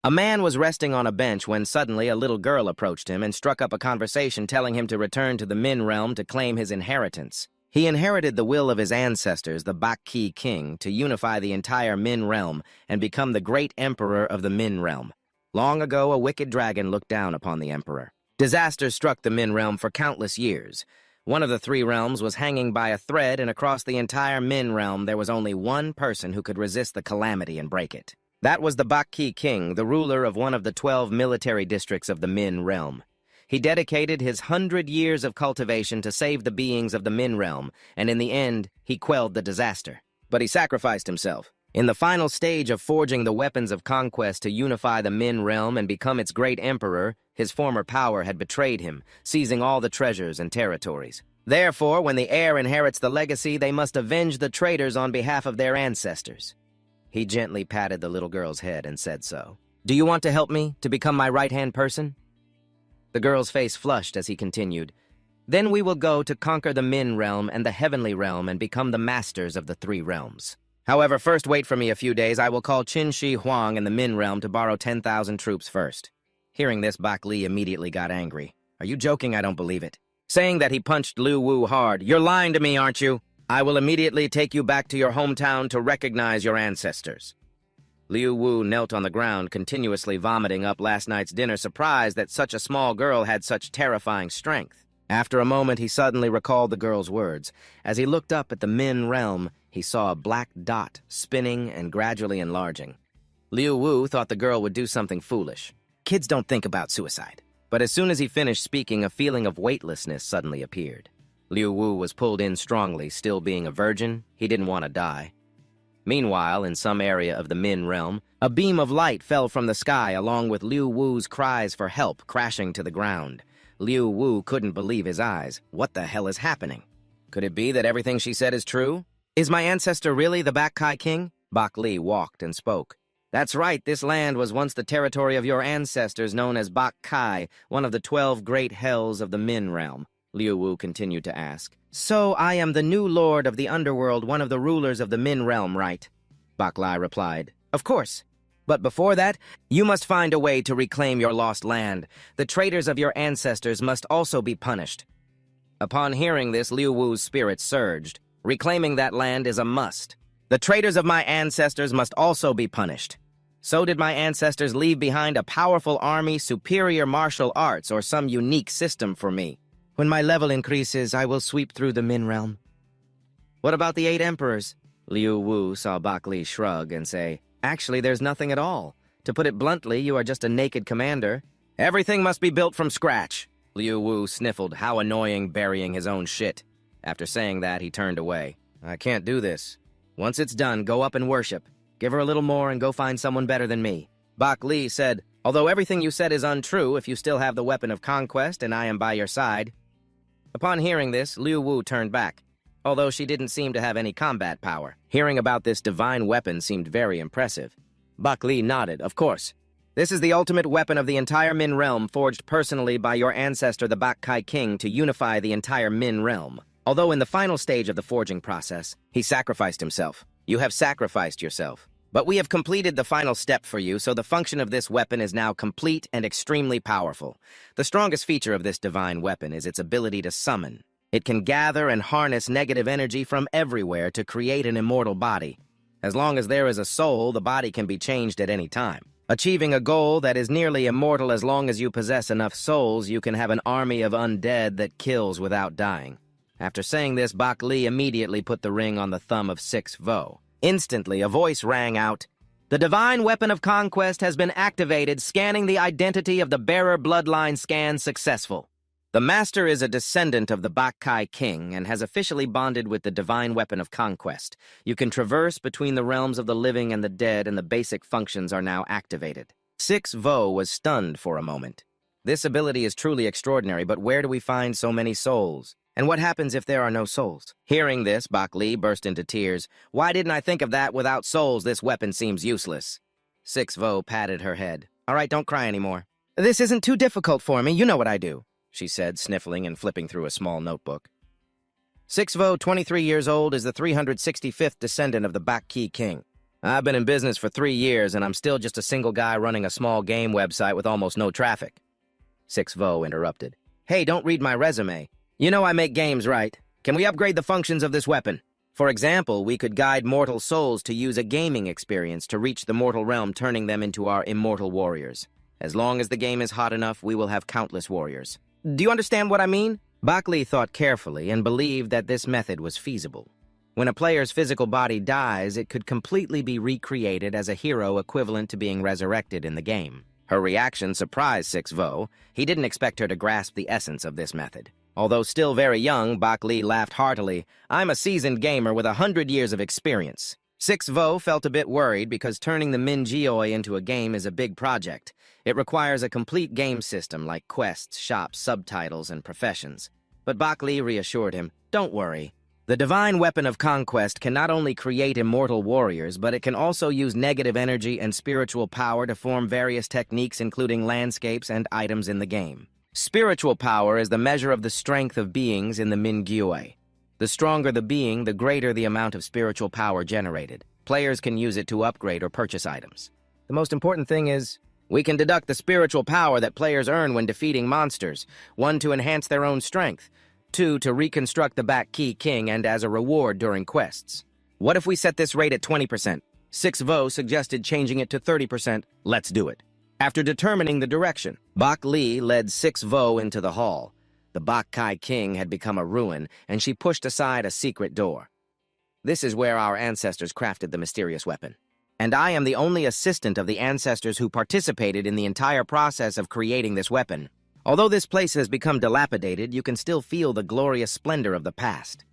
A man was resting on a bench when suddenly a little girl approached him and struck up a conversation telling him to return to the Min realm to claim his inheritance. He inherited the will of his ancestors, the Bak-Ki king, to unify the entire Min realm and become the great emperor of the Min realm. Long ago, a wicked dragon looked down upon the emperor. Disaster struck the Min realm for countless years. One of the three realms was hanging by a thread, and across the entire Min realm there was only one person who could resist the calamity and break it. That was the Bak-Ki king, the ruler of one of the 12 military districts of the Min realm. He dedicated his 100 years of cultivation to save the beings of the Min realm, and in the end, he quelled the disaster. But he sacrificed himself. In the final stage of forging the weapons of conquest to unify the Min realm and become its great emperor, his former power had betrayed him, seizing all the treasures and territories. Therefore, when the heir inherits the legacy, they must avenge the traitors on behalf of their ancestors. He gently patted the little girl's head and said so. "Do you want to help me to become my right-hand person?" The girl's face flushed as he continued. "Then we will go to conquer the Min realm and the heavenly realm and become the masters of the three realms. However, first wait for me a few days. I will call Qin Shi Huang in the Min realm to borrow 10,000 troops first." Hearing this, Bak Li immediately got angry. "Are you joking? I don't believe it." Saying that, he punched Liu Wu hard. "You're lying to me, aren't you? I will immediately take you back to your hometown to recognize your ancestors." Liu Wu knelt on the ground, continuously vomiting up last night's dinner, surprised that such a small girl had such terrifying strength. After a moment, he suddenly recalled the girl's words. As he looked up at the Min realm, he saw a black dot spinning and gradually enlarging. Liu Wu thought the girl would do something foolish. Kids don't think about suicide. But as soon as he finished speaking, a feeling of weightlessness suddenly appeared. Liu Wu was pulled in strongly. Still being a virgin, he didn't want to die. Meanwhile, in some area of the Min realm, a beam of light fell from the sky along with Liu Wu's cries for help crashing to the ground. Liu Wu couldn't believe his eyes. What the hell is happening? Could it be that everything she said is true? Is my ancestor really the Bak-Ki king? Bak Li walked and spoke. "That's right, this land was once the territory of your ancestors, known as Bak-Ki, one of the 12 great hells of the Min realm." Liu Wu continued to ask. "So I am the new lord of the underworld, one of the rulers of the Min realm, right?" Bak Li replied. "Of course. But before that, you must find a way to reclaim your lost land. The traitors of your ancestors must also be punished." Upon hearing this, Liu Wu's spirit surged. Reclaiming that land is a must. The traitors of my ancestors must also be punished. So did my ancestors leave behind a powerful army, superior martial arts, or some unique system for me? When my level increases, I will sweep through the Min realm. What about the 8 emperors? Liu Wu saw Bak Li shrug and say, "Actually, there's nothing at all. To put it bluntly, you are just a naked commander. Everything must be built from scratch." Liu Wu sniffled. How annoying, burying his own shit. After saying that, he turned away. "I can't do this. Once it's done, go up and worship. Give her a little more and go find someone better than me." Bak Li said, "Although everything you said is untrue, if you still have the weapon of conquest and I am by your side." Upon hearing this, Liu Wu turned back, although she didn't seem to have any combat power. Hearing about this divine weapon seemed very impressive. Bak Li nodded. "Of course. This is the ultimate weapon of the entire Min realm, forged personally by your ancestor, the Bak-Ki king, to unify the entire Min realm. Although in the final stage of the forging process, he sacrificed himself. You have sacrificed yourself. But we have completed the final step for you, so the function of this weapon is now complete and extremely powerful. The strongest feature of this divine weapon is its ability to summon. It can gather and harness negative energy from everywhere to create an immortal body. As long as there is a soul, the body can be changed at any time. Achieving a goal that is nearly immortal as long as you possess enough souls, you can have an army of undead that kills without dying. After saying this, Bak Li immediately put the ring on the thumb of 6-Vo. Instantly, a voice rang out. "The divine weapon of conquest has been activated, scanning the identity of the bearer bloodline scan successful. The master is a descendant of the Bak-Ki king and has officially bonded with the divine weapon of conquest. You can traverse between the realms of the living and the dead, and the basic functions are now activated." 6-Vo was stunned for a moment. This ability is truly extraordinary, but where do we find so many souls? And what happens if there are no souls? Hearing this, Bak Li burst into tears. "Why didn't I think of that? Without souls, this weapon seems useless." 6-Vo patted her head. "All right, don't cry anymore. This isn't too difficult for me. You know what I do," she said, sniffling and flipping through a small notebook. 6-Vo, 23 years old, is the 365th descendant of the Bak-Ki king. I've been in business for 3 years, and I'm still just a single guy running a small game website with almost no traffic. Six Vo interrupted. Hey, don't read my resume. You know I make games, right? Can we upgrade the functions of this weapon? For example, we could guide mortal souls to use a gaming experience to reach the mortal realm, turning them into our immortal warriors. As long as the game is hot enough, we will have countless warriors. Do you understand what I mean? Bak Li thought carefully and believed that this method was feasible. When a player's physical body dies, it could completely be recreated as a hero equivalent to being resurrected in the game. Her reaction surprised Six Vo. He didn't expect her to grasp the essence of this method. Although still very young, Bak Li laughed heartily. I'm a seasoned gamer with 100 years of experience. Six Vo felt a bit worried because turning the Min Jioi into a game is a big project. It requires a complete game system like quests, shops, subtitles, and professions. But Bak Li reassured him, don't worry. The divine weapon of conquest can not only create immortal warriors, but it can also use negative energy and spiritual power to form various techniques, including landscapes and items in the game. Spiritual power is the measure of the strength of beings in the Min Jioi. The stronger the being, the greater the amount of spiritual power generated. Players can use it to upgrade or purchase items. The most important thing is, we can deduct the spiritual power that players earn when defeating monsters, 1 to enhance their own strength, 2 to reconstruct the Back Key King, and as a reward during quests. What if we set this rate at 20%? Six Vo suggested changing it to 30%. Let's do it. After determining the direction, Bak Li led Six Vo into the hall. The Bak Kai King had become a ruin, and she pushed aside a secret door. This is where our ancestors crafted the mysterious weapon. And I am the only assistant of the ancestors who participated in the entire process of creating this weapon. Although this place has become dilapidated, you can still feel the glorious splendor of the past.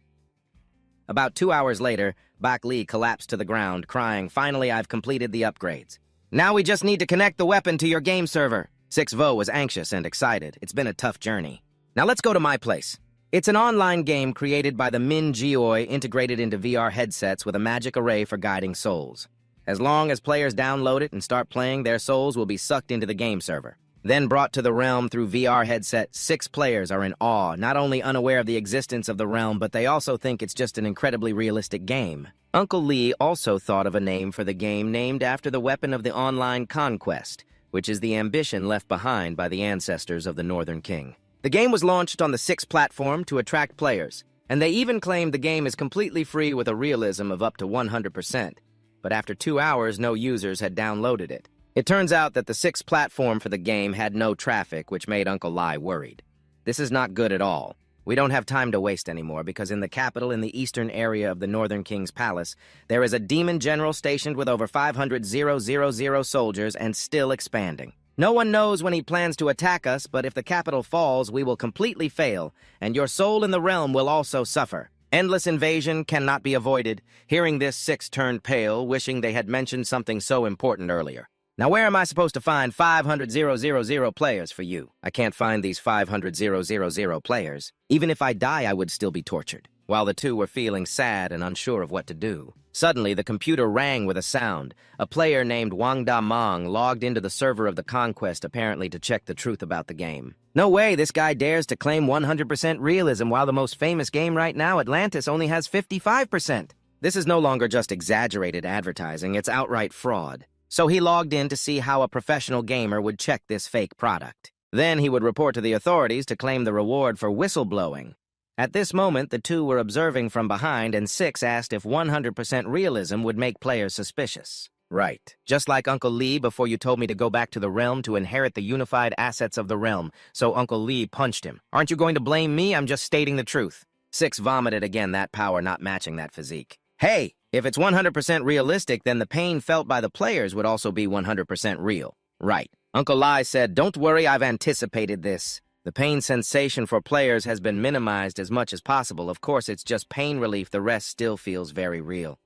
About 2 hours later, Bak Li collapsed to the ground, crying, finally, I've completed the upgrades. Now we just need to connect the weapon to your game server. Six Vo was anxious and excited. It's been a tough journey. Now let's go to my place. It's an online game created by the Min Jioi, integrated into VR headsets with a magic array for guiding souls. As long as players download it and start playing, their souls will be sucked into the game server. Then brought to the realm through VR headset, 6 players are in awe, not only unaware of the existence of the realm, but they also think it's just an incredibly realistic game. Uncle Lee also thought of a name for the game named after the weapon of the online conquest, which is the ambition left behind by the ancestors of the Northern King. The game was launched on the 6 platform to attract players, and they even claimed the game is completely free with a realism of up to 100%. But after 2 hours, no users had downloaded it. It turns out that the 6 platform for the game had no traffic, which made Uncle Lai worried. This is not good at all. We don't have time to waste anymore, because in the capital in the eastern area of the Northern King's palace, there is a demon general stationed with over 500,000 soldiers and still expanding. No one knows when he plans to attack us, but if the capital falls, we will completely fail, and your soul in the realm will also suffer. Endless invasion cannot be avoided. Hearing this, 6 turned pale, wishing they had mentioned something so important earlier. Now where am I supposed to find 500,000 players for you? I can't find these 500,000 players. Even if I die, I would still be tortured. While the two were feeling sad and unsure of what to do, suddenly the computer rang with a sound. A player named Wang Damang logged into the server of the Conquest, apparently to check the truth about the game. No way, this guy dares to claim 100% realism while the most famous game right now, Atlantis, only has 55%. This is no longer just exaggerated advertising, it's outright fraud. So he logged in to see how a professional gamer would check this fake product. Then he would report to the authorities to claim the reward for whistleblowing. At this moment, the two were observing from behind, and 6 asked if 100% realism would make players suspicious. Right. Just like Uncle Lee before you told me to go back to the realm to inherit the unified assets of the realm, so Uncle Lee punched him. Aren't you going to blame me? I'm just stating the truth. 6 vomited again, that power not matching that physique. Hey! If it's 100% realistic, then the pain felt by the players would also be 100% real. Right. Uncle Lai said, don't worry, I've anticipated this. The pain sensation for players has been minimized as much as possible. Of course, it's just pain relief. The rest still feels very real.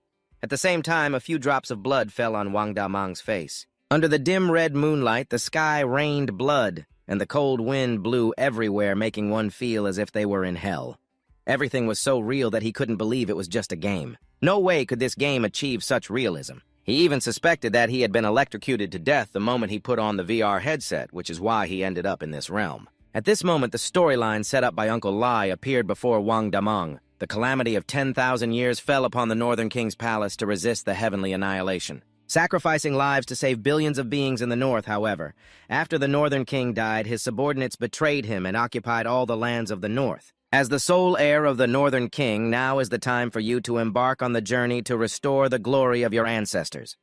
At the same time, a few drops of blood fell on Wang Damang's face. Under the dim red moonlight, the sky rained blood, and the cold wind blew everywhere, making one feel as if they were in hell. Everything was so real that he couldn't believe it was just a game. No way could this game achieve such realism. He even suspected that he had been electrocuted to death the moment he put on the VR headset, which is why he ended up in this realm. At this moment, the storyline set up by Uncle Lai appeared before Wang Damang. The calamity of 10,000 years fell upon the Northern King's palace to resist the heavenly annihilation, sacrificing lives to save billions of beings in the North. However, after the Northern King died, his subordinates betrayed him and occupied all the lands of the North. As the sole heir of the Northern King, now is the time for you to embark on the journey to restore the glory of your ancestors.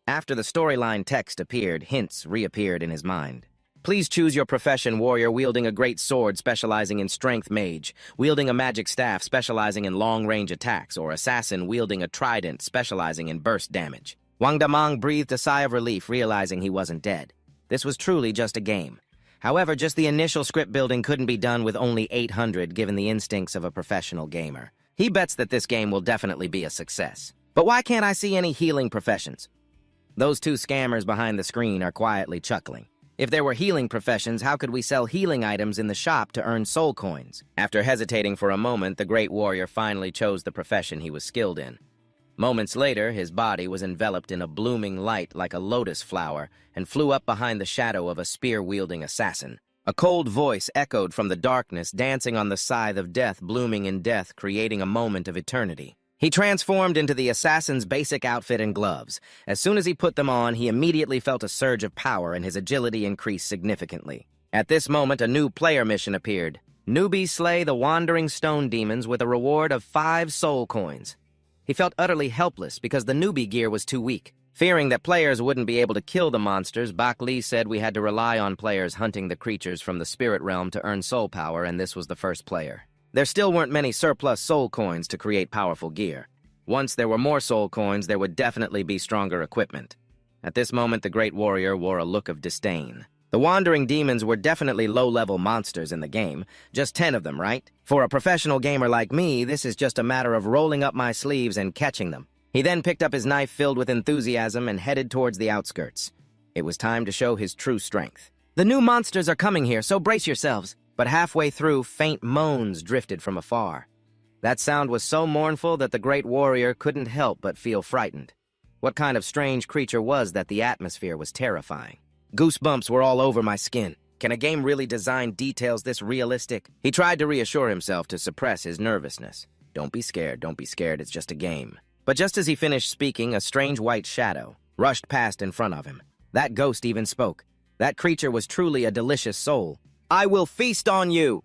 After the storyline text appeared, hints reappeared in his mind. Please choose your profession: warrior wielding a great sword specializing in strength, mage wielding a magic staff specializing in long-range attacks, or assassin wielding a trident specializing in burst damage. Wang Damang breathed a sigh of relief, realizing he wasn't dead. This was truly just a game. However, just the initial script building couldn't be done with only 800 given the instincts of a professional gamer. He bets that this game will definitely be a success. But why can't I see any healing professions? Those two scammers behind the screen are quietly chuckling. If there were healing professions, how could we sell healing items in the shop to earn soul coins? After hesitating for a moment, the great warrior finally chose the profession he was skilled in. Moments later, his body was enveloped in a blooming light like a lotus flower and flew up behind the shadow of a spear-wielding assassin. A cold voice echoed from the darkness, dancing on the scythe of death, blooming in death, creating a moment of eternity. He transformed into the assassin's basic outfit and gloves. As soon as he put them on, he immediately felt a surge of power and his agility increased significantly. At this moment, a new player mission appeared. Newbie slay the wandering stone demons with a reward of 5 soul coins. He felt utterly helpless because the newbie gear was too weak. Fearing that players wouldn't be able to kill the monsters, Bak Li said we had to rely on players hunting the creatures from the spirit realm to earn soul power, and this was the first player. There still weren't many surplus soul coins to create powerful gear. Once there were more soul coins, there would definitely be stronger equipment. At this moment, the great warrior wore a look of disdain. The wandering demons were definitely low-level monsters in the game. Just 10 of them, right? For a professional gamer like me, this is just a matter of rolling up my sleeves and catching them. He then picked up his knife filled with enthusiasm and headed towards the outskirts. It was time to show his true strength. The new monsters are coming here, so brace yourselves. But halfway through, faint moans drifted from afar. That sound was so mournful that the great warrior couldn't help but feel frightened. What kind of strange creature was that? The atmosphere was terrifying. Goosebumps were all over my skin. Can a game really design details this realistic? He tried to reassure himself to suppress his nervousness. Don't be scared, it's just a game. But just as he finished speaking, a strange white shadow rushed past in front of him. That ghost even spoke. That creature was truly a delicious soul. I will feast on you!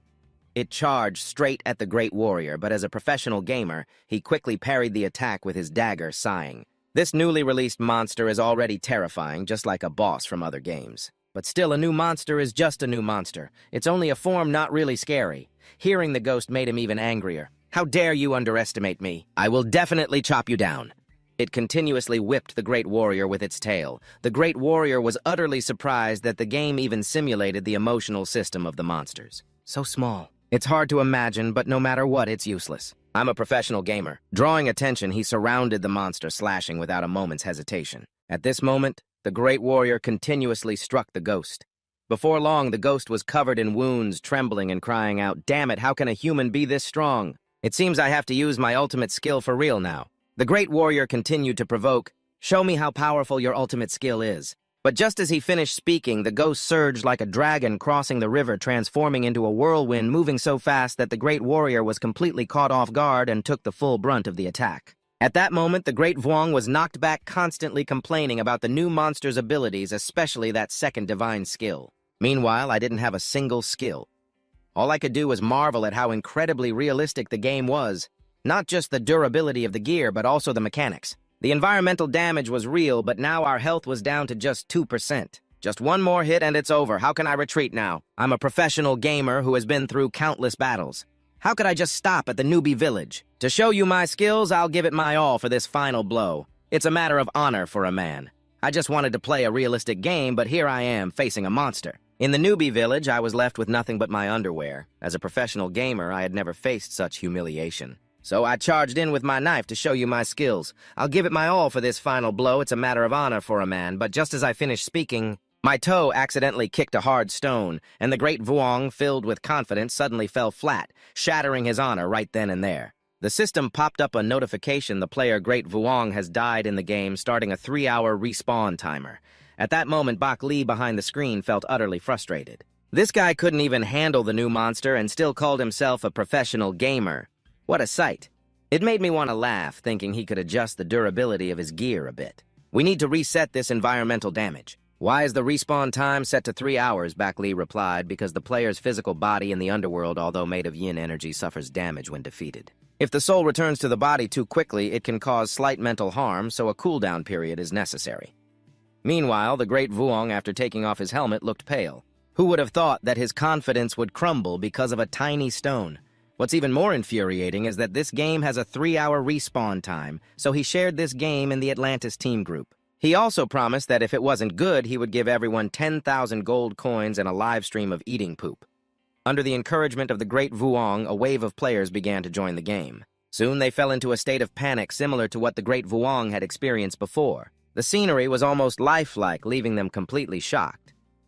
It charged straight at the great warrior, but as a professional gamer, he quickly parried the attack with his dagger, sighing. This newly released monster is already terrifying, just like a boss from other games. But still, a new monster is just a new monster. It's only a form, not really scary. Hearing the ghost made him even angrier. How dare you underestimate me? I will definitely chop you down. It continuously whipped the great warrior with its tail. The great warrior was utterly surprised that the game even simulated the emotional system of the monsters. So small. It's hard to imagine, but no matter what, it's useless. I'm a professional gamer. Drawing attention, he surrounded the monster, slashing without a moment's hesitation. At this moment, the great warrior continuously struck the ghost. Before long, the ghost was covered in wounds, trembling and crying out, "Damn it, how can a human be this strong? It seems I have to use my ultimate skill for real now." The great warrior continued to provoke, "Show me how powerful your ultimate skill is." But just as he finished speaking, the ghost surged like a dragon crossing the river, transforming into a whirlwind, moving so fast that the great warrior was completely caught off guard and took the full brunt of the attack. At that moment, the great Vuong was knocked back, constantly complaining about the new monster's abilities, especially that second divine skill. Meanwhile, I didn't have a single skill. All I could do was marvel at how incredibly realistic the game was. Not just the durability of the gear, but also the mechanics. The environmental damage was real, but now our health was down to just 2%. Just one more hit and it's over. How can I retreat now? I'm a professional gamer who has been through countless battles. How could I just stop at the newbie village? To show you my skills, I'll give it my all for this final blow. It's a matter of honor for a man. I just wanted to play a realistic game, but here I am, facing a monster. In the newbie village, I was left with nothing but my underwear. As a professional gamer, I had never faced such humiliation. So I charged in with my knife to show you my skills. I'll give it my all for this final blow. It's a matter of honor for a man. But just as I finished speaking, my toe accidentally kicked a hard stone, and the great Vuong, filled with confidence, suddenly fell flat, shattering his honor right then and there. The system popped up a notification: the player Great Vuong has died in the game, starting a 3-hour respawn timer. At that moment, Bak Li behind the screen felt utterly frustrated. This guy couldn't even handle the new monster and still called himself a professional gamer. What a sight. It made me want to laugh, thinking he could adjust the durability of his gear a bit. We need to reset this environmental damage. Why is the respawn time set to 3 hours? Bak Li replied, because the player's physical body in the underworld, although made of yin energy, suffers damage when defeated. If the soul returns to the body too quickly, it can cause slight mental harm, so a cooldown period is necessary. Meanwhile, the great Vuong, after taking off his helmet, looked pale. Who would have thought that his confidence would crumble because of a tiny stone? What's even more infuriating is that this game has a 3-hour respawn time, so he shared this game in the Atlantis team group. He also promised that if it wasn't good, he would give everyone 10,000 gold coins and a live stream of eating poop. Under the encouragement of the great Vuong, a wave of players began to join the game. Soon they fell into a state of panic similar to what the great Vuong had experienced before. The scenery was almost lifelike, leaving them completely shocked.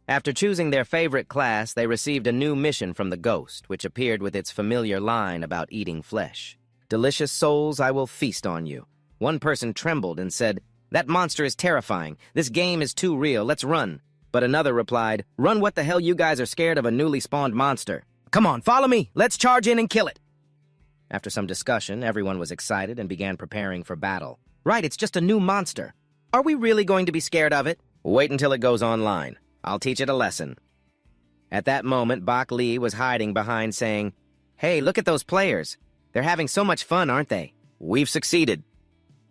After choosing their favorite class, they received a new mission from the ghost, which appeared with its familiar line about eating flesh. "Delicious souls, I will feast on you." One person trembled and said, "That monster is terrifying. This game is too real. Let's run." But another replied, "Run, what the hell, you guys are scared of a newly spawned monster. Come on, follow me. Let's charge in and kill it." After some discussion, everyone was excited and began preparing for battle. "Right, it's just a new monster. Are we really going to be scared of it?" "Wait until it goes online. I'll teach it a lesson." At that moment, Bak Li was hiding behind saying, "Hey, look at those players. They're having so much fun, aren't they?" "We've succeeded."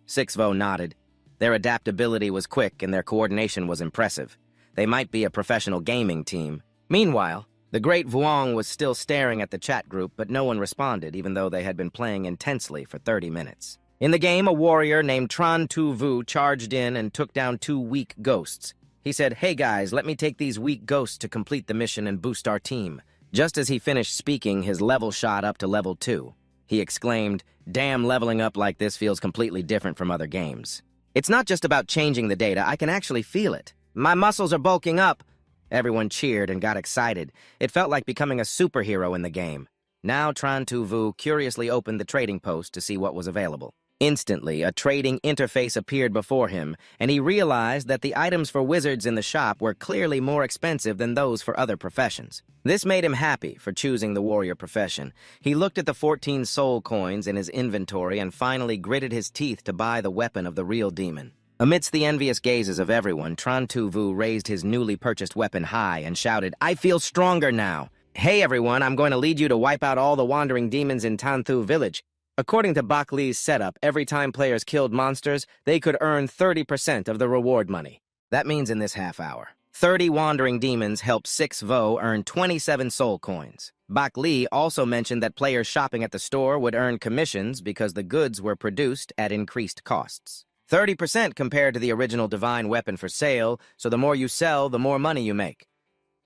Sixvo nodded. Their adaptability was quick and their coordination was impressive. They might be a professional gaming team. Meanwhile, the great Vuong was still staring at the chat group, but no one responded, even though they had been playing intensely for 30 minutes. In the game, a warrior named Tran Tu Vu charged in and took down 2 weak ghosts. He said, "Hey guys, let me take these weak ghosts to complete the mission and boost our team." Just as he finished speaking, his level shot up to level 2. He exclaimed, "Damn, leveling up like this feels completely different from other games. It's not just about changing the data, I can actually feel it. My muscles are bulking up." Everyone cheered and got excited. It felt like becoming a superhero in the game. Now Tran Tu Vu curiously opened the trading post to see what was available. Instantly, a trading interface appeared before him, and he realized that the items for wizards in the shop were clearly more expensive than those for other professions. This made him happy for choosing the warrior profession. He looked at the 14 soul coins in his inventory and finally gritted his teeth to buy the weapon of the real demon. Amidst the envious gazes of everyone, Tran Tu Vu raised his newly purchased weapon high and shouted, "I feel stronger now. Hey everyone, I'm going to lead you to wipe out all the wandering demons in Tanthu village." According to Bak Li's setup, every time players killed monsters, they could earn 30% of the reward money. That means in this half hour, 30 wandering demons helped Sixvo earn 27 soul coins. Bak Li also mentioned that players shopping at the store would earn commissions because the goods were produced at increased costs. 30% compared to the original divine weapon for sale, so the more you sell, the more money you make.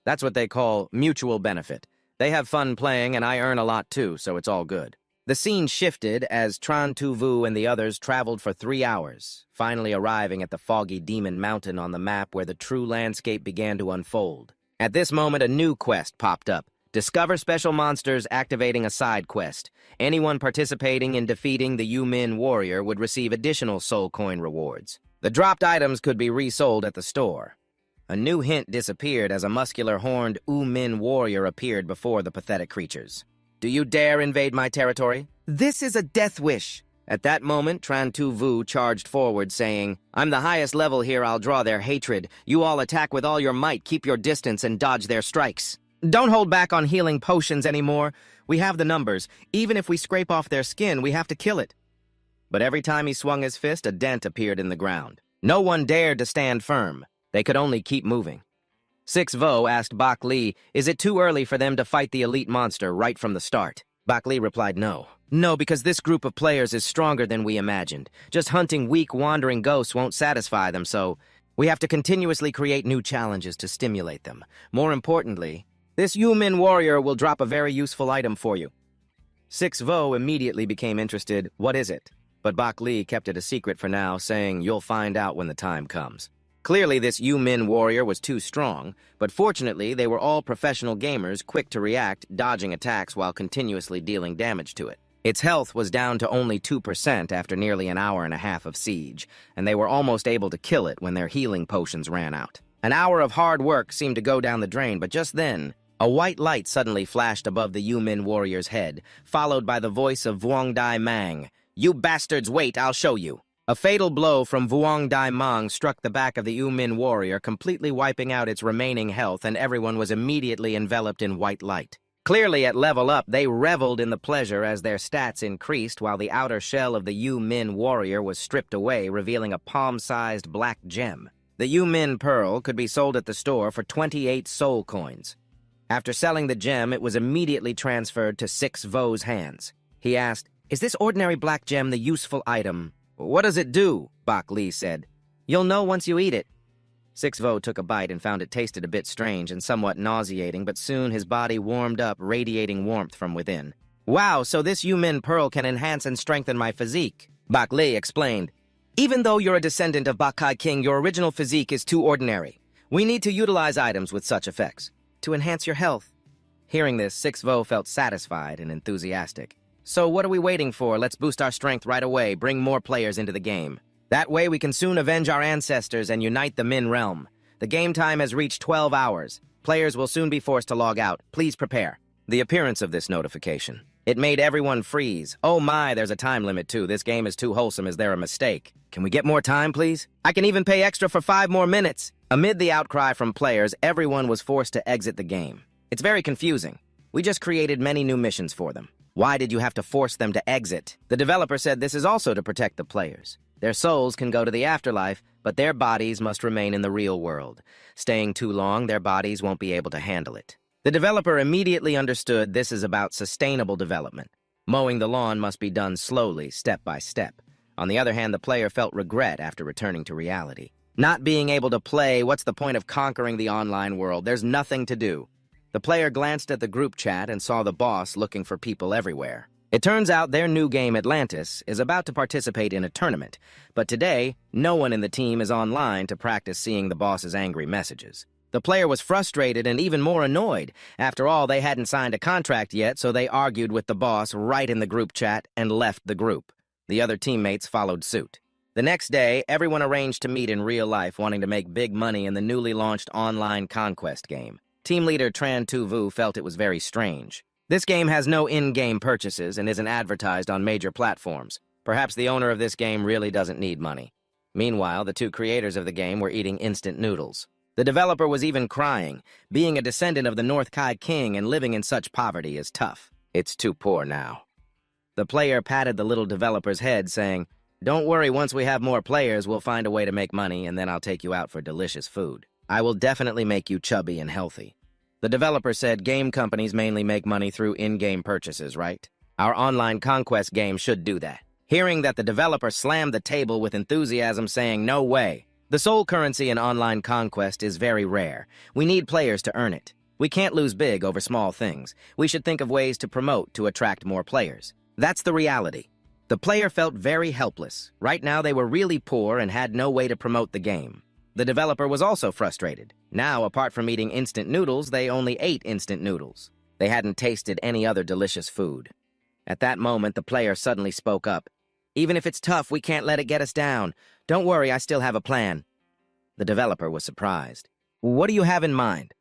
That's what they call mutual benefit. They have fun playing, and I earn a lot too, so it's all good. The scene shifted as Tran Tu Vu and the others traveled for 3 hours, finally arriving at the foggy demon mountain on the map where the true landscape began to unfold. At this moment, a new quest popped up. Discover special monsters activating a side quest. Anyone participating in defeating the Yu-Min warrior would receive additional soul coin rewards. The dropped items could be resold at the store. A new hint disappeared as a muscular horned Yu-Min warrior appeared before the pathetic creatures. "Do you dare invade my territory? This is a death wish." At that moment, Tran Tu Vu charged forward, saying, "I'm the highest level here, I'll draw their hatred. You all attack with all your might, keep your distance, and dodge their strikes. Don't hold back on healing potions anymore. We have the numbers. Even if we scrape off their skin, we have to kill it." But every time he swung his fist, a dent appeared in the ground. No one dared to stand firm. They could only keep moving. Sixvo asked Bak Li, "Is it too early for them to fight the elite monster right from the start?" Bak Li replied, No, because this group of players is stronger than we imagined. Just hunting weak, wandering ghosts won't satisfy them, so we have to continuously create new challenges to stimulate them. More importantly, this Yu-Min warrior will drop a very useful item for you." Sixvo immediately became interested. "What is it?" But Bak Li kept it a secret for now, saying, "You'll find out when the time comes." Clearly, this Yu-Min warrior was too strong, but fortunately, they were all professional gamers, quick to react, dodging attacks while continuously dealing damage to it. Its health was down to only 2% after nearly an hour and a half of siege, and they were almost able to kill it when their healing potions ran out. An hour of hard work seemed to go down the drain, but just then, A white light suddenly flashed above the Yu-Min warrior's head, followed by the voice of Vuong Dai Mang. "You bastards, wait, I'll show you." A fatal blow from Vuong Dai Mang struck the back of the Yu-Min warrior, completely wiping out its remaining health, and everyone was immediately enveloped in white light. Clearly, at level up, they reveled in the pleasure as their stats increased while the outer shell of the Yu-Min warrior was stripped away, revealing a palm-sized black gem. The Yu-Min pearl could be sold at the store for 28 soul coins. After selling the gem, it was immediately transferred to 6 Vo's hands. He asked, "Is this ordinary black gem the useful item?" "What does it do?" Bak Li said. "You'll know once you eat it." 6 Vo took a bite and found it tasted a bit strange and somewhat nauseating, but soon his body warmed up, radiating warmth from within. "Wow, so this Yu-Min pearl can enhance and strengthen my physique," Bak Li explained. "Even though you're a descendant of Bak Kai King, your original physique is too ordinary. We need to utilize items with such effects to enhance your health." Hearing this, 6 Vo felt satisfied and enthusiastic. "So what are we waiting for? Let's boost our strength right away, bring more players into the game. That way we can soon avenge our ancestors and unite the Min realm. The game time has reached 12 hours. Players will soon be forced to log out. Please prepare." The appearance of this notification. It made everyone freeze. Oh my, there's a time limit too. This game is too wholesome. Is there a mistake? Can we get more time, please? I can even pay extra for 5 more minutes. Amid the outcry from players, everyone was forced to exit the game. It's very confusing. We just created many new missions for them. Why did you have to force them to exit? The developer said this is also to protect the players. Their souls can go to the afterlife, but their bodies must remain in the real world. Staying too long, their bodies won't be able to handle it. The developer immediately understood this is about sustainable development. Mowing the lawn must be done slowly, step by step. On the other hand, the player felt regret after returning to reality. Not being able to play, what's the point of conquering the online world? There's nothing to do. The player glanced at the group chat and saw the boss looking for people everywhere. It turns out their new game, Atlantis, is about to participate in a tournament, but today, no one in the team is online to practice seeing the boss's angry messages. The player was frustrated and even more annoyed. After all, they hadn't signed a contract yet, so they argued with the boss right in the group chat and left the group. The other teammates followed suit. The next day, everyone arranged to meet in real life, wanting to make big money in the newly launched online conquest game. Team leader Tran Tu Vu felt it was very strange. This game has no in-game purchases and isn't advertised on major platforms. Perhaps the owner of this game really doesn't need money. Meanwhile, the 2 creators of the game were eating instant noodles. The developer was even crying. Being a descendant of the North Kai King and living in such poverty is tough. It's too poor now. The player patted the little developer's head, saying, "Don't worry, once we have more players, we'll find a way to make money, and then I'll take you out for delicious food. I will definitely make you chubby and healthy." The developer said game companies mainly make money through in-game purchases, right? Our online conquest game should do that. Hearing that, the developer slammed the table with enthusiasm, saying, "No way. The soul currency in online conquest is very rare. We need players to earn it. We can't lose big over small things. We should think of ways to promote to attract more players." That's the reality. The player felt very helpless. Right now they were really poor and had no way to promote the game. The developer was also frustrated. Now, apart from eating instant noodles, they only ate instant noodles. They hadn't tasted any other delicious food. At that moment, the player suddenly spoke up. "Even if it's tough, we can't let it get us down. Don't worry, I still have a plan." The developer was surprised. "What do you have in mind?"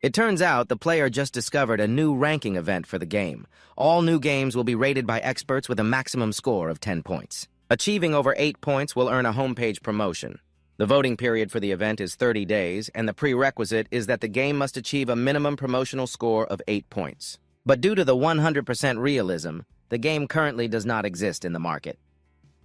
It turns out the player just discovered a new ranking event for the game. All new games will be rated by experts with a maximum score of 10 points. Achieving over 8 points will earn a homepage promotion. The voting period for the event is 30 days, and the prerequisite is that the game must achieve a minimum promotional score of 8 points. But due to the 100% realism, the game currently does not exist in the market.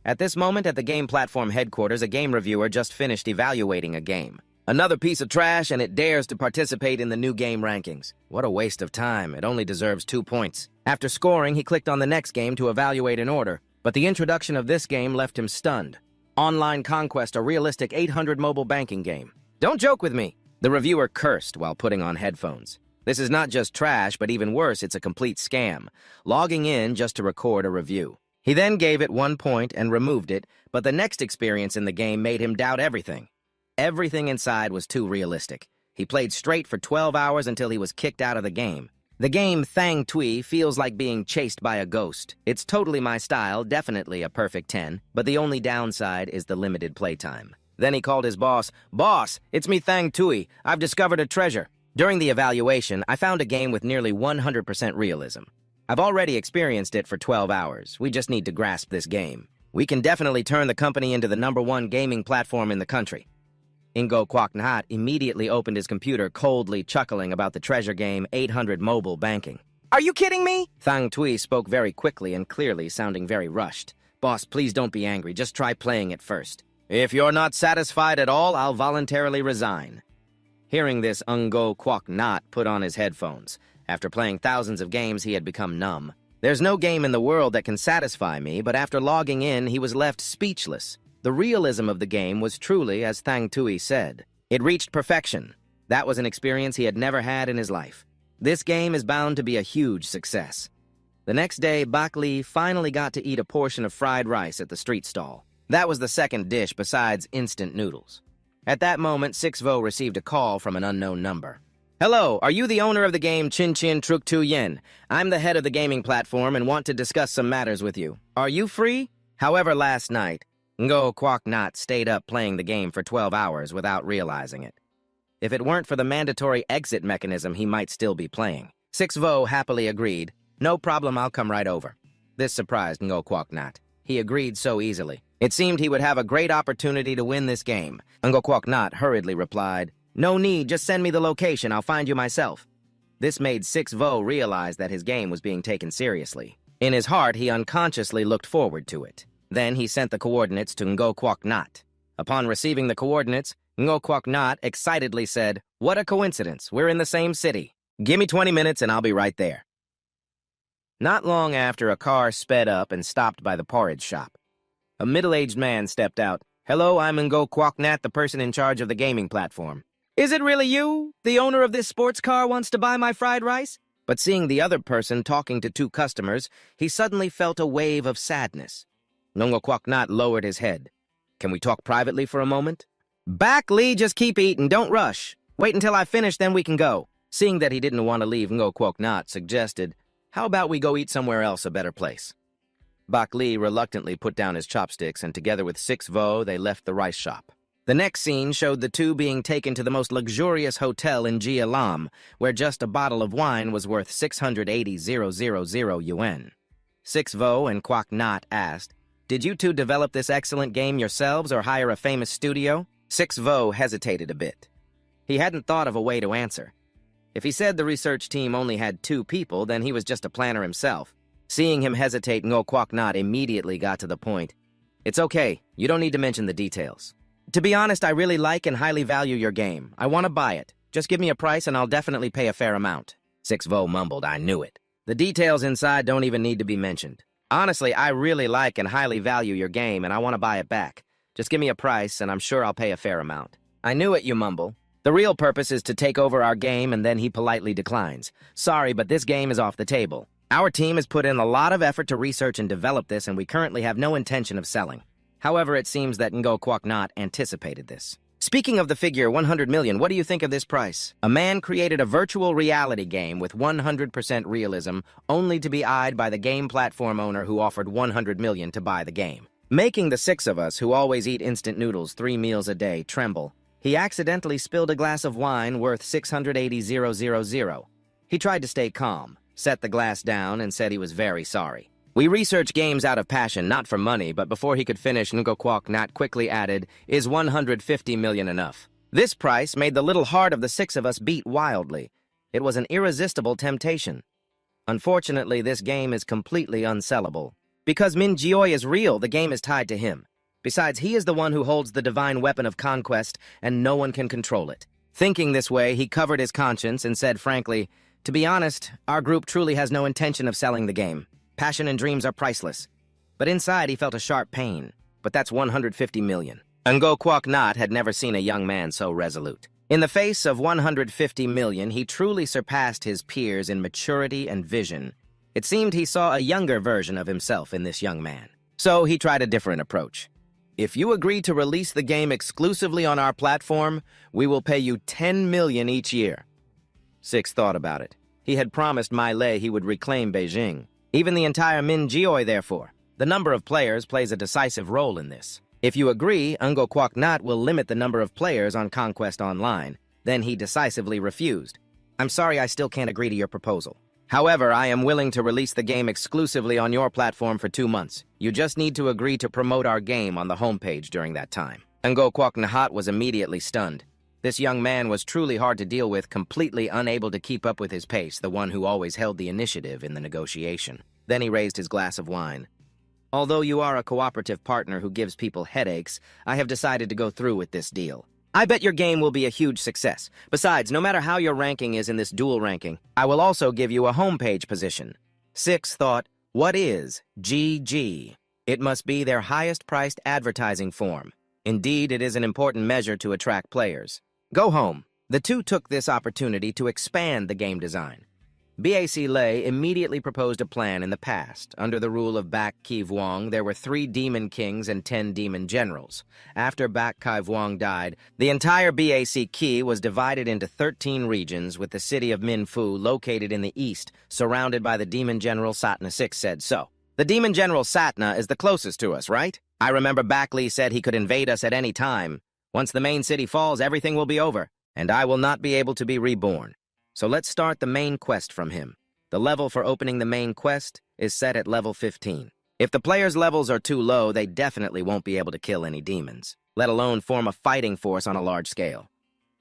At this moment, at the game platform headquarters, a game reviewer just finished evaluating a game. Another piece of trash, and it dares to participate in the new game rankings. What a waste of time. It only deserves 2 points. After scoring, he clicked on the next game to evaluate an order, but the introduction of this game left him stunned. Online Conquest, a realistic 800 mobile banking game. Don't joke with me. The reviewer cursed while putting on headphones. This is not just trash, but even worse, it's a complete scam. Logging in just to record a review. He then gave it 1 point and removed it, but the next experience in the game made him doubt everything. Everything inside was too realistic. He played straight for 12 hours until he was kicked out of the game. The game Thang Tui feels like being chased by a ghost. It's totally my style, definitely a perfect 10, but the only downside is the limited playtime. Then he called his boss. "Boss, it's me Thang Tui. I've discovered a treasure." During the evaluation, I found a game with nearly 100% realism. I've already experienced it for 12 hours. We just need to grasp this game. We can definitely turn the company into the #1 gaming platform in the country. Ingo Kwok Nhat immediately opened his computer, coldly chuckling about the treasure game 800 mobile banking. Are you kidding me? Thang Tui spoke very quickly and clearly, sounding very rushed. Boss, please don't be angry. Just try playing it first. If you're not satisfied at all, I'll voluntarily resign. Hearing this, Ngo Kwok Nhat put on his headphones. After playing thousands of games, he had become numb. There's no game in the world that can satisfy me, but after logging in, he was left speechless. The realism of the game was truly, as Thang Tui said, it reached perfection. That was an experience he had never had in his life. This game is bound to be a huge success. The next day, Bak Lee finally got to eat a portion of fried rice at the street stall. That was the second dish besides instant noodles. At that moment, Six Vo received a call from an unknown number. Hello, are you the owner of the game Chin Chin Truk Tu Yen? I'm the head of the gaming platform and want to discuss some matters with you. Are you free? However, last night, Ngo Kwok Nhat stayed up playing the game for 12 hours without realizing it. If it weren't for the mandatory exit mechanism, he might still be playing. Six Vo happily agreed. No problem, I'll come right over. This surprised Ngo Kwok Nhat. He agreed so easily. It seemed he would have a great opportunity to win this game. Ngo Kwok Nhat hurriedly replied, No need, just send me the location, I'll find you myself. This made Six Vo realize that his game was being taken seriously. In his heart, he unconsciously looked forward to it. Then he sent the coordinates to Ngo Kwok Nhat. Upon receiving the coordinates, Ngo Kwok Nhat excitedly said, What a coincidence, we're in the same city. Give me 20 minutes and I'll be right there. Not long after, a car sped up and stopped by the porridge shop. A middle-aged man stepped out. Hello, I'm Ngo Kwok Nhat, the person in charge of the gaming platform. Is it really you? The owner of this sports car wants to buy my fried rice? But seeing the other person talking to two customers, he suddenly felt a wave of sadness. Ngo Kwok Nhat lowered his head. Can we talk privately for a moment? Bak Lee, just keep eating, don't rush. Wait until I finish, then we can go. Seeing that he didn't want to leave, Ngo Kwok Nhat suggested, How about we go eat somewhere else, a better place? Bak Lee reluctantly put down his chopsticks, and together with Six Vo, they left the rice shop. The next scene showed the two being taken to the most luxurious hotel in Gia Lam, where just a bottle of wine was worth 680,000 yuan. Six Vo and Kwok Nhat asked, Did you two develop this excellent game yourselves or hire a famous studio? Six Vo hesitated a bit. He hadn't thought of a way to answer. If he said the research team only had 2 people, then he was just a planner himself. Seeing him hesitate, Ngo Kwok Nhat immediately got to the point. It's okay, you don't need to mention the details. To be honest, I really like and highly value your game. I want to buy it. Just give me a price and I'll definitely pay a fair amount. Six Vo mumbled, I knew it. The details inside don't even need to be mentioned. Honestly, I really like and highly value your game and I want to buy it back. Just give me a price and I'm sure I'll pay a fair amount. I knew it, you mumble. The real purpose is to take over our game, and then he politely declines. Sorry, but this game is off the table. Our team has put in a lot of effort to research and develop this, and we currently have no intention of selling. However, it seems that Ngo Kwok Nhat anticipated this. Speaking of the figure 100 million, what do you think of this price? A man created a virtual reality game with 100% realism, only to be eyed by the game platform owner who offered 100 million to buy the game. Making the 6 of us, who always eat instant noodles 3 meals a day, tremble. He accidentally spilled a glass of wine worth 680,000. He tried to stay calm, set the glass down, and said he was very sorry. We research games out of passion, not for money, but before he could finish, Ngo Kwok Nhat quickly added, Is 150 million enough? This price made the little heart of the 6 of us beat wildly. It was an irresistible temptation. Unfortunately, this game is completely unsellable. Because Min Jioi is real, the game is tied to him. Besides, he is the one who holds the divine weapon of conquest, and no one can control it. Thinking this way, he covered his conscience and said frankly, To be honest, our group truly has no intention of selling the game. Passion and dreams are priceless. But inside, he felt a sharp pain. But that's 150 million. Ngo Kwok Nhat had never seen a young man so resolute. In the face of 150 million, he truly surpassed his peers in maturity and vision. It seemed he saw a younger version of himself in this young man. So he tried a different approach. If you agree to release the game exclusively on our platform, we will pay you 10 million each year. Six thought about it. He had promised Mai Lei he would reclaim Beijing. Even the entire Min Jioi, therefore. The number of players plays a decisive role in this. If you agree, Ngo Kwok Nhat will limit the number of players on Conquest Online. Then he decisively refused. I'm sorry I still can't agree to your proposal. However, I am willing to release the game exclusively on your platform for 2 months. You just need to agree to promote our game on the homepage during that time. Ngo Kwok Nahat was immediately stunned. This young man was truly hard to deal with, completely unable to keep up with his pace, the one who always held the initiative in the negotiation. Then he raised his glass of wine. Although you are a cooperative partner who gives people headaches, I have decided to go through with this deal. I bet your game will be a huge success. Besides, no matter how your ranking is in this dual ranking, I will also give you a homepage position. 6 thought, what is GG? It must be their highest-priced advertising form. Indeed, it is an important measure to attract players. Go home. The two took this opportunity to expand the game design. BAC Lei immediately proposed a plan in the past. Under the rule of Baek Ki-Vuong, there were 3 demon kings and 10 demon generals. After Baek Ki-Vuong died, the entire BAC Ki was divided into 13 regions, with the city of Minfu located in the east, surrounded by the demon general Satna 6 said so. The demon general Satna is the closest to us, right? I remember Baek Li said he could invade us at any time. Once the main city falls, everything will be over, and I will not be able to be reborn. So let's start the main quest from him. The level for opening the main quest is set at level 15. If the players' levels are too low, they definitely won't be able to kill any demons, let alone form a fighting force on a large scale.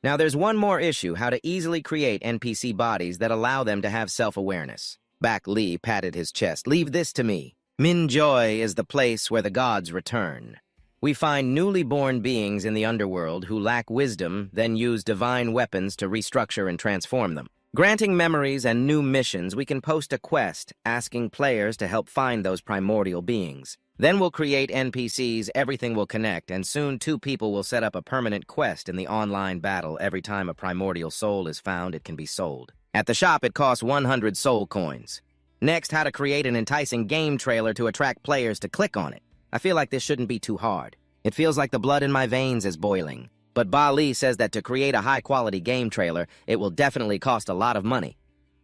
Now there's one more issue, how to easily create NPC bodies that allow them to have self-awareness. Baek Li patted his chest. Leave this to me. Min Joy is the place where the gods return. We find newly born beings in the underworld who lack wisdom, then use divine weapons to restructure and transform them. Granting memories and new missions, we can post a quest asking players to help find those primordial beings. Then we'll create NPCs, everything will connect, and soon 2 people will set up a permanent quest in the online battle. Every time a primordial soul is found, it can be sold. At the shop, it costs 100 soul coins. Next, how to create an enticing game trailer to attract players to click on it. I feel like this shouldn't be too hard. It feels like the blood in my veins is boiling. But Ba Li says that to create a high-quality game trailer, it will definitely cost a lot of money.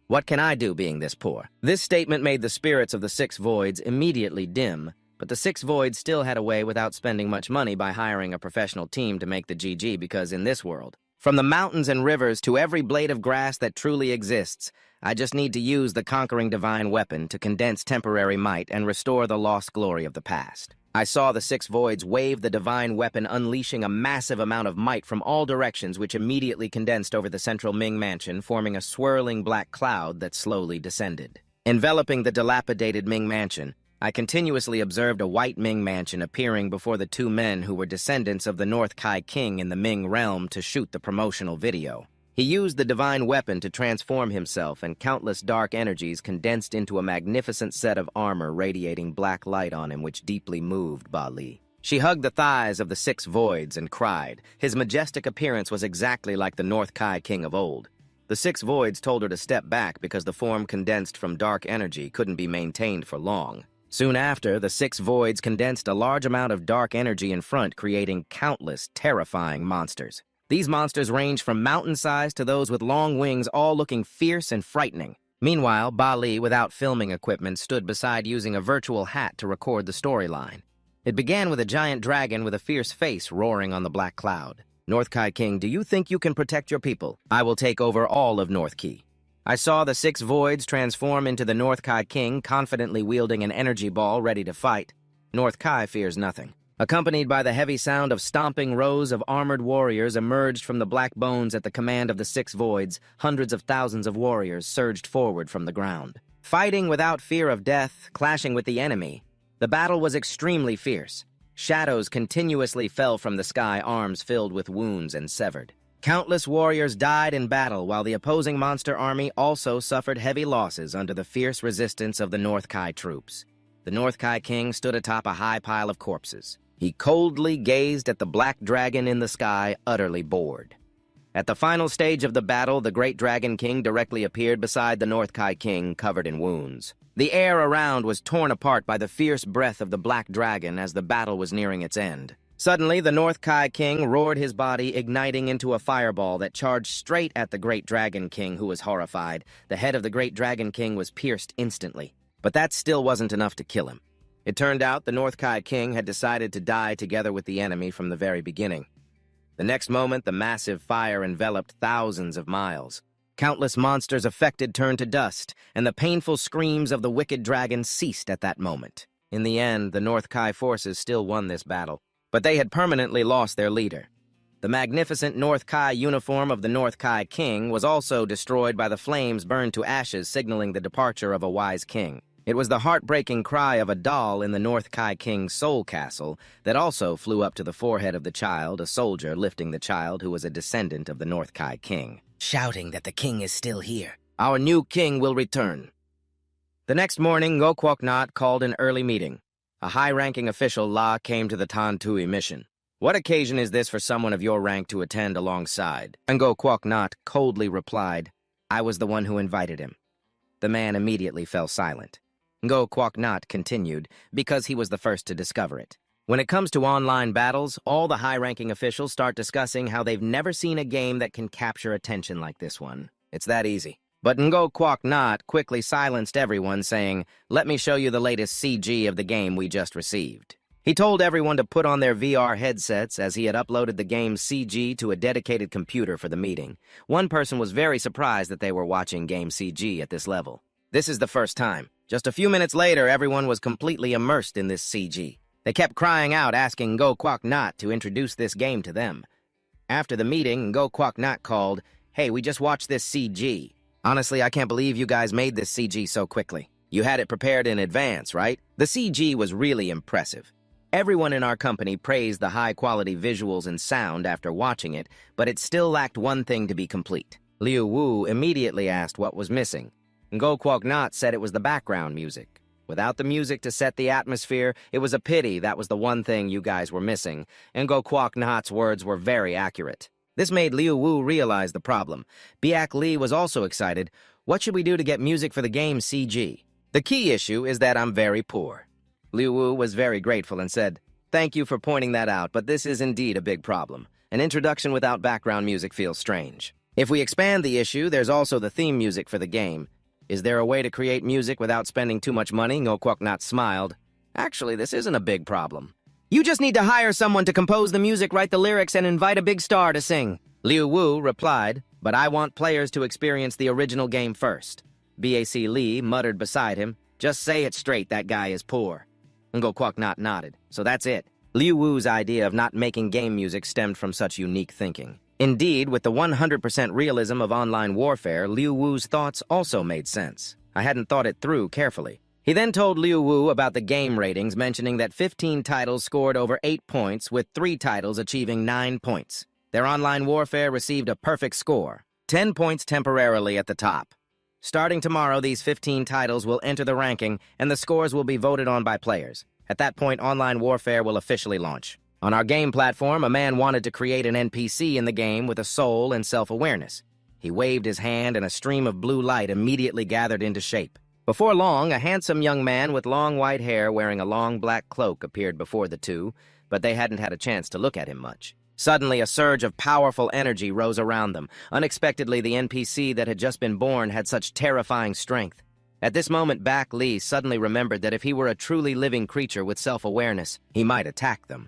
What can I do being this poor? This statement made the spirits of the 6 voids immediately dim, but the 6 voids still had a way without spending much money by hiring a professional team to make the GG, because in this world, from the mountains and rivers to every blade of grass that truly exists, I just need to use the conquering divine weapon to condense temporary might and restore the lost glory of the past. I saw the 6 voids wave the divine weapon, unleashing a massive amount of might from all directions, which immediately condensed over the central Ming mansion, forming a swirling black cloud that slowly descended. Enveloping the dilapidated Ming mansion, I continuously observed a white Ming mansion appearing before the 2 men who were descendants of the North Kai King in the Ming realm to shoot the promotional video. He used the divine weapon to transform himself, and countless dark energies condensed into a magnificent set of armor radiating black light on him, which deeply moved Ba Li. She hugged the thighs of the 6 voids and cried. His majestic appearance was exactly like the North Kai King of old. The 6 voids told her to step back because the form condensed from dark energy couldn't be maintained for long. Soon after, the 6 voids condensed a large amount of dark energy in front, creating countless terrifying monsters. These monsters range from mountain-sized to those with long wings, all looking fierce and frightening. Meanwhile, Ba Li, without filming equipment, stood beside using a virtual hat to record the storyline. It began with a giant dragon with a fierce face roaring on the black cloud. North Kai King, do you think you can protect your people? I will take over all of North Ki. I saw the 6 voids transform into the North Kai King, confidently wielding an energy ball ready to fight. North Kai fears nothing. Accompanied by the heavy sound of stomping rows of armored warriors emerged from the black bones at the command of the 6 voids, hundreds of thousands of warriors surged forward from the ground. Fighting without fear of death, clashing with the enemy, the battle was extremely fierce. Shadows continuously fell from the sky, arms filled with wounds and severed. Countless warriors died in battle, while the opposing monster army also suffered heavy losses under the fierce resistance of the North Kai troops. The North Kai King stood atop a high pile of corpses. He coldly gazed at the black dragon in the sky, utterly bored. At the final stage of the battle, the great Dragon King directly appeared beside the North Kai King, covered in wounds. The air around was torn apart by the fierce breath of the black dragon as the battle was nearing its end. Suddenly, the North Kai King roared his body, igniting into a fireball that charged straight at the great Dragon King, who was horrified. The head of the great Dragon King was pierced instantly. But that still wasn't enough to kill him. It turned out the North Kai King had decided to die together with the enemy from the very beginning. The next moment, the massive fire enveloped thousands of miles. Countless monsters affected turned to dust, and the painful screams of the wicked dragon ceased at that moment. In the end, the North Kai forces still won this battle, but they had permanently lost their leader. The magnificent North Kai uniform of the North Kai king was also destroyed by the flames burned to ashes, signaling the departure of a wise king. It was the heartbreaking cry of a doll in the North Kai king's soul castle that also flew up to the forehead of the child, a soldier lifting the child who was a descendant of the North Kai king, shouting that the king is still here. Our new king will return. The next morning, Ngo Quoc Nat called an early meeting. A high-ranking official, La, came to the Tan Tui mission. What occasion is this for someone of your rank to attend alongside? Ngo Quoc Nat coldly replied, I was the one who invited him. The man immediately fell silent. Ngo Quoc Nat continued, because he was the first to discover it. When it comes to online battles, all the high-ranking officials start discussing how they've never seen a game that can capture attention like this one. It's that easy. But Ngo Quoc Nat quickly silenced everyone, saying, let me show you the latest CG of the game we just received. He told everyone to put on their VR headsets as he had uploaded the game's CG to a dedicated computer for the meeting. One person was very surprised that they were watching game CG at this level. This is the first time. Just a few minutes later, everyone was completely immersed in this CG. They kept crying out, asking Ngo Quoc Nat to introduce this game to them. After the meeting, Ngo Quoc Nat called, hey, we just watched this CG. Honestly, I can't believe you guys made this CG so quickly. You had it prepared in advance, right? The CG was really impressive. Everyone in our company praised the high-quality visuals and sound after watching it, but it still lacked one thing to be complete. Liu Wu immediately asked what was missing. Ngo Quoc Nat said it was the background music. Without the music to set the atmosphere, it was a pity that was the one thing you guys were missing, and Ngo Quoc Nat's words were very accurate. This made Liu Wu realize the problem. Biak Li was also excited. What should we do to get music for the game CG? The key issue is that I'm very poor. Liu Wu was very grateful and said, thank you for pointing that out, but this is indeed a big problem. An introduction without background music feels strange. If we expand the issue, there's also the theme music for the game. Is there a way to create music without spending too much money? Ngo Quoc Nat smiled. Actually, this isn't a big problem. You just need to hire someone to compose the music, write the lyrics, and invite a big star to sing. Liu Wu replied, but I want players to experience the original game first. Bac Li muttered beside him, just say it straight, that guy is poor. Ngo Quoc Nat nodded, so that's it. Liu Wu's idea of not making game music stemmed from such unique thinking. Indeed, with the 100% realism of online warfare, Liu Wu's thoughts also made sense. I hadn't thought it through carefully. He then told Liu Wu about the game ratings, mentioning that 15 titles scored over 8 points, with 3 titles achieving 9 points. Their online warfare received a perfect score, 10 points temporarily at the top. Starting tomorrow, these 15 titles will enter the ranking, and the scores will be voted on by players. At that point, online warfare will officially launch. On our game platform, a man wanted to create an NPC in the game with a soul and self-awareness. He waved his hand, and a stream of blue light immediately gathered into shape. Before long, a handsome young man with long white hair wearing a long black cloak appeared before the two, but they hadn't had a chance to look at him much. Suddenly, a surge of powerful energy rose around them. Unexpectedly, the NPC that had just been born had such terrifying strength. At this moment, Bac Li suddenly remembered that if he were a truly living creature with self-awareness, he might attack them.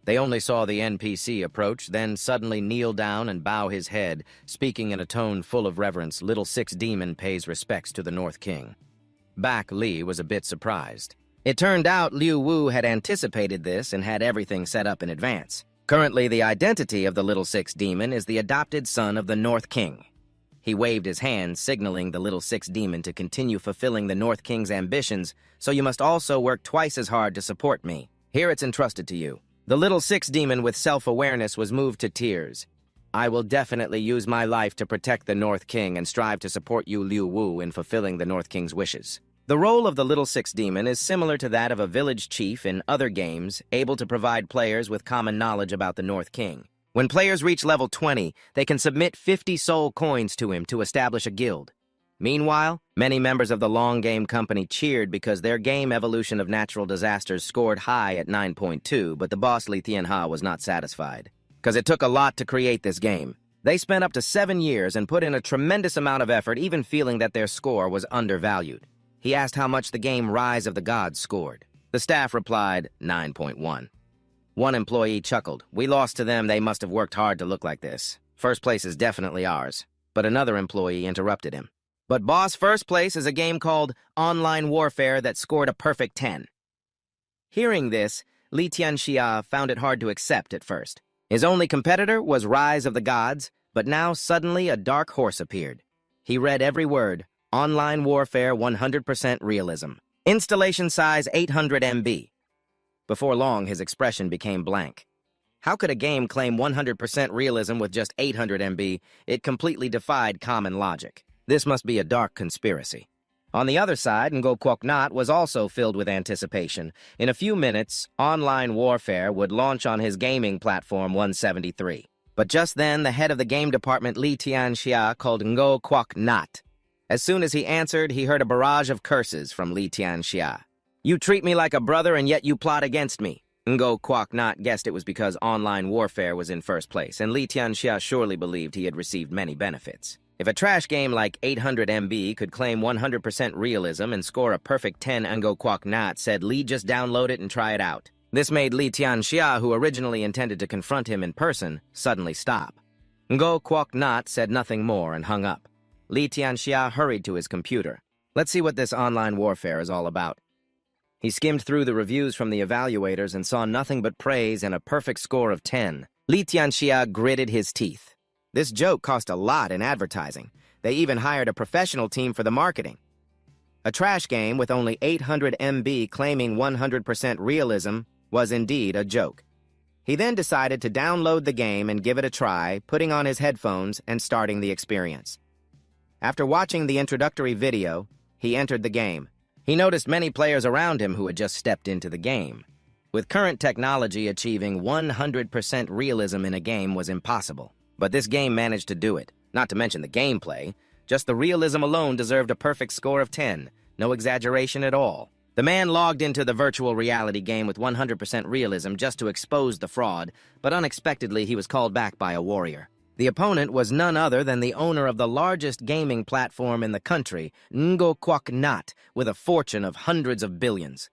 They only saw the NPC approach, then suddenly kneel down and bow his head, speaking in a tone full of reverence. Little Six Demon pays respects to the North King. Bac Li was a bit surprised. It turned out Liu Wu had anticipated this and had everything set up in advance. Currently, the identity of the Little Six Demon is the adopted son of the North King. He waved his hand, signaling the Little Six Demon to continue fulfilling the North King's ambitions, so you must also work twice as hard to support me. Here it's entrusted to you. The Little Six Demon with self-awareness was moved to tears. I will definitely use my life to protect the North King and strive to support you, Liu Wu, in fulfilling the North King's wishes. The role of the Little Six Demon is similar to that of a village chief in other games, able to provide players with common knowledge about the North King. When players reach level 20, they can submit 50 soul coins to him to establish a guild. Meanwhile, many members of the Long Game Company cheered because their game Evolution of Natural Disasters scored high at 9.2, but the boss Li Tianha was not satisfied. Because it took a lot to create this game. They spent up to 7 years and put in a tremendous amount of effort, even feeling that their score was undervalued. He asked how much the game Rise of the Gods scored. The staff replied, 9.1. One employee chuckled. We lost to them, they must have worked hard to look like this. First place is definitely ours. but another employee interrupted him. "But boss, first place is a game called Online Warfare that scored a perfect 10. Hearing this, Li Tianxia found it hard to accept at first. His only competitor was Rise of the Gods, but now suddenly a dark horse appeared. He read every word: Online Warfare 100% realism. Installation size 800 MB. Before long, his expression became blank. How could a game claim 100% realism with just 800 MB? It completely defied common logic. This must be a dark conspiracy. On the other side, Ngo Quoc Nhat was also filled with anticipation. In a few minutes, Online Warfare would launch on his gaming platform 173. But just then, the head of the game department, Li Tianxia, called Ngo Quoc Nhat. As soon as he answered, he heard a barrage of curses from Li Tianxia. "You treat me like a brother, and yet you plot against me." Ngo Quoc Nhat guessed it was because Online Warfare was in first place, and Li Tianxia surely believed he had received many benefits. If a trash game like 800 MB could claim 100% realism and score a perfect 10, Ngo Quoc Nhat said Li just download it and try it out. This made Li Tianxia, who originally intended to confront him in person, suddenly stop. Ngo Quoc Nhat said nothing more and hung up. Li Tianxia hurried to his computer. Let's see what this Online Warfare is all about. He skimmed through the reviews from the evaluators and saw nothing but praise and a perfect score of 10. Li Tianxia gritted his teeth. This joke cost a lot in advertising. They even hired a professional team for the marketing. A trash game with only 800 MB claiming 100% realism was indeed a joke. He then decided to download the game and give it a try, putting on his headphones and starting the experience. After watching the introductory video, he entered the game. He noticed many players around him who had just stepped into the game. With current technology, achieving 100% realism in a game was impossible. But this game managed to do it. Not to mention the gameplay. Just the realism alone deserved a perfect score of 10. No exaggeration at all. The man logged into the virtual reality game with 100% realism just to expose the fraud, but unexpectedly he was called back by a warrior. The opponent was none other than the owner of the largest gaming platform in the country, Ngo Quoc Nhat, with a fortune of hundreds of billions.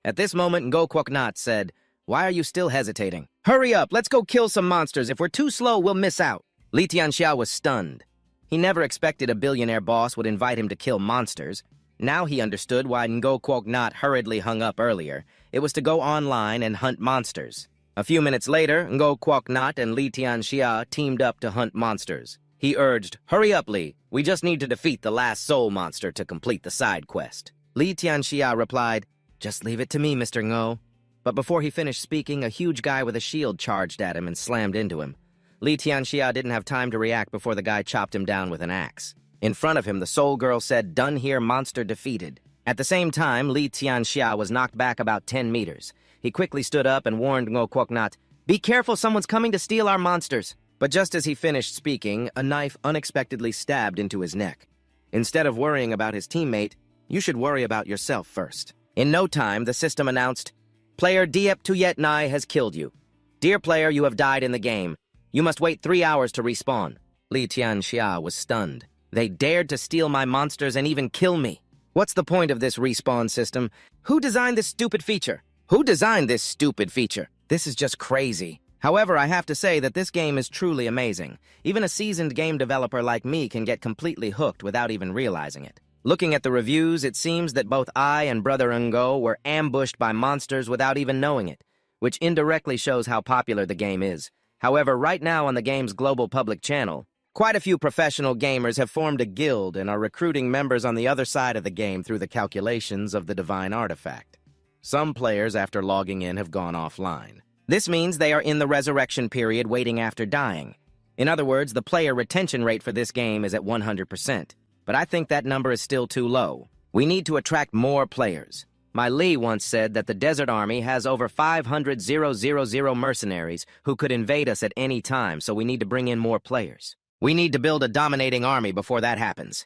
At this moment, Ngo Quoc Nhat said, "Why are you still hesitating? Hurry up, let's go kill some monsters. If we're too slow, we'll miss out." Li Tianxia was stunned. He never expected a billionaire boss would invite him to kill monsters. Now he understood why Ngo Quoc Nhat hurriedly hung up earlier. It was to go online and hunt monsters. A few minutes later, Ngo Quoc Nhat and Li Tianxia teamed up to hunt monsters. He urged, "Hurry up, Li. We just need to defeat the last soul monster to complete the side quest." Li Tianxia replied, "Just leave it to me, Mr. Ngo." But before he finished speaking, a huge guy with a shield charged at him and slammed into him. Li Tianxia didn't have time to react before the guy chopped him down with an axe. In front of him, the soul girl said, "Done here, monster defeated." At the same time, Li Tianxia was knocked back about 10 meters. He quickly stood up and warned Ngo Quoc Nhat, "Be careful, someone's coming to steal our monsters." But just as he finished speaking, a knife unexpectedly stabbed into his neck. Instead of worrying about his teammate, you should worry about yourself first. In no time, the system announced, "Player Diep Tuyet Nai has killed you. Dear player, you have died in the game. You must wait 3 hours to respawn." Li Tianxia was stunned. They dared to steal my monsters and even kill me. What's the point of this respawn system? Who designed this stupid feature? Who designed this stupid feature? This is just crazy. However, I have to say that this game is truly amazing. Even a seasoned game developer like me can get completely hooked without even realizing it. Looking at the reviews, it seems that both I and Brother Ngo were ambushed by monsters without even knowing it, which indirectly shows how popular the game is. However, right now on the game's global public channel, quite a few professional gamers have formed a guild and are recruiting members on the other side of the game through the calculations of the divine artifact. Some players, after logging in, have gone offline. This means they are in the resurrection period waiting after dying. In other words, the player retention rate for this game is at 100%. But I think that number is still too low. We need to attract more players. My Li once said that the Desert Army has over 500,000 mercenaries who could invade us at any time, so we need to bring in more players. We need to build a dominating army before that happens.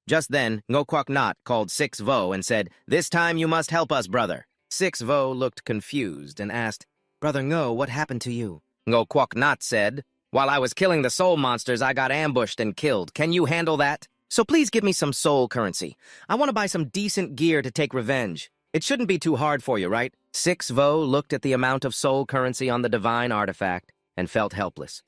Just then, Ngo Quoc Nhat called Six Vo and said, "This time you must help us, brother." Six Vo looked confused and asked, "Brother Ngo, what happened to you?" Ngo Quoc Nhat said, "While I was killing the soul monsters, I got ambushed and killed. Can you handle that? So please give me some soul currency. I want to buy some decent gear to take revenge. It shouldn't be too hard for you, right?" Six Vo looked at the amount of soul currency on the divine artifact and felt helpless.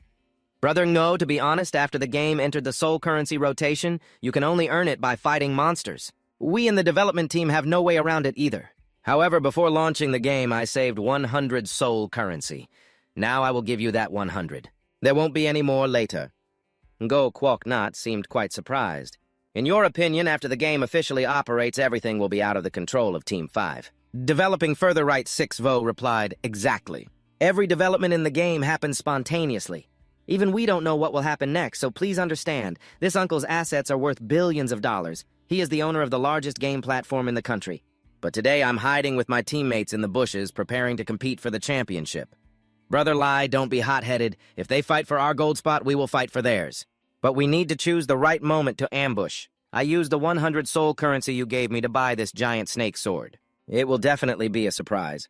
Brother Ngo, to be honest, after the game entered the soul currency rotation, you can only earn it by fighting monsters. We in the development team have no way around it either. However, before launching the game, I saved 100 soul currency. Now I will give you that 100. There won't be any more later. Ngo Kwok Not seemed quite surprised. In your opinion, after the game officially operates, everything will be out of the control of Team 5. Developing Further Right 6 Vo replied, exactly. Every development in the game happens spontaneously. Even we don't know what will happen next, so please understand, this uncle's assets are worth billions of dollars. He is the owner of the largest game platform in the country. But today I'm hiding with my teammates in the bushes, preparing to compete for the championship. Brother Lai, don't be hot-headed. If they fight for our gold spot, we will fight for theirs. But we need to choose the right moment to ambush. I used the 100 soul currency you gave me to buy this giant snake sword. It will definitely be a surprise.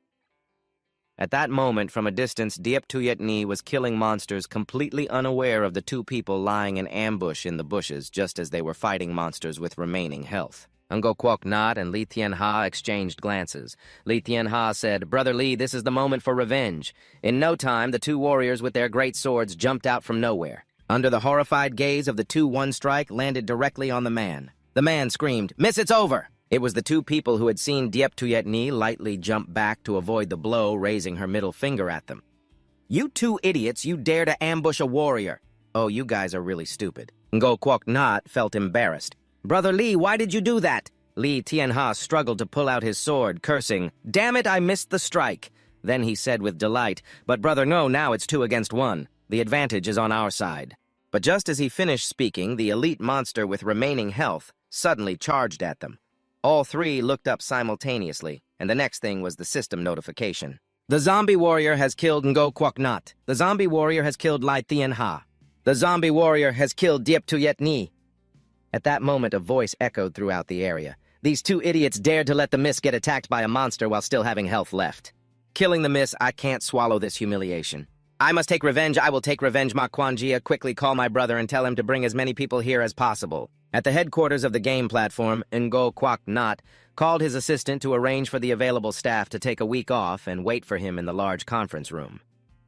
At that moment, from a distance, Diep Tuyet Ni was killing monsters completely unaware of the two people lying in ambush in the bushes just as they were fighting monsters with remaining health. Ngo Kwok Not and Li Tian-ha exchanged glances. Li Tian-ha said, Brother Li, this is the moment for revenge. In no time, the two warriors with their great swords jumped out from nowhere. Under the horrified gaze of the two, one strike landed directly on the man. The man screamed, Miss, it's over! It was the two people who had seen Diep Tuyet Ni lightly jump back to avoid the blow, raising her middle finger at them. You two idiots, you dare to ambush a warrior. Oh, you guys are really stupid. Ngo Kwok Not felt embarrassed. Brother Li, why did you do that? Li Tian-ha struggled to pull out his sword, cursing, Damn it, I missed the strike. Then he said with delight, But Brother Ngo, now it's 2 against 1. The advantage is on our side. But just as he finished speaking, the elite monster with remaining health suddenly charged at them. All three looked up simultaneously, and the next thing was the system notification. The zombie warrior has killed Ngo Kwok Not. The zombie warrior has killed Lai Tian-ha. The zombie warrior has killed Diep Tuyet Ni. At that moment, a voice echoed throughout the area. These two idiots dared to let the Miss get attacked by a monster while still having health left. Killing the Miss, I can't swallow this humiliation. I must take revenge. I will take revenge. Ma Kwanjia, quickly call my brother and tell him to bring as many people here as possible. At the headquarters of the game platform, Ngo Kwok Not called his assistant to arrange for the available staff to take a week off and wait for him in the large conference room.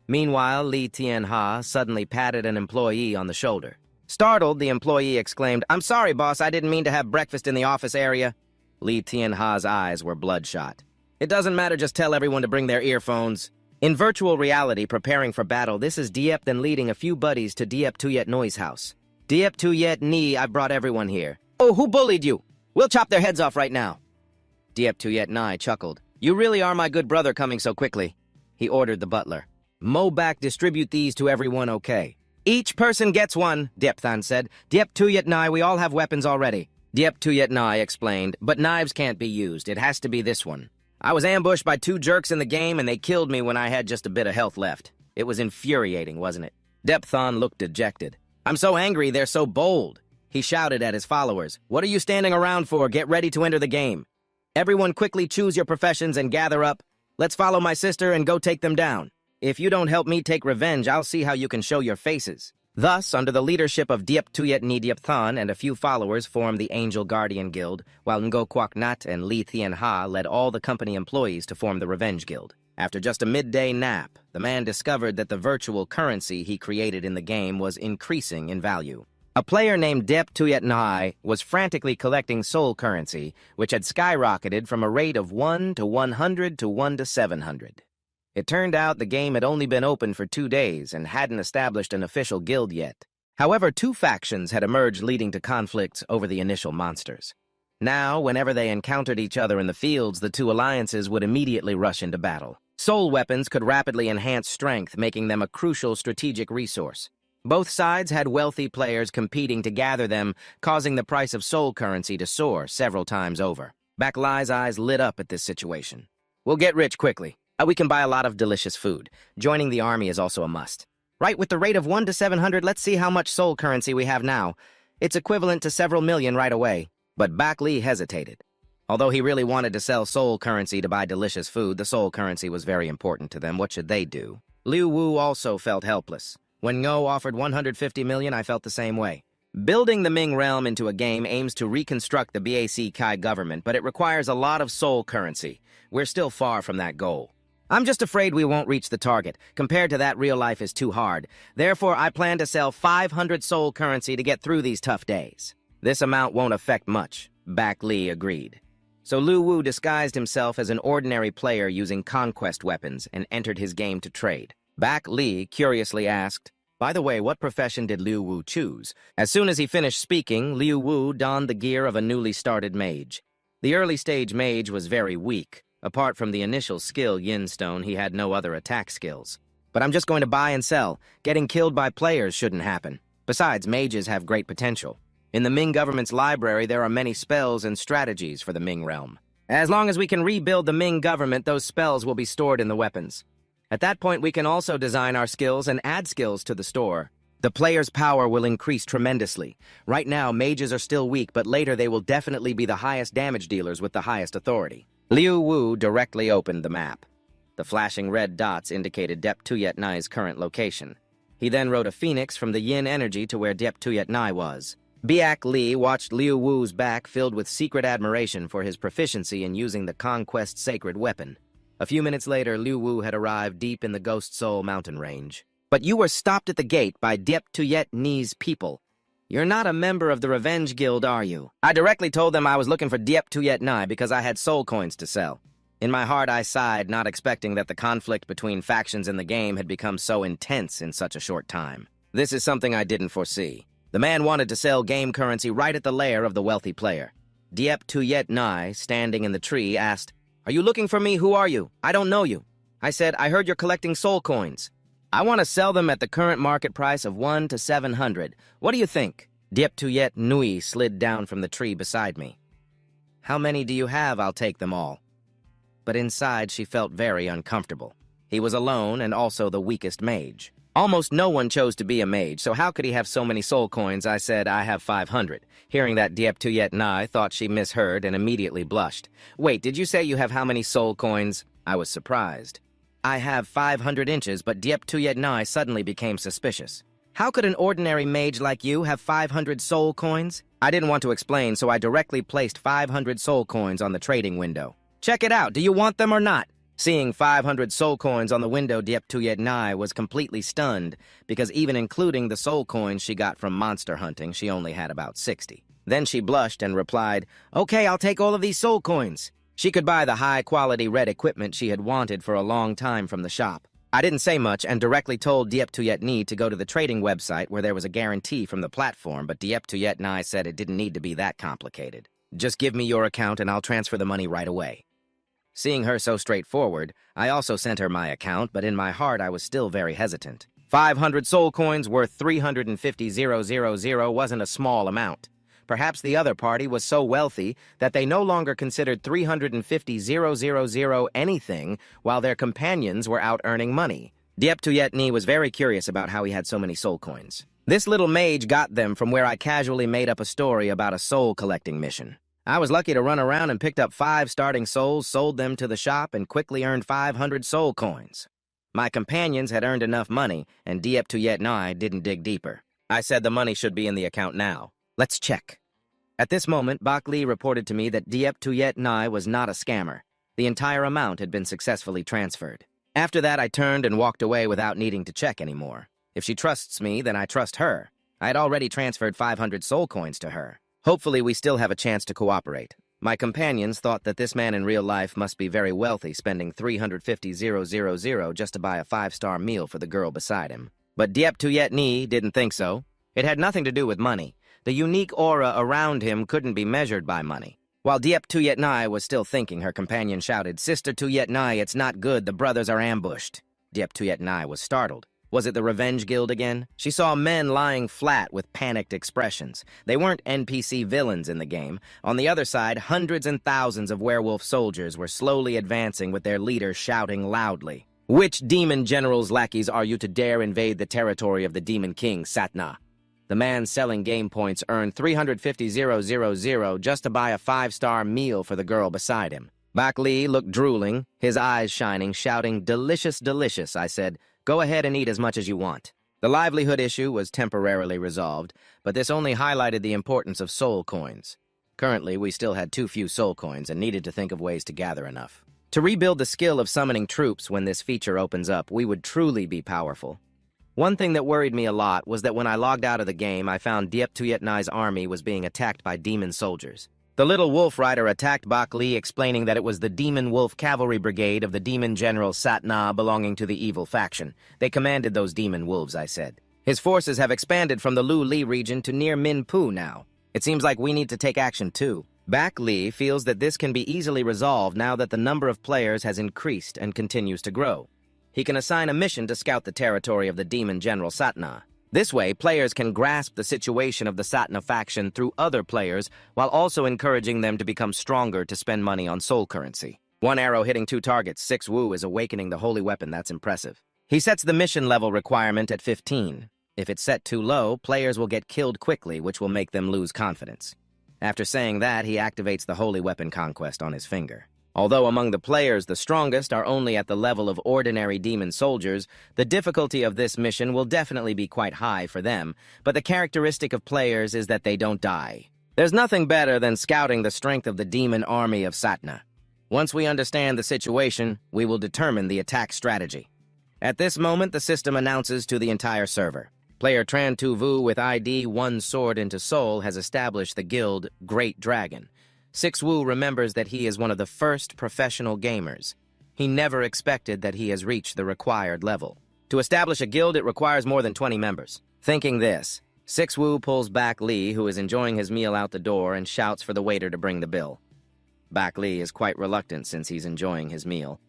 Meanwhile, Li Tian-ha suddenly patted an employee on the shoulder. Startled, the employee exclaimed, I'm sorry, boss, I didn't mean to have breakfast in the office area. Li Tian-ha's eyes were bloodshot. It doesn't matter, just tell everyone to bring their earphones. In virtual reality, preparing for battle, this is Diep then leading a few buddies to Diep Tuyet Noi's house. Diep Tuyet Ni, I've brought everyone here. Oh, who bullied you? We'll chop their heads off right now. Diep Tuyet Ni chuckled. You really are my good brother coming so quickly. He ordered the butler. Mo back, distribute these to everyone, okay? Each person gets one, Diep Than said. Diep Tuyet Ni, we all have weapons already. Diep Tuyet Ni explained, but knives can't be used. It has to be this one. I was ambushed by two jerks in the game and they killed me when I had just a bit of health left. It was infuriating, wasn't it? Diep Than looked dejected. I'm so angry, they're so bold. He shouted at his followers. What are you standing around for? Get ready to enter the game. Everyone quickly choose your professions and gather up. Let's follow my sister and go take them down. If you don't help me take revenge, I'll see how you can show your faces. Thus, under the leadership of Diep Tuyet Ni, Diep Than and a few followers formed the Angel Guardian Guild, while Ngo Kwok Not and Li Tian-ha led all the company employees to form the Revenge Guild. After just a midday nap, the man discovered that the virtual currency he created in the game was increasing in value. A player named Diep Tuyet Ni was frantically collecting soul currency, which had skyrocketed from a rate of 1 to 100 to 1 to 700. It turned out the game had only been open for 2 days and hadn't established an official guild yet. However, two factions had emerged leading to conflicts over the initial monsters. Now, whenever they encountered each other in the fields, the two alliances would immediately rush into battle. Soul weapons could rapidly enhance strength, making them a crucial strategic resource. Both sides had wealthy players competing to gather them, causing the price of soul currency to soar several times over. Back Lai's eyes lit up at this situation. We'll get rich quickly. We can buy a lot of delicious food. Joining the army is also a must. Right, with the rate of 1 to 700, let's see how much soul currency we have now. It's equivalent to several million right away. But Back Li hesitated. Although he really wanted to sell soul currency to buy delicious food, the soul currency was very important to them. What should they do? Liu Wu also felt helpless. When Ngo offered 150 million, I felt the same way. Building the Ming realm into a game aims to reconstruct the BAC Kai government, but it requires a lot of soul currency. We're still far from that goal. I'm just afraid we won't reach the target. Compared to that, real life is too hard. Therefore, I plan to sell 500 soul currency to get through these tough days. This amount won't affect much, Bak Li agreed. So Lu Wu disguised himself as an ordinary player using conquest weapons and entered his game to trade. Bak Li curiously asked, "By the way, what profession did Liu Wu choose?" As soon as he finished speaking, Liu Wu donned the gear of a newly started mage. The early-stage mage was very weak. Apart from the initial skill, Yin Stone, he had no other attack skills. "But I'm just going to buy and sell. Getting killed by players shouldn't happen. Besides, mages have great potential. In the Ming government's library, there are many spells and strategies for the Ming realm. As long as we can rebuild the Ming government, those spells will be stored in the weapons. At that point, we can also design our skills and add skills to the store. The player's power will increase tremendously. Right now, mages are still weak, but later they will definitely be the highest damage dealers with the highest authority." Liu Wu directly opened the map. The flashing red dots indicated Dep Tuyet Nai's current location. He then wrote a phoenix from the yin energy to where Dep Tuyet Nai was. Bak Li watched Liu Wu's back filled with secret admiration for his proficiency in using the Conquest sacred weapon. A few minutes later, Liu Wu had arrived deep in the Ghost Soul mountain range. "But you were stopped at the gate by Dep Tuyet Ni's people. You're not a member of the Revenge Guild, are you?" I directly told them I was looking for Dep Tuyet Nai because I had soul coins to sell. In my heart, I sighed, not expecting that the conflict between factions in the game had become so intense in such a short time. This is something I didn't foresee. The man wanted to sell game currency right at the lair of the wealthy player. Dep Tuyet Nai, standing in the tree, asked, "Are you looking for me? Who are you? I don't know you." I said, "I heard you're collecting soul coins. I want to sell them at the current market price of 1 to 700. What do you think?" Dep Tuyet Nui slid down from the tree beside me. "How many do you have? I'll take them all." But inside, she felt very uncomfortable. He was alone and also the weakest mage. Almost no one chose to be a mage, so how could he have so many soul coins? I said, "I have 500. Hearing that, Dep Tuyet Nai thought she misheard and immediately blushed. "Wait, did you say you have how many soul coins?" I was surprised. "I have 500 inches, but Dep Tuyet Nai suddenly became suspicious. How could an ordinary mage like you have 500 soul coins? I didn't want to explain, so I directly placed 500 soul coins on the trading window. "Check it out. Do you want them or not?" Seeing 500 soul coins on the window, Dep Tuyet Nai was completely stunned, because even including the soul coins she got from monster hunting, she only had about 60. Then she blushed and replied, "Okay, I'll take all of these soul coins." She could buy the high-quality red equipment she had wanted for a long time from the shop. I didn't say much and directly told Dep Tuyet Nai to go to the trading website where there was a guarantee from the platform, but Dep Tuyet Nai said it didn't need to be that complicated. "Just give me your account and I'll transfer the money right away." Seeing her so straightforward, I also sent her my account, but in my heart I was still very hesitant. 500 soul coins worth 350,000 wasn't a small amount. Perhaps the other party was so wealthy that they no longer considered 350,000 anything, while their companions were out earning money. Dep Tuyet Nai was very curious about how he had so many soul coins. This little mage got them from where I casually made up a story about a soul collecting mission. I was lucky to run around and picked up 5 starting souls, sold them to the shop, and quickly earned 500 soul coins. My companions had earned enough money, and Dep Tuyet Nai didn't dig deeper. I said the money should be in the account now. Let's check. At this moment, Bak Li reported to me that Dep Tuyet Nai was not a scammer. The entire amount had been successfully transferred. After that, I turned and walked away without needing to check anymore. If she trusts me, then I trust her. I had already transferred 500 soul coins to her. Hopefully, we still have a chance to cooperate. My companions thought that this man in real life must be very wealthy, spending 350,000 just to buy a 5-star meal for the girl beside him. But Dep Tuyet Nai didn't think so. It had nothing to do with money. The unique aura around him couldn't be measured by money. While Dep Tuyet Nai was still thinking, her companion shouted, "Sister Tuyet Nai, it's not good. The brothers are ambushed." Dep Tuyet Nai was startled. Was it the Revenge Guild again? She saw men lying flat with panicked expressions. They weren't NPC villains in the game. On the other side, hundreds and thousands of werewolf soldiers were slowly advancing with their leader shouting loudly. "Which demon general's lackeys are you to dare invade the territory of the Demon King, Satna?" The man selling game points earned 350,000 just to buy a 5-star meal for the girl beside him. Bak Li looked drooling, his eyes shining, shouting, "Delicious, delicious," I said. "Go ahead and eat as much as you want." The livelihood issue was temporarily resolved, but this only highlighted the importance of soul coins. Currently, we still had too few soul coins and needed to think of ways to gather enough. To rebuild the skill of summoning troops when this feature opens up, we would truly be powerful. One thing that worried me a lot was that when I logged out of the game, I found Diep Tuyet Nai's army was being attacked by demon soldiers. The little wolf rider attacked Bak Li, explaining that it was the Demon Wolf Cavalry Brigade of the demon general Sat Na belonging to the evil faction. They commanded those demon wolves, I said. His forces have expanded from the Lu Li region to near Min Pu now. It seems like we need to take action too. Bak Li feels that this can be easily resolved now that the number of players has increased and continues to grow. He can assign a mission to scout the territory of the demon general Satna. This way, players can grasp the situation of the Satna faction through other players while also encouraging them to become stronger to spend money on soul currency. One arrow hitting 2 targets, 6 Wu is awakening the holy weapon. That's impressive. He sets the mission level requirement at 15. If it's set too low, players will get killed quickly, which will make them lose confidence. After saying that, he activates the holy weapon conquest on his finger. Although among the players the strongest are only at the level of ordinary demon soldiers, the difficulty of this mission will definitely be quite high for them, but the characteristic of players is that they don't die. There's nothing better than scouting the strength of the demon army of Satna. Once we understand the situation, we will determine the attack strategy. At this moment, the system announces to the entire server. Player Tran Tu Vu with ID 1 Sword into Soul has established the guild Great Dragon. 6 Wu remembers that he is one of the first professional gamers. He never expected that he has reached the required level. To establish a guild, it requires more than 20 members. Thinking this, 6 Wu pulls Bak Li, who is enjoying his meal, out the door and shouts for the waiter to bring the bill. Bak Li is quite reluctant since he's enjoying his meal.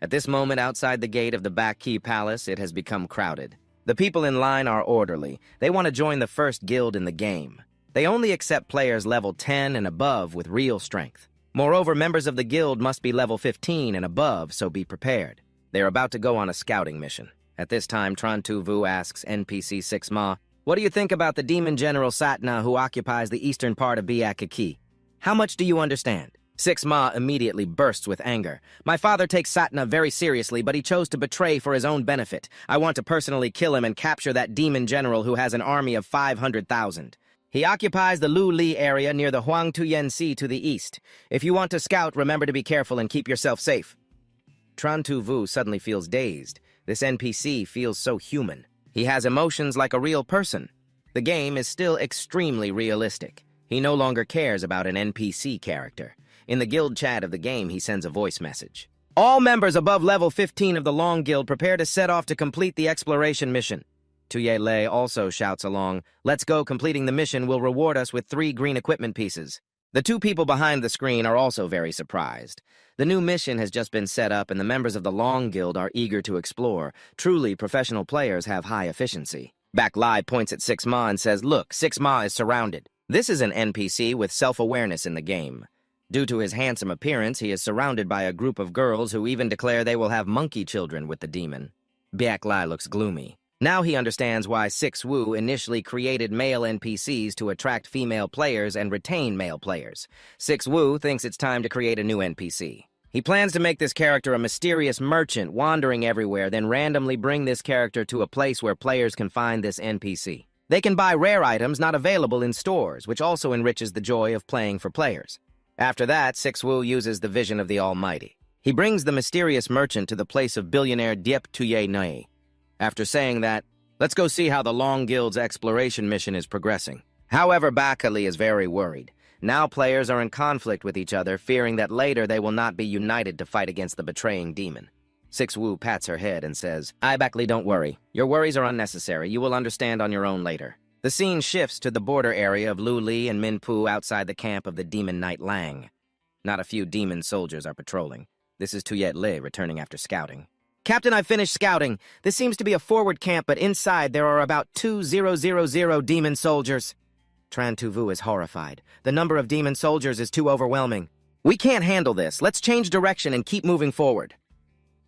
At this moment, outside the gate of the Bak Ki Palace, it has become crowded. The people in line are orderly. They want to join the first guild in the game. They only accept players level 10 and above with real strength. Moreover, members of the guild must be level 15 and above, so be prepared. They are about to go on a scouting mission. At this time, Tran Tu Vu asks NPC 6 Ma, "What do you think about the demon general Satna who occupies the eastern part of Biakaki? How much do you understand?" 6 Ma immediately bursts with anger. "My father takes Satna very seriously, but he chose to betray for his own benefit. I want to personally kill him and capture that demon general who has an army of 500,000. He occupies the Lu Li area near the Huang Tuyen Sea to the east. If you want to scout, remember to be careful and keep yourself safe." Tran Tu Vu suddenly feels dazed. This NPC feels so human. He has emotions like a real person. The game is still extremely realistic. He no longer cares about an NPC character. In the guild chat of the game, he sends a voice message. "All members above level 15 of the Long Guild prepare to set off to complete the exploration mission." Tuye Lei also shouts along, "Let's go, completing the mission will reward us with 3 green equipment pieces." The 2 people behind the screen are also very surprised. The new mission has just been set up and the members of the Long Guild are eager to explore. Truly, professional players have high efficiency. Bak Li points at 6 Ma and says, "Look, 6 Ma is surrounded." This is an NPC with self-awareness in the game. Due to his handsome appearance, he is surrounded by a group of girls who even declare they will have monkey children with the demon. Bak Li looks gloomy. Now he understands why 6 Wu initially created male NPCs to attract female players and retain male players. 6 Wu thinks it's time to create a new NPC. He plans to make this character a mysterious merchant wandering everywhere, then randomly bring this character to a place where players can find this NPC. They can buy rare items not available in stores, which also enriches the joy of playing for players. After that, 6 Wu uses the vision of the Almighty. He brings the mysterious merchant to the place of billionaire Diep Tuye Nai. After saying that, "Let's go see how the Long Guild's exploration mission is progressing." However, Bak Li is very worried. Now players are in conflict with each other, fearing that later they will not be united to fight against the betraying demon. 6 Wu pats her head and says, Bak Li, don't worry. Your worries are unnecessary. You will understand on your own later." The scene shifts to the border area of Lu Li and Min Pu outside the camp of the demon knight Lang. Not a few demon soldiers are patrolling. This is Tuyet Li returning after scouting. "Captain, I've finished scouting. This seems to be a forward camp, but inside there are about 2,000 demon soldiers." Tran Tu Vu is horrified. The number of demon soldiers is too overwhelming. "We can't handle this. Let's change direction and keep moving forward."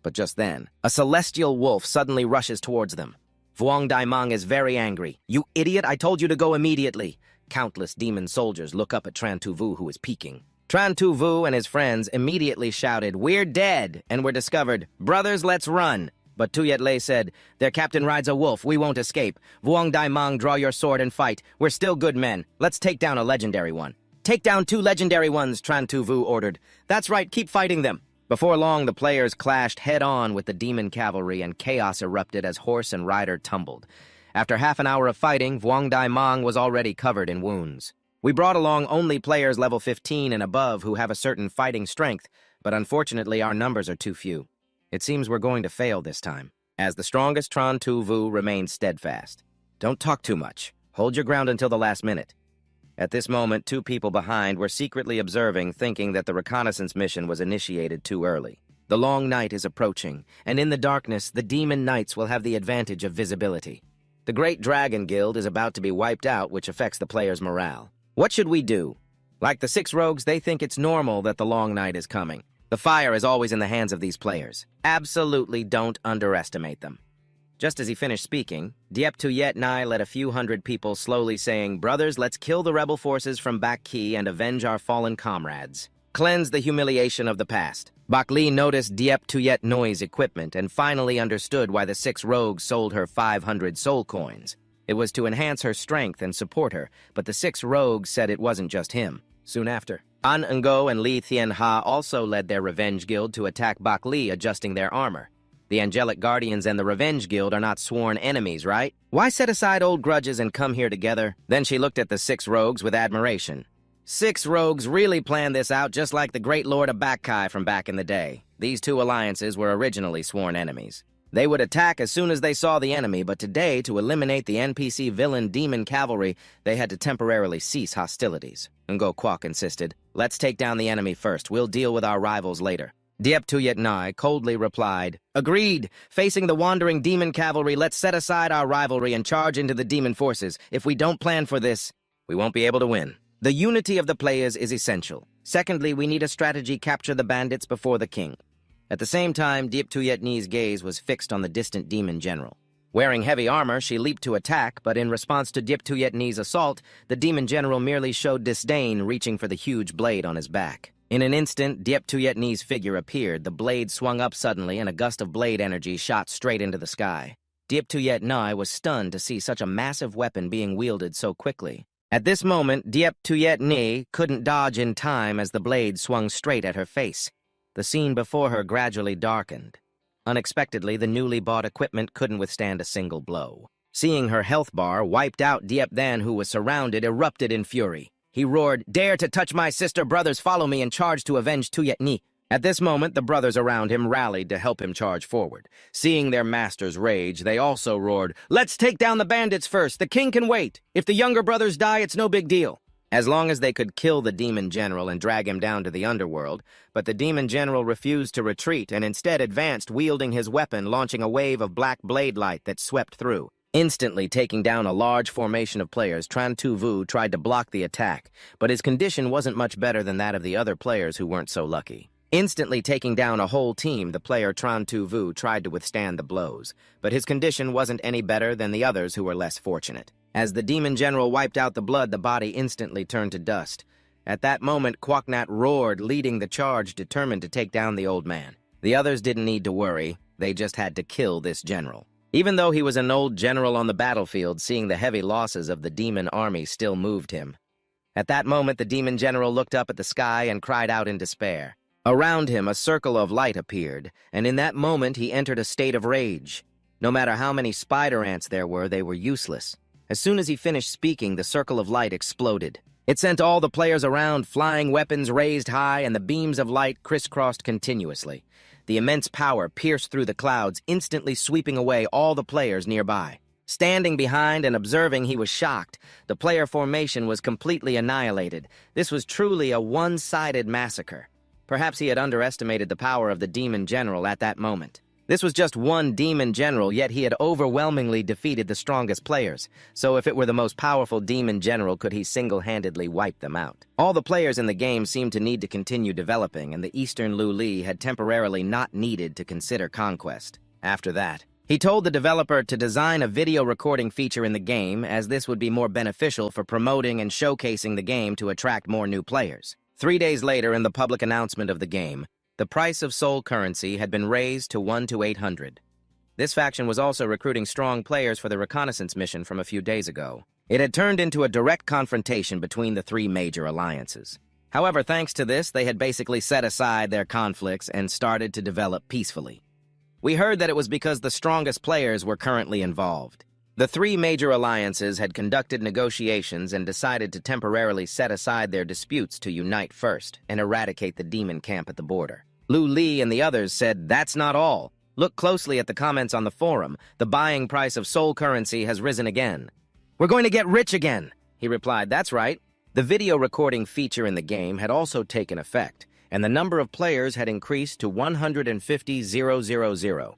But just then, a celestial wolf suddenly rushes towards them. Vuong Daimang is very angry. "You idiot, I told you to go immediately." Countless demon soldiers look up at Tran Tu Vu, who is peeking. Tran Tu Vu and his friends immediately shouted, "We're dead," and were discovered. "Brothers, let's run." But Tuyet Lei said, "Their captain rides a wolf. We won't escape. Vuong Daimang, draw your sword and fight. We're still good men. Let's take down a legendary one." "Take down 2 legendary ones," Tran Tu Vu ordered. "That's right, keep fighting them." Before long, the players clashed head-on with the demon cavalry and chaos erupted as horse and rider tumbled. After half an hour of fighting, Vuong Dai Mang was already covered in wounds. We brought along only players level 15 and above who have a certain fighting strength, but unfortunately our numbers are too few. It seems we're going to fail this time, as the strongest Tron Tu Vu remains steadfast. Don't talk too much. Hold your ground until the last minute. At this moment, 2 people behind were secretly observing, thinking that the reconnaissance mission was initiated too early. The long night is approaching, and in the darkness, the demon knights will have the advantage of visibility. The Great Dragon Guild is about to be wiped out, which affects the players' morale. What should we do? Like the 6 rogues, they think it's normal that the long night is coming. The fire is always in the hands of these players. Absolutely don't underestimate them. Just as he finished speaking, Diep Tuyet Nai led a few hundred people slowly saying, "Brothers, let's kill the rebel forces from Bak Ki and avenge our fallen comrades. Cleanse the humiliation of the past." Bak Li noticed Diep Tuyet Noi's equipment and finally understood why the 6 rogues sold her 500 soul coins. It was to enhance her strength and support her, but the 6 rogues said it wasn't just him. Soon after, An Ngo and Li Thien Ha also led their Revenge Guild to attack Bak Li, adjusting their armor. The Angelic Guardians and the Revenge Guild are not sworn enemies, right? Why set aside old grudges and come here together? Then she looked at the 6 rogues with admiration. 6 rogues really planned this out just like the Great Lord of Bakkai from back in the day. These 2 alliances were originally sworn enemies. They would attack as soon as they saw the enemy, but today, to eliminate the NPC villain Demon Cavalry, they had to temporarily cease hostilities. Ngo Kwok insisted, "Let's take down the enemy first. We'll deal with our rivals later." Diep Tuyet Nai coldly replied, "Agreed. Facing the wandering demon cavalry, let's set aside our rivalry and charge into the demon forces. If we don't plan for this, we won't be able to win. The unity of the players is essential. Secondly, we need a strategy capture the bandits before the king." At the same time, Diep Tuyet Nai's gaze was fixed on the distant demon general. Wearing heavy armor, she leaped to attack, but in response to Diep Tuyet Nai's assault, the demon general merely showed disdain, reaching for the huge blade on his back. In an instant, Diep Tuyet Nai's figure appeared. The blade swung up suddenly, and a gust of blade energy shot straight into the sky. Diep Tuyet Nai was stunned to see such a massive weapon being wielded so quickly. At this moment, Diep Tuyet Nai couldn't dodge in time as the blade swung straight at her face. The scene before her gradually darkened. Unexpectedly, the newly bought equipment couldn't withstand a single blow. Seeing her health bar wiped out, Diep Than, who was surrounded, erupted in fury. He roared, "Dare to touch my sister, brothers, follow me and charge to avenge Tuyet Nai." At this moment, the brothers around him rallied to help him charge forward. Seeing their master's rage, they also roared, "Let's take down the bandits first. The king can wait. If the younger brothers die, it's no big deal." As long as they could kill the demon general and drag him down to the underworld, but the demon general refused to retreat and instead advanced, wielding his weapon, launching a wave of black blade light that swept through. Instantly taking down a large formation of players, Tran Tu Vu tried to block the attack, but his condition wasn't much better than that of the other players who weren't so lucky. Instantly taking down a whole team, the player Tran Tu Vu tried to withstand the blows, but his condition wasn't any better than the others who were less fortunate. As the demon general wiped out the blood, the body instantly turned to dust. At that moment, Kwoknat roared, leading the charge, determined to take down the old man. The others didn't need to worry, they just had to kill this general. Even though he was an old general on the battlefield, seeing the heavy losses of the demon army still moved him. At that moment, the demon general looked up at the sky and cried out in despair. Around him, a circle of light appeared, and in that moment, he entered a state of rage. No matter how many spider ants there were, they were useless. As soon as he finished speaking, the circle of light exploded. It sent all the players around, flying weapons raised high, and the beams of light crisscrossed continuously. The immense power pierced through the clouds, instantly sweeping away all the players nearby. Standing behind and observing, he was shocked. The player formation was completely annihilated. This was truly a one-sided massacre. Perhaps he had underestimated the power of the demon general at that moment. This was just one demon general, yet he had overwhelmingly defeated the strongest players. So if it were the most powerful demon general, could he single-handedly wipe them out? All the players in the game seemed to need to continue developing, and the Eastern Lu Li had temporarily not needed to consider conquest. After that, he told the developer to design a video recording feature in the game, as this would be more beneficial for promoting and showcasing the game to attract more new players. 3 days later, in the public announcement of the game, the price of soul currency had been raised to 1 to 800. This faction was also recruiting strong players for the reconnaissance mission from a few days ago. It had turned into a direct confrontation between the 3 major alliances. However, thanks to this, they had basically set aside their conflicts and started to develop peacefully. We heard that it was because the strongest players were currently involved. The three major alliances had conducted negotiations and decided to temporarily set aside their disputes to unite first and eradicate the demon camp at the border. Lu Li and the others said, "That's not all. Look closely at the comments on the forum. The buying price of soul currency has risen again." "We're going to get rich again," he replied. "That's right." The video recording feature in the game had also taken effect, and the number of players had increased to 150,000.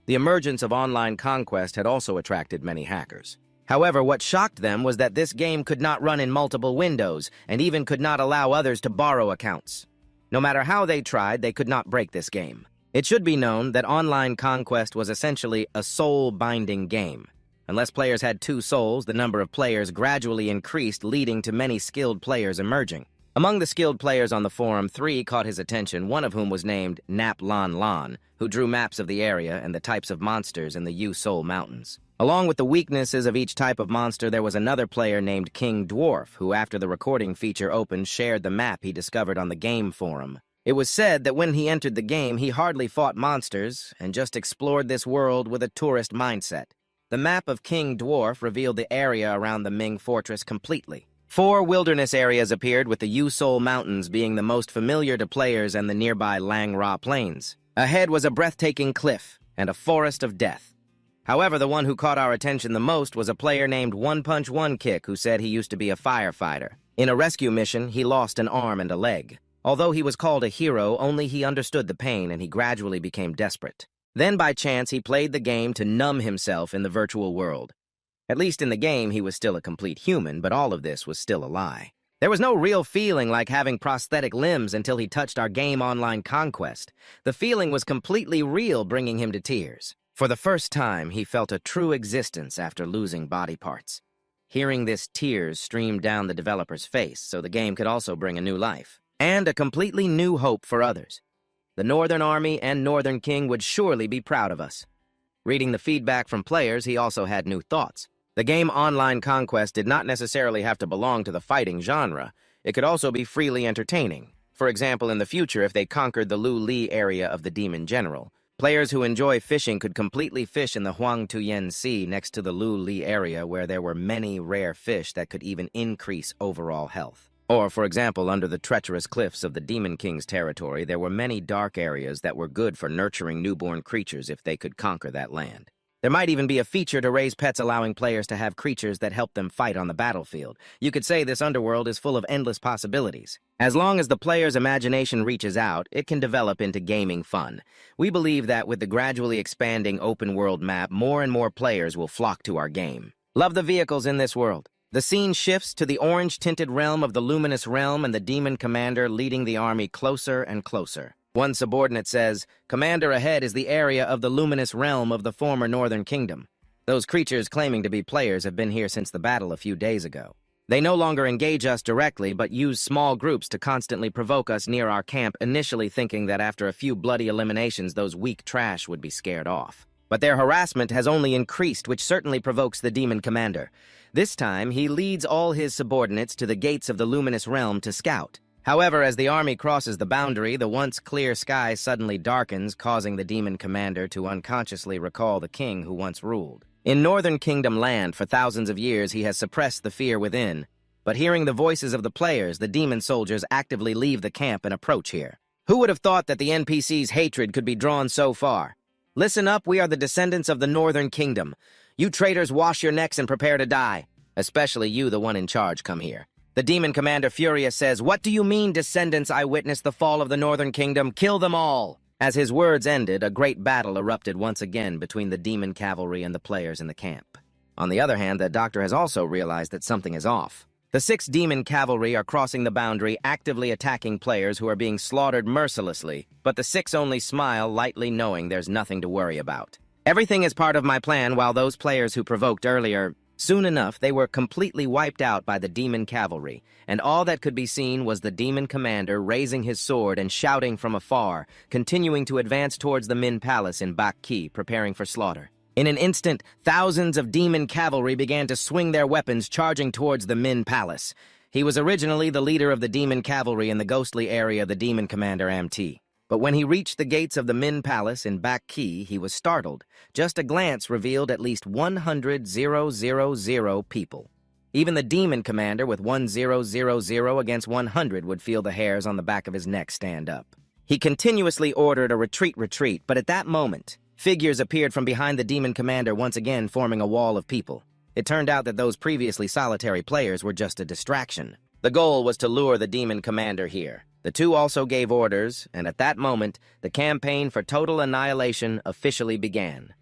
The emergence of online conquest had also attracted many hackers. However, what shocked them was that this game could not run in multiple windows and even could not allow others to borrow accounts. No matter how they tried, they could not break this game. It should be known that online conquest was essentially a soul-binding game. Unless players had 2 souls, the number of players gradually increased, leading to many skilled players emerging. Among the skilled players on the forum, 3 caught his attention, one of whom was named Nap Lan Lan, who drew maps of the area and the types of monsters in the U-Soul Mountains. Along with the weaknesses of each type of monster, there was another player named King Dwarf, who after the recording feature opened, shared the map he discovered on the game forum. It was said that when he entered the game, he hardly fought monsters and just explored this world with a tourist mindset. The map of King Dwarf revealed the area around the Ming Fortress completely. 4 wilderness areas appeared, with the U-Soul Mountains being the most familiar to players and the nearby Lang Ra Plains. Ahead was a breathtaking cliff and a forest of death. However, the one who caught our attention the most was a player named One Punch One Kick, who said he used to be a firefighter. In a rescue mission, he lost an arm and a leg. Although he was called a hero, only he understood the pain and he gradually became desperate. Then, by chance, he played the game to numb himself in the virtual world. At least in the game, he was still a complete human, but all of this was still a lie. There was no real feeling like having prosthetic limbs until he touched our game online conquest. The feeling was completely real, bringing him to tears. For the first time, he felt a true existence after losing body parts. Hearing this, tears streamed down the developer's face, so the game could also bring a new life, and a completely new hope for others. The Northern Army and Northern King would surely be proud of us. Reading the feedback from players, he also had new thoughts. The game Online Conquest did not necessarily have to belong to the fighting genre. It could also be freely entertaining. For example, in the future, if they conquered the Lu Li area of the Demon General, players who enjoy fishing could completely fish in the Huang Tuyen Sea next to the Lu Li area, where there were many rare fish that could even increase overall health. Or, for example, under the treacherous cliffs of the Demon King's territory, there were many dark areas that were good for nurturing newborn creatures if they could conquer that land. There might even be a feature to raise pets, allowing players to have creatures that help them fight on the battlefield. You could say this underworld is full of endless possibilities. As long as the player's imagination reaches out, it can develop into gaming fun. We believe that with the gradually expanding open-world map, more and more players will flock to our game. Love the vehicles in this world. The scene shifts to the orange-tinted realm of the Luminous Realm and the Demon Commander leading the army closer and closer. One subordinate says, "Commander, ahead is the area of the Luminous Realm of the former Northern Kingdom. Those creatures claiming to be players have been here since the battle a few days ago. They no longer engage us directly, but use small groups to constantly provoke us near our camp, initially thinking that after a few bloody eliminations, those weak trash would be scared off. But their harassment has only increased, which certainly provokes the Demon Commander. This time, he leads all his subordinates to the gates of the Luminous Realm to scout. However, as the army crosses the boundary, the once clear sky suddenly darkens, causing the Demon Commander to unconsciously recall the king who once ruled. In Northern Kingdom land, for thousands of years, he has suppressed the fear within. But hearing the voices of the players, the demon soldiers actively leave the camp and approach here. Who would have thought that the NPC's hatred could be drawn so far? Listen up, we are the descendants of the Northern Kingdom. You traitors, wash your necks and prepare to die. Especially you, the one in charge, come here. The Demon Commander Furious says, "What do you mean, descendants? I witnessed the fall of the Northern Kingdom. Kill them all!" As his words ended, a great battle erupted once again between the demon cavalry and the players in the camp. On the other hand, the doctor has also realized that something is off. The 6 demon cavalry are crossing the boundary, actively attacking players who are being slaughtered mercilessly, but the 6 only smile, lightly knowing there's nothing to worry about. Everything is part of my plan, while those players who provoked earlier... Soon enough, they were completely wiped out by the demon cavalry, and all that could be seen was the demon commander raising his sword and shouting from afar, continuing to advance towards the Min Palace in Bak Ki, preparing for slaughter. In an instant, thousands of demon cavalry began to swing their weapons, charging towards the Min Palace. He was originally the leader of the demon cavalry in the ghostly area of the demon commander MT. But when he reached the gates of the Min Palace in Bak Ki, he was startled. Just a glance revealed at least 100,000 people. Even the demon commander with 1000 against 100 would feel the hairs on the back of his neck stand up. He continuously ordered a retreat, but at that moment, figures appeared from behind the demon commander, once again forming a wall of people. It turned out that those previously solitary players were just a distraction. The goal was to lure the demon commander here. The two also gave orders, and at that moment, the campaign for total annihilation officially began.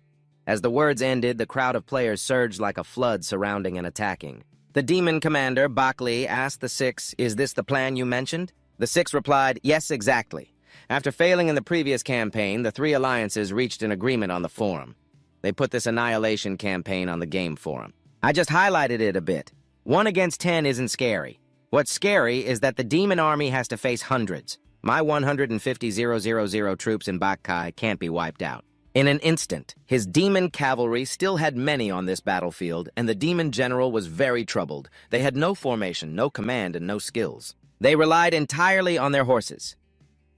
As the words ended, the crowd of players surged like a flood surrounding and attacking. The demon commander, Bak Li, asked the Six, "Is this the plan you mentioned?" The Six replied, "Yes, exactly." After failing in the previous campaign, the three alliances reached an agreement on the forum. They put this annihilation campaign on the game forum. I just highlighted it a bit. 1 against 10 isn't scary. What's scary is that the demon army has to face hundreds. My 150,000 troops in Bak Kai can't be wiped out. In an instant, his demon cavalry still had many on this battlefield, and the demon general was very troubled. They had no formation, no command, and no skills. They relied entirely on their horses.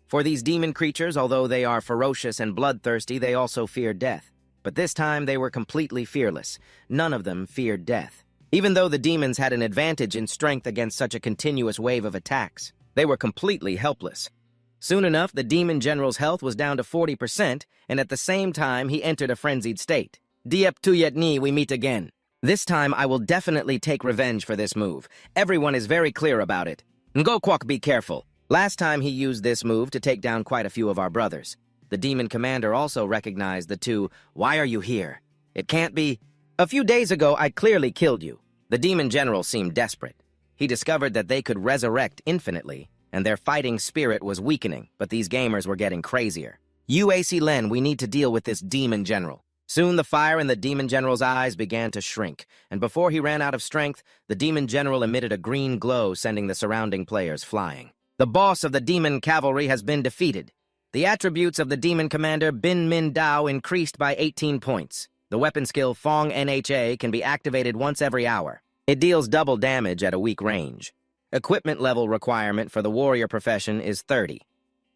For these demon creatures, although they are ferocious and bloodthirsty, they also fear death. But this time they were completely fearless. None of them feared death. Even though the demons had an advantage in strength against such a continuous wave of attacks, they were completely helpless. Soon enough, the demon general's health was down to 40%, and at the same time he entered a frenzied state. Diep Tuyet Ni, we meet again. This time I will definitely take revenge for this move. Everyone is very clear about it. Ngokwak, be careful. Last time he used this move to take down quite a few of our brothers. The demon commander also recognized the two. Why are you here? It can't be. A few days ago, I clearly killed you. The demon general seemed desperate. He discovered that they could resurrect infinitely, and their fighting spirit was weakening, but these gamers were getting crazier. UAC Len, we need to deal with this demon general. Soon the fire in the demon general's eyes began to shrink, and before he ran out of strength, the demon general emitted a green glow, sending the surrounding players flying. The boss of the demon cavalry has been defeated. The attributes of the demon commander Bin Min Dao increased by 18 points. The weapon skill Fong NHA can be activated once every hour. It deals double damage at a weak range. Equipment level requirement for the warrior profession is 30.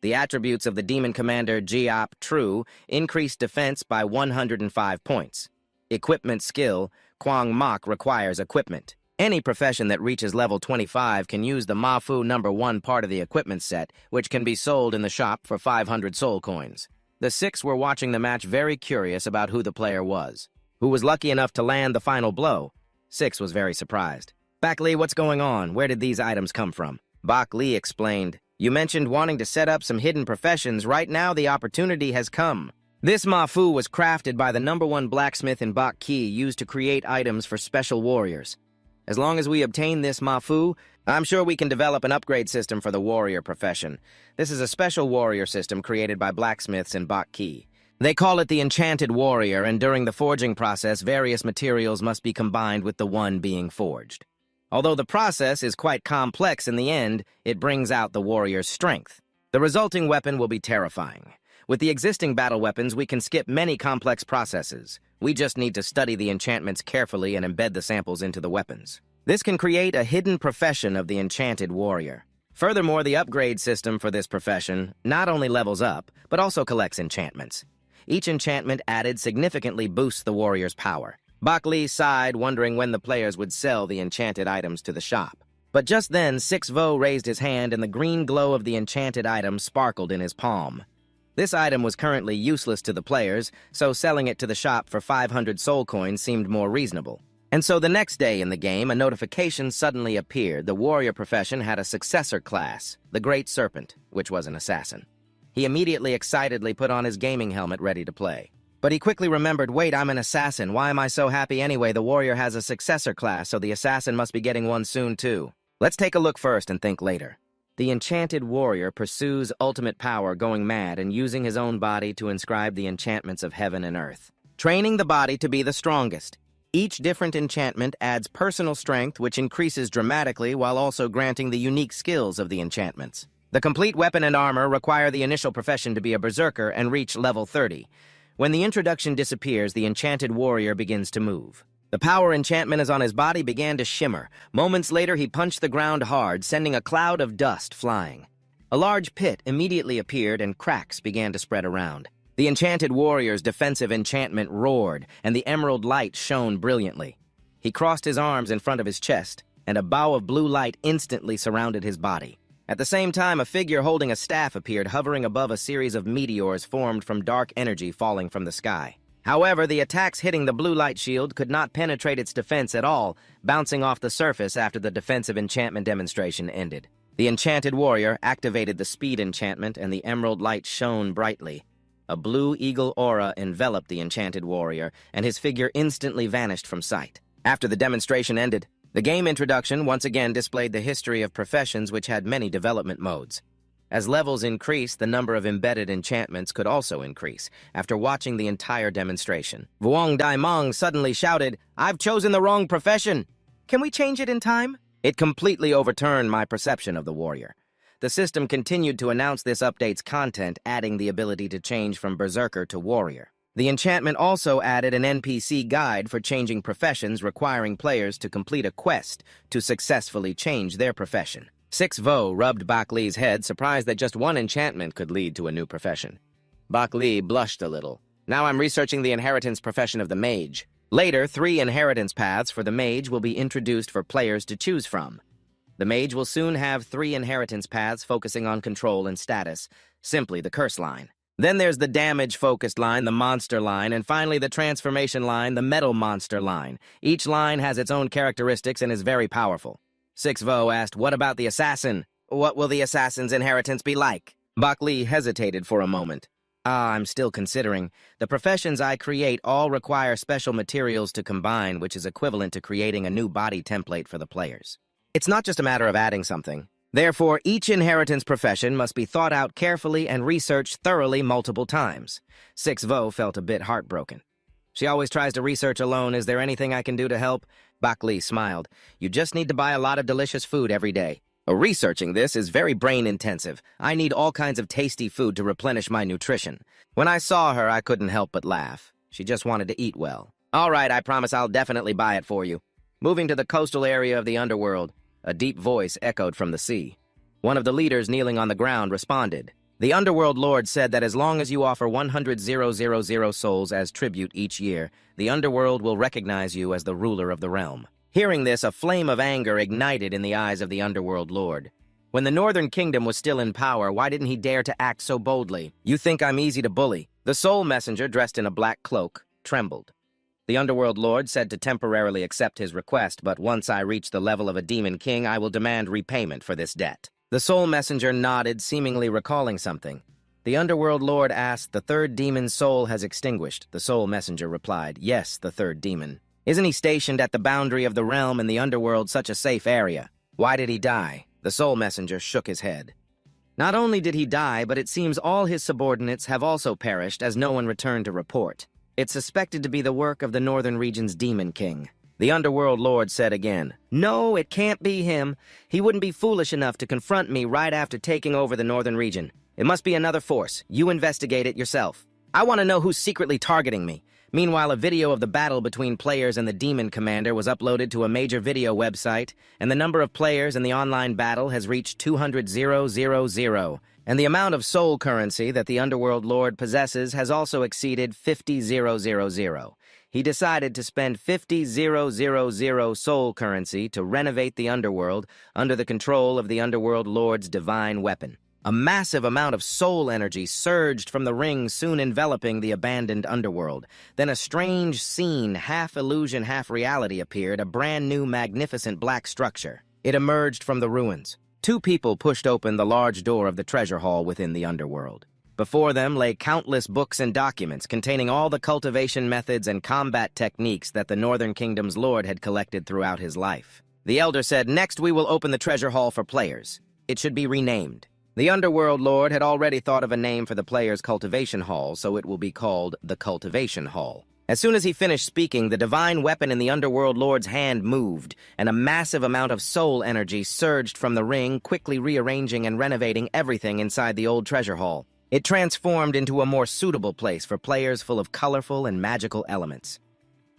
The attributes of the demon commander Giop True increased defense by 105 points. Equipment skill Quang Mok requires equipment. Any profession that reaches level 25 can use the Mafu number 1 part of the equipment set, which can be sold in the shop for 500 soul coins. The Six were watching the match very curious about who the player was. Who was lucky enough to land the final blow? Six was very surprised. Bak Li, what's going on? Where did these items come from? Bak Li explained, "You mentioned wanting to set up some hidden professions. Right now the opportunity has come. This Mafu was crafted by the number 1 blacksmith in Bak Ki, used to create items for special warriors. As long as we obtain this Mafu, I'm sure we can develop an upgrade system for the warrior profession. This is a special warrior system created by blacksmiths in Bak Ki. They call it the Enchanted Warrior, and during the forging process, various materials must be combined with the one being forged. Although the process is quite complex in the end, it brings out the warrior's strength. The resulting weapon will be terrifying. With the existing battle weapons, we can skip many complex processes. We just need to study the enchantments carefully and embed the samples into the weapons. This can create a hidden profession of the Enchanted Warrior. Furthermore, the upgrade system for this profession not only levels up, but also collects enchantments. Each enchantment added significantly boosts the warrior's power. Bak Li sighed, wondering when the players would sell the enchanted items to the shop. But just then, Six Vo raised his hand and the green glow of the enchanted item sparkled in his palm. This item was currently useless to the players, so selling it to the shop for 500 soul coins seemed more reasonable. And so the next day in the game, a notification suddenly appeared. The warrior profession had a successor class, the Great Serpent, which was an assassin. He immediately excitedly put on his gaming helmet ready to play. But he quickly remembered, wait, I'm an assassin. Why am I so happy anyway? The warrior has a successor class, so the assassin must be getting one soon too. Let's take a look first and think later. The enchanted warrior pursues ultimate power, going mad and using his own body to inscribe the enchantments of heaven and earth, training the body to be the strongest. Each different enchantment adds personal strength, which increases dramatically while also granting the unique skills of the enchantments. The complete weapon and armor require the initial profession to be a berserker and reach level 30. When the introduction disappears, the enchanted warrior begins to move. The power enchantment is on his body began to shimmer. Moments later, he punched the ground hard, sending a cloud of dust flying. A large pit immediately appeared and cracks began to spread around. The enchanted warrior's defensive enchantment roared, and the emerald light shone brilliantly. He crossed his arms in front of his chest, and a bow of blue light instantly surrounded his body. At the same time, a figure holding a staff appeared, hovering above a series of meteors formed from dark energy falling from the sky. However, the attacks hitting the blue light shield could not penetrate its defense at all, bouncing off the surface after the defensive enchantment demonstration ended. The enchanted warrior activated the speed enchantment, and the emerald light shone brightly. A blue eagle aura enveloped the enchanted warrior, and his figure instantly vanished from sight. After the demonstration ended, the game introduction once again displayed the history of professions which had many development modes. As levels increased, the number of embedded enchantments could also increase. After watching the entire demonstration, Vuong Daimong suddenly shouted, "I've chosen the wrong profession! Can we change it in time?" It completely overturned my perception of the warrior. The system continued to announce this update's content, adding the ability to change from berserker to warrior. The enchantment also added an NPC guide for changing professions, requiring players to complete a quest to successfully change their profession. Six Vo rubbed Bak Li's head, surprised that just one enchantment could lead to a new profession. Bak Li blushed a little. "Now I'm researching the inheritance profession of the mage. Later, 3 inheritance paths for the mage will be introduced for players to choose from. The mage will soon have 3 inheritance paths focusing on control and status, simply the curse line. Then there's the damage-focused line, the monster line, and finally the transformation line, the metal monster line. Each line has its own characteristics and is very powerful." Six Vo asked, "What about the assassin? What will the assassin's inheritance be like?" Bak Li hesitated for a moment. I'm still considering. The professions I create all require special materials to combine, which is equivalent to creating a new body template for the players. It's not just a matter of adding something. Therefore, each inheritance profession must be thought out carefully and researched thoroughly multiple times. Six Vo felt a bit heartbroken. "She always tries to research alone. Is there anything I can do to help?" Bak Li smiled. "You just need to buy a lot of delicious food every day. Researching this is very brain-intensive. I need all kinds of tasty food to replenish my nutrition." When I saw her, I couldn't help but laugh. She just wanted to eat well. "All right, I promise I'll definitely buy it for you." Moving to the coastal area of the underworld, a deep voice echoed from the sea. One of the leaders kneeling on the ground responded. "The Underworld Lord said that as long as you offer 100,000 souls as tribute each year, the Underworld will recognize you as the ruler of the realm." Hearing this, a flame of anger ignited in the eyes of the Underworld Lord. When the Northern Kingdom was still in power, why didn't he dare to act so boldly? "You think I'm easy to bully?" The Soul Messenger, dressed in a black cloak, trembled. The Underworld Lord said to temporarily accept his request, but once I reach the level of a Demon King, I will demand repayment for this debt. The Soul Messenger nodded, seemingly recalling something. The Underworld Lord asked, "The third demon's soul has extinguished." The Soul Messenger replied, "Yes, the third demon. Isn't he stationed at the boundary of the realm and the underworld, such a safe area? Why did he die?" The Soul Messenger shook his head. "Not only did he die, but it seems all his subordinates have also perished, as no one returned to report. It's suspected to be the work of the Northern region's Demon King." The Underworld Lord said again, "No, it can't be him. He wouldn't be foolish enough to confront me right after taking over the Northern region. It must be another force. You investigate it yourself. I want to know who's secretly targeting me." Meanwhile, a video of the battle between players and the Demon Commander was uploaded to a major video website, and the number of players in the online battle has reached 200,000, and the amount of soul currency that the Underworld Lord possesses has also exceeded 50,000. He decided to spend 50,000 soul currency to renovate the underworld under the control of the Underworld Lord's divine weapon. A massive amount of soul energy surged from the ring, soon enveloping the abandoned underworld. Then a strange scene, half illusion, half reality, appeared, a brand new, magnificent black structure. It emerged from the ruins. 2 people pushed open the large door of the treasure hall within the underworld. Before them lay countless books and documents containing all the cultivation methods and combat techniques that the Northern Kingdom's lord had collected throughout his life. The elder said, "Next we will open the treasure hall for players. It should be renamed." The Underworld Lord had already thought of a name for the players' cultivation hall, so it will be called the Cultivation Hall. As soon as he finished speaking, the divine weapon in the Underworld Lord's hand moved, and a massive amount of soul energy surged from the ring, quickly rearranging and renovating everything inside the old treasure hall. It transformed into a more suitable place for players full of colorful and magical elements.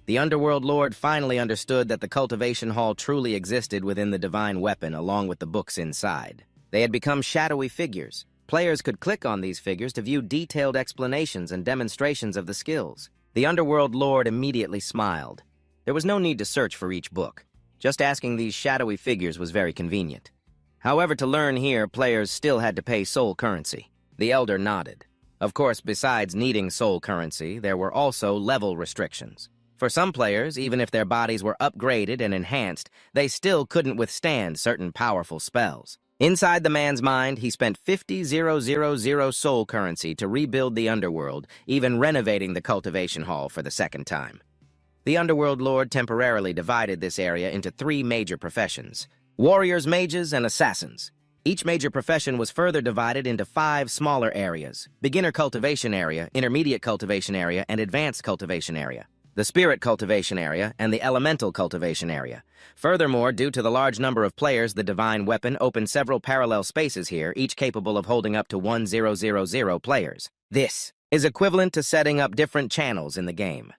The Underworld Lord finally understood that the cultivation hall truly existed within the divine weapon along with the books inside. They had become shadowy figures. Players could click on these figures to view detailed explanations and demonstrations of the skills. The Underworld Lord immediately smiled. There was no need to search for each book. Just asking these shadowy figures was very convenient. However, to learn here, players still had to pay soul currency. The Elder nodded. Of course, besides needing soul currency, there were also level restrictions. For some players, even if their bodies were upgraded and enhanced, they still couldn't withstand certain powerful spells. Inside the man's mind, he spent 50,000 soul currency to rebuild the Underworld, even renovating the cultivation hall for the second time. The Underworld Lord temporarily divided this area into 3 major professions: warriors, mages, and assassins. Each major profession was further divided into 5 smaller areas: beginner cultivation area, intermediate cultivation area, and advanced cultivation area, the spirit cultivation area, and the elemental cultivation area. Furthermore, due to the large number of players, the divine weapon opened several parallel spaces here, each capable of holding up to 1000 players. This is equivalent to setting up different channels in the game.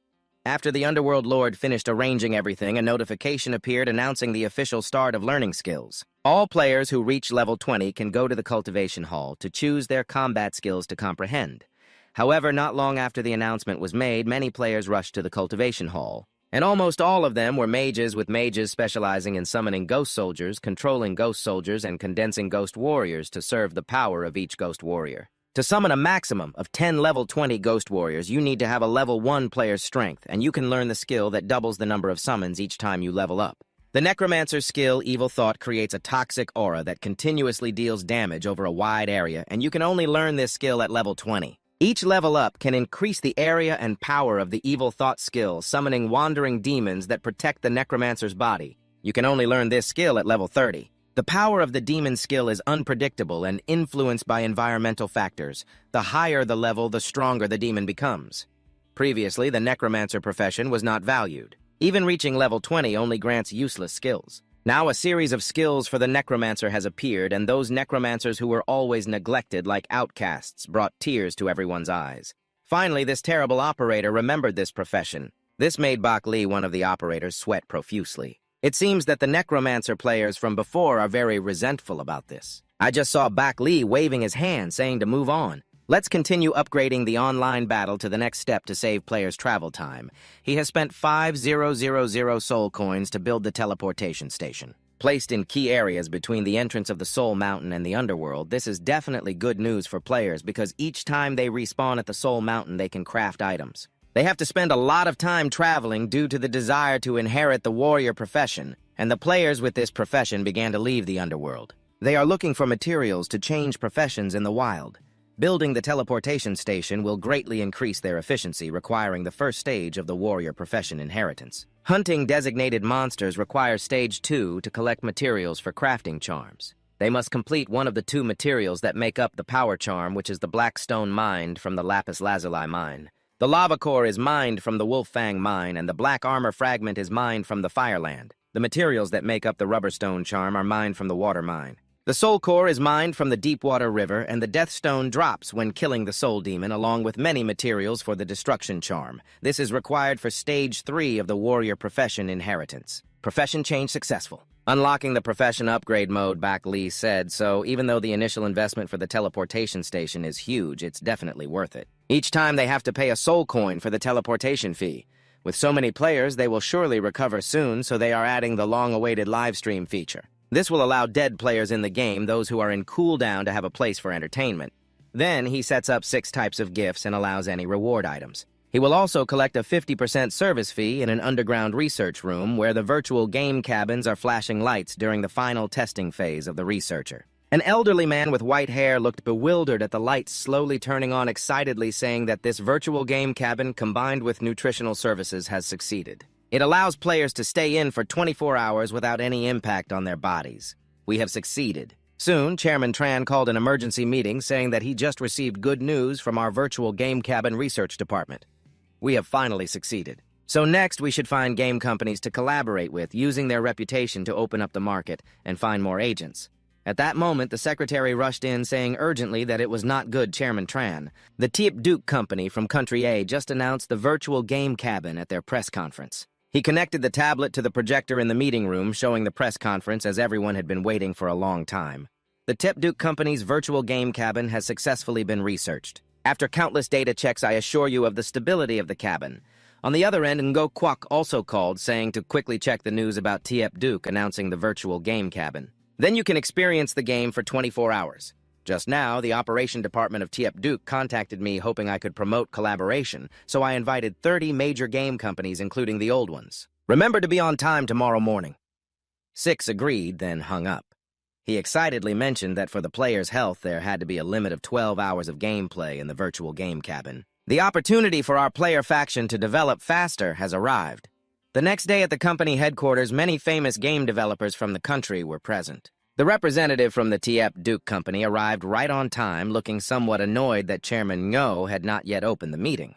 After the Underworld Lord finished arranging everything, a notification appeared announcing the official start of learning skills. All players who reach level 20 can go to the cultivation hall to choose their combat skills to comprehend. However, not long after the announcement was made, many players rushed to the cultivation hall, and almost all of them were mages, with mages specializing in summoning ghost soldiers, controlling ghost soldiers, and condensing ghost warriors to serve the power of each ghost warrior. To summon a maximum of 10 level 20 ghost warriors, you need to have a level 1 player's strength, and you can learn the skill that doubles the number of summons each time you level up. The Necromancer's skill, Evil Thought, creates a toxic aura that continuously deals damage over a wide area, and you can only learn this skill at level 20. Each level up can increase the area and power of the Evil Thought skill, summoning wandering demons that protect the Necromancer's body. You can only learn this skill at level 30. The power of the demon skill is unpredictable and influenced by environmental factors. The higher the level, the stronger the demon becomes. Previously, the Necromancer profession was not valued. Even reaching level 20 only grants useless skills. Now a series of skills for the Necromancer has appeared, and those Necromancers who were always neglected like outcasts brought tears to everyone's eyes. Finally, this terrible operator remembered this profession. This made Bak Li, one of the operators, sweat profusely. It seems that the Necromancer players from before are very resentful about this. I just saw Bak Li waving his hand, saying to move on. Let's continue upgrading the online battle to the next step to save players' travel time. He has spent 5000 soul coins to build the teleportation station. Placed in key areas between the entrance of the Soul Mountain and the Underworld, this is definitely good news for players because each time they respawn at the Soul Mountain, they can craft items. They have to spend a lot of time traveling due to the desire to inherit the warrior profession, and the players with this profession began to leave the Underworld. They are looking for materials to change professions in the wild. Building the teleportation station will greatly increase their efficiency, requiring the first stage of the warrior profession inheritance. Hunting designated monsters requires stage 2 to collect materials for crafting charms. They must complete one of the 2 materials that make up the power charm, which is the black stone mined from the lapis lazuli mine. The lava core is mined from the wolf fang mine, and the black armor fragment is mined from the fireland. The materials that make up the rubber stone charm are mined from the water mine. The soul core is mined from the Deepwater River, and the death stone drops when killing the soul demon, along with many materials for the destruction charm. This is required for stage 3 of the warrior profession inheritance. Profession change successful. Unlocking the profession upgrade mode, Bak Li said, so even though the initial investment for the teleportation station is huge, it's definitely worth it. Each time they have to pay a soul coin for the teleportation fee. With so many players, they will surely recover soon, so they are adding the long-awaited live stream feature. This will allow dead players in the game, those who are in cooldown, to have a place for entertainment. Then he sets up 6 types of gifts and allows any reward items. He will also collect a 50% service fee in an underground research room where the virtual game cabins are flashing lights during the final testing phase of the researcher. An elderly man with white hair looked bewildered at the lights slowly turning on excitedly, saying that this virtual game cabin combined with nutritional services has succeeded. It allows players to stay in for 24 hours without any impact on their bodies. We have succeeded. Soon, Chairman Tran called an emergency meeting saying that he just received good news from our virtual game cabin research department. We have finally succeeded. So next, we should find game companies to collaborate with, using their reputation to open up the market and find more agents. At that moment, the secretary rushed in saying urgently that it was not good, Chairman Tran. The Tip Duke Company from Country A just announced the virtual game cabin at their press conference. He connected the tablet to the projector in the meeting room, showing the press conference as everyone had been waiting for a long time. The Tip Duke Company's virtual game cabin has successfully been researched. After countless data checks, I assure you of the stability of the cabin. On the other end, Ngo Kwok also called, saying to quickly check the news about Tip Duke announcing the virtual game cabin. Then you can experience the game for 24 hours. Just now, the operation department of Tip Duke contacted me hoping I could promote collaboration, so I invited 30 major game companies, including the old ones. Remember to be on time tomorrow morning. Six agreed, then hung up. He excitedly mentioned that for the players' health, there had to be a limit of 12 hours of gameplay in the virtual game cabin. The opportunity for our player faction to develop faster has arrived. The next day at the company headquarters, many famous game developers from the country were present. The representative from the Tip Duke Company arrived right on time, looking somewhat annoyed that Chairman Ngo had not yet opened the meeting.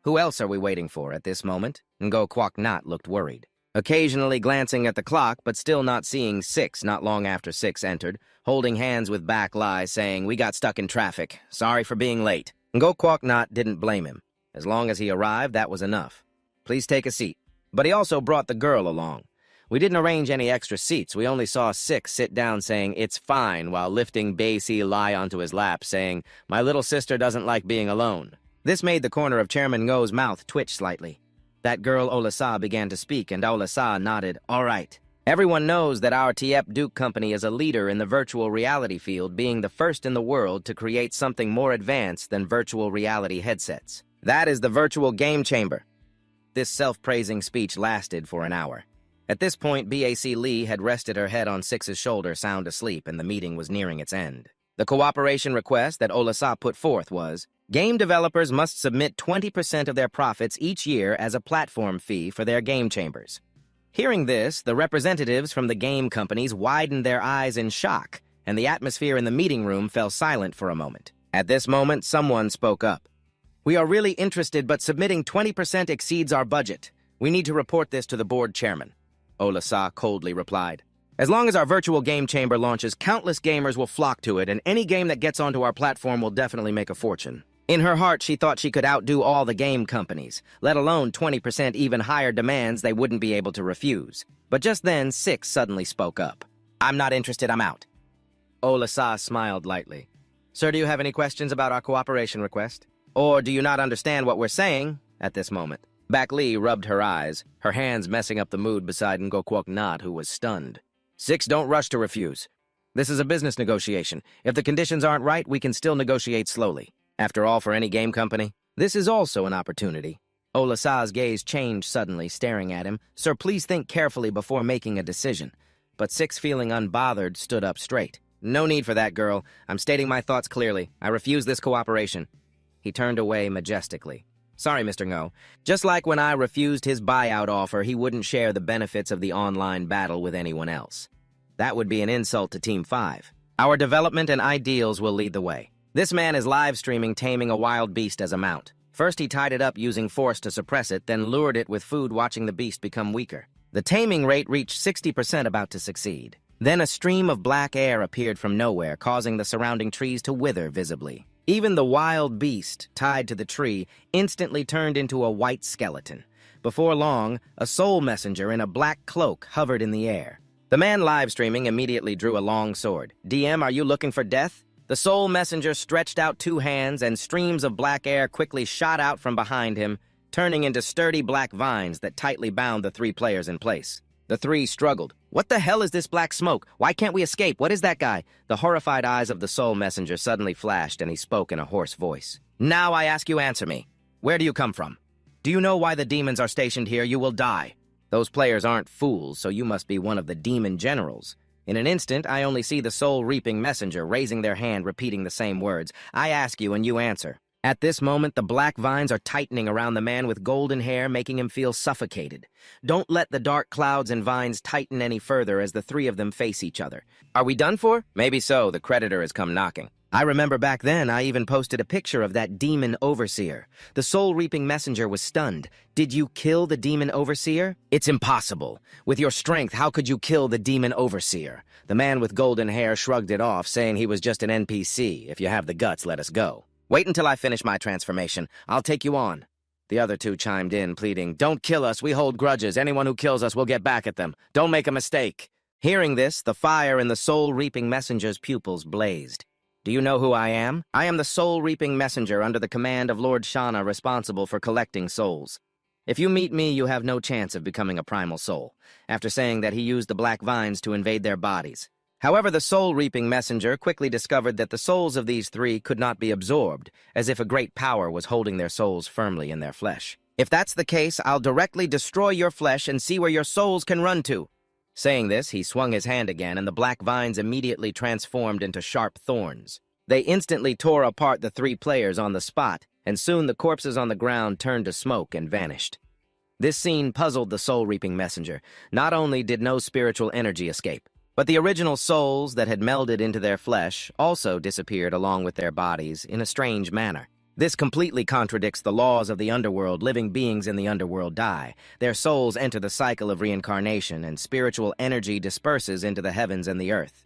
Who else are we waiting for at this moment? Ngo Kwok Not looked worried. Occasionally glancing at the clock, but still not seeing Six not long after Six entered, holding hands with Back Lie, saying, "We got stuck in traffic. Sorry for being late." Ngo Kwok Not didn't blame him. As long as he arrived, that was enough. "Please take a seat." But he also brought the girl along. We didn't arrange any extra seats. We only saw Six sit down saying, "It's fine," while lifting Bei Si Lai onto his lap, saying, "My little sister doesn't like being alone." This made the corner of Chairman Ngo's mouth twitch slightly. That girl Olasa began to speak, and Olasa nodded, "All right." Everyone knows that our Tip Duke Company is a leader in the virtual reality field, being the first in the world to create something more advanced than virtual reality headsets. That is the virtual game chamber. This self-praising speech lasted for an hour. At this point, Bac Lee had rested her head on Six's shoulder, sound asleep, and the meeting was nearing its end. The cooperation request that Olasa put forth was, game developers must submit 20% of their profits each year as a platform fee for their game chambers. Hearing this, the representatives from the game companies widened their eyes in shock, and the atmosphere in the meeting room fell silent for a moment. At this moment, someone spoke up. "We are really interested, but submitting 20% exceeds our budget. We need to report this to the board chairman." Olasa coldly replied. "As long as our virtual game chamber launches, countless gamers will flock to it, and any game that gets onto our platform will definitely make a fortune." In her heart, she thought she could outdo all the game companies, let alone 20% even higher demands they wouldn't be able to refuse. But just then, Six suddenly spoke up. "I'm not interested, I'm out." Olasa smiled lightly. "Sir, do you have any questions about our cooperation request? Or do you not understand what we're saying at this moment?" Bac Lee rubbed her eyes, her hands messing up the mood beside Ngo Kwok Not, who was stunned. "Six, don't rush to refuse. This is a business negotiation. If the conditions aren't right, we can still negotiate slowly. After all, for any game company, this is also an opportunity." Olasa's gaze changed suddenly, staring at him. "Sir, please think carefully before making a decision." But Six, feeling unbothered, stood up straight. "No need for that, girl. I'm stating my thoughts clearly. I refuse this cooperation." He turned away majestically. "Sorry, Mr. Ngo. Just like when I refused his buyout offer, he wouldn't share the benefits of the online battle with anyone else. That would be an insult to Team 5. Our development and ideals will lead the way. This man is live-streaming taming a wild beast as a mount. First he tied it up using force to suppress it, then lured it with food, watching the beast become weaker. The taming rate reached 60%, about to succeed. Then a stream of black air appeared from nowhere, causing the surrounding trees to wither visibly. Even the wild beast, tied to the tree, instantly turned into a white skeleton. Before long, a soul messenger in a black cloak hovered in the air. The man live-streaming immediately drew a long sword. "DM, are you looking for death?" The soul messenger stretched out two hands, and streams of black air quickly shot out from behind him, turning into sturdy black vines that tightly bound the three players in place. The three struggled. "What the hell is this black smoke? Why can't we escape? What is that guy?" The horrified eyes of the soul messenger suddenly flashed, and he spoke in a hoarse voice. "Now I ask you, answer me. Where do you come from? Do you know why the demons are stationed here? You will die. Those players aren't fools, so you must be one of the demon generals." In an instant, I only see the soul-reaping messenger raising their hand, repeating the same words. I ask you, and you answer. At this moment, the black vines are tightening around the man with golden hair, making him feel suffocated. Don't let the dark clouds and vines tighten any further as the three of them face each other. Are we done for? Maybe so. The creditor has come knocking. I remember back then I even posted a picture of that demon overseer. The soul-reaping messenger was stunned. Did you kill the demon overseer? It's impossible. With your strength, how could you kill the demon overseer? The man with golden hair shrugged it off, saying he was just an NPC. If you have the guts, let us go. Wait until I finish my transformation. I'll take you on. The other two chimed in, pleading, "Don't kill us, we hold grudges. Anyone who kills us will get back at them. Don't make a mistake." Hearing this, the fire in the soul-reaping messenger's pupils blazed. Do you know who I am? I am the soul-reaping messenger under the command of Lord Shana, responsible for collecting souls. If you meet me, you have no chance of becoming a primal soul, after saying that he used the black vines to invade their bodies. However, the soul-reaping messenger quickly discovered that the souls of these three could not be absorbed, as if a great power was holding their souls firmly in their flesh. If that's the case, I'll directly destroy your flesh and see where your souls can run to. Saying this, he swung his hand again, and the black vines immediately transformed into sharp thorns. They instantly tore apart the three players on the spot, and soon the corpses on the ground turned to smoke and vanished. This scene puzzled the soul-reaping messenger. Not only did no spiritual energy escape, but the original souls that had melded into their flesh also disappeared along with their bodies in a strange manner. This completely contradicts the laws of the underworld. Living beings in the underworld die. Their souls enter the cycle of reincarnation, and spiritual energy disperses into the heavens and the earth.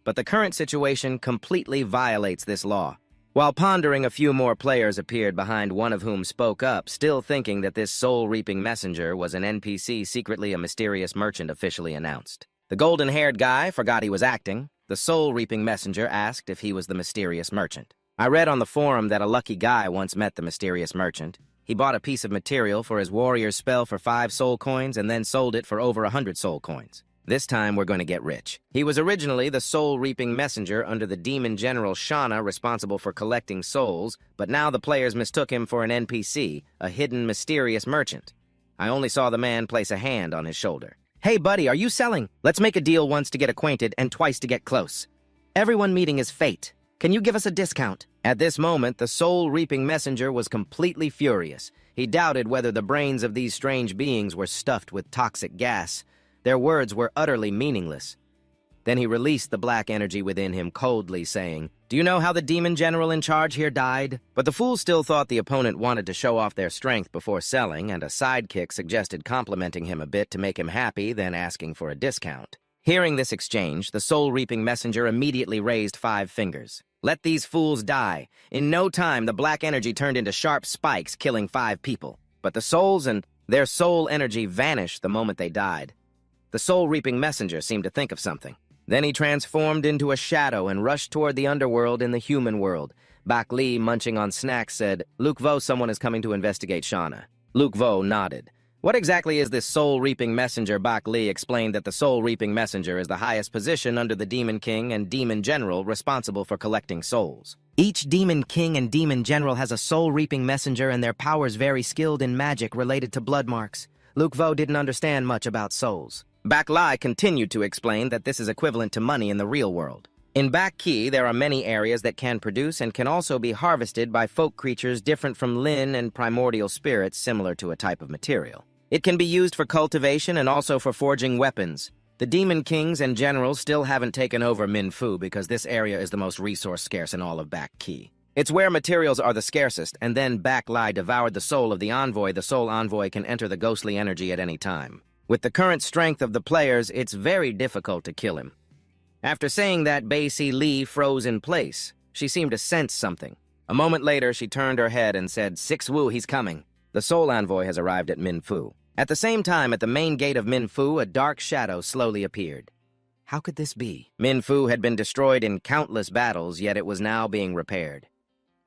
But the current situation completely violates this law. While pondering, a few more players appeared, behind one of whom spoke up, still thinking that this soul-reaping messenger was an NPC, secretly a mysterious merchant officially announced. The golden-haired guy forgot he was acting. The soul-reaping messenger asked if he was the mysterious merchant. I read on the forum that a lucky guy once met the mysterious merchant. He bought a piece of material for his warrior's spell for 5 soul coins and then sold it for over 100 soul coins. This time we're going to get rich. He was originally the soul-reaping messenger under the demon general Shana, responsible for collecting souls, but now the players mistook him for an NPC, a hidden mysterious merchant. I only saw the man place a hand on his shoulder. "Hey buddy, are you selling? Let's make a deal, once to get acquainted and twice to get close. Everyone meeting is fate. Can you give us a discount?" At this moment, the soul-reaping messenger was completely furious. He doubted whether the brains of these strange beings were stuffed with toxic gas. Their words were utterly meaningless. Then he released the black energy within him coldly, saying, "Do you know how the demon general in charge here died?" But the fool still thought the opponent wanted to show off their strength before selling, and a sidekick suggested complimenting him a bit to make him happy, then asking for a discount. Hearing this exchange, the soul-reaping messenger immediately raised 5 fingers. Let these fools die. In no time, the black energy turned into sharp spikes, killing 5 people. But the souls and their soul energy vanished the moment they died. The soul-reaping messenger seemed to think of something. Then he transformed into a shadow and rushed toward the underworld in the human world. Bak Li, munching on snacks, said, "Luke Vo, someone is coming to investigate Shauna." Luke Vo nodded. "What exactly is this soul-reaping messenger?" Bak Li explained that the soul-reaping messenger is the highest position under the Demon King and Demon General, responsible for collecting souls. Each Demon King and Demon General has a soul-reaping messenger, and their powers very skilled in magic related to blood marks. Luke Vo didn't understand much about souls. Bak Li continued to explain that this is equivalent to money in the real world. In Bak Ki, there are many areas that can produce and can also be harvested by folk creatures different from Lin and primordial spirits, similar to a type of material. It can be used for cultivation and also for forging weapons. The Demon Kings and Generals still haven't taken over Minfu because this area is the most resource-scarce in all of Bak Ki. It's where materials are the scarcest, and then Bak Li devoured the soul of the envoy. The soul envoy can enter the ghostly energy at any time. With the current strength of the players, it's very difficult to kill him. After saying that, Bei Si Li froze in place. She seemed to sense something. A moment later, she turned her head and said, "Six Wu, he's coming." The soul envoy has arrived at Minfu. At the same time, at the main gate of Minfu, a dark shadow slowly appeared. How could this be? Minfu had been destroyed in countless battles, yet it was now being repaired.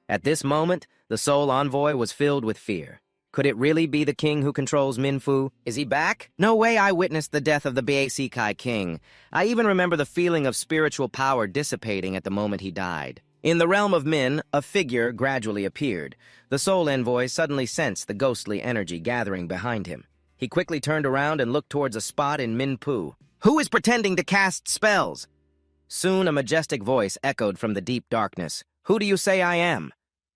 At this moment, the soul envoy was filled with fear. Could it really be the king who controls Minfu? Is he back? No way. I witnessed the death of the Basikai king. I even remember the feeling of spiritual power dissipating at the moment he died. In the realm of Min, a figure gradually appeared. The soul envoy suddenly sensed the ghostly energy gathering behind him. He quickly turned around and looked towards a spot in Minfu. Who is pretending to cast spells? Soon a majestic voice echoed from the deep darkness. Who do you say I am?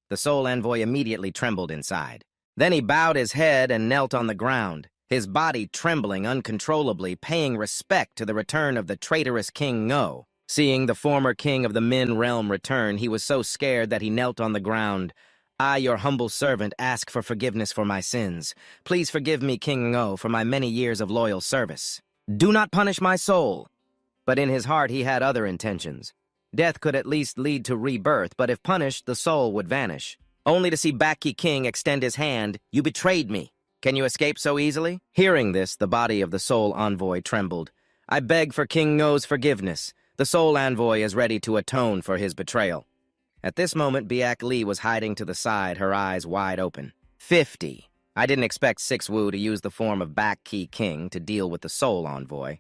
The soul envoy immediately trembled inside. Then he bowed his head and knelt on the ground, his body trembling uncontrollably, paying respect to the return of the traitorous King Ngo. Seeing the former king of the Min realm return, he was so scared that he knelt on the ground. I, your humble servant, ask for forgiveness for my sins. Please forgive me, King Ngo, for my many years of loyal service. Do not punish my soul. But in his heart he had other intentions. Death could at least lead to rebirth, but if punished, the soul would vanish. Only to see Baki King extend his hand. You betrayed me. Can you escape so easily? Hearing this, the body of the soul envoy trembled. I beg for King Ngo's forgiveness. The soul envoy is ready to atone for his betrayal. At this moment, Biak Li was hiding to the side, her eyes wide open. 50. I didn't expect Six Wu to use the form of Baki King to deal with the soul envoy.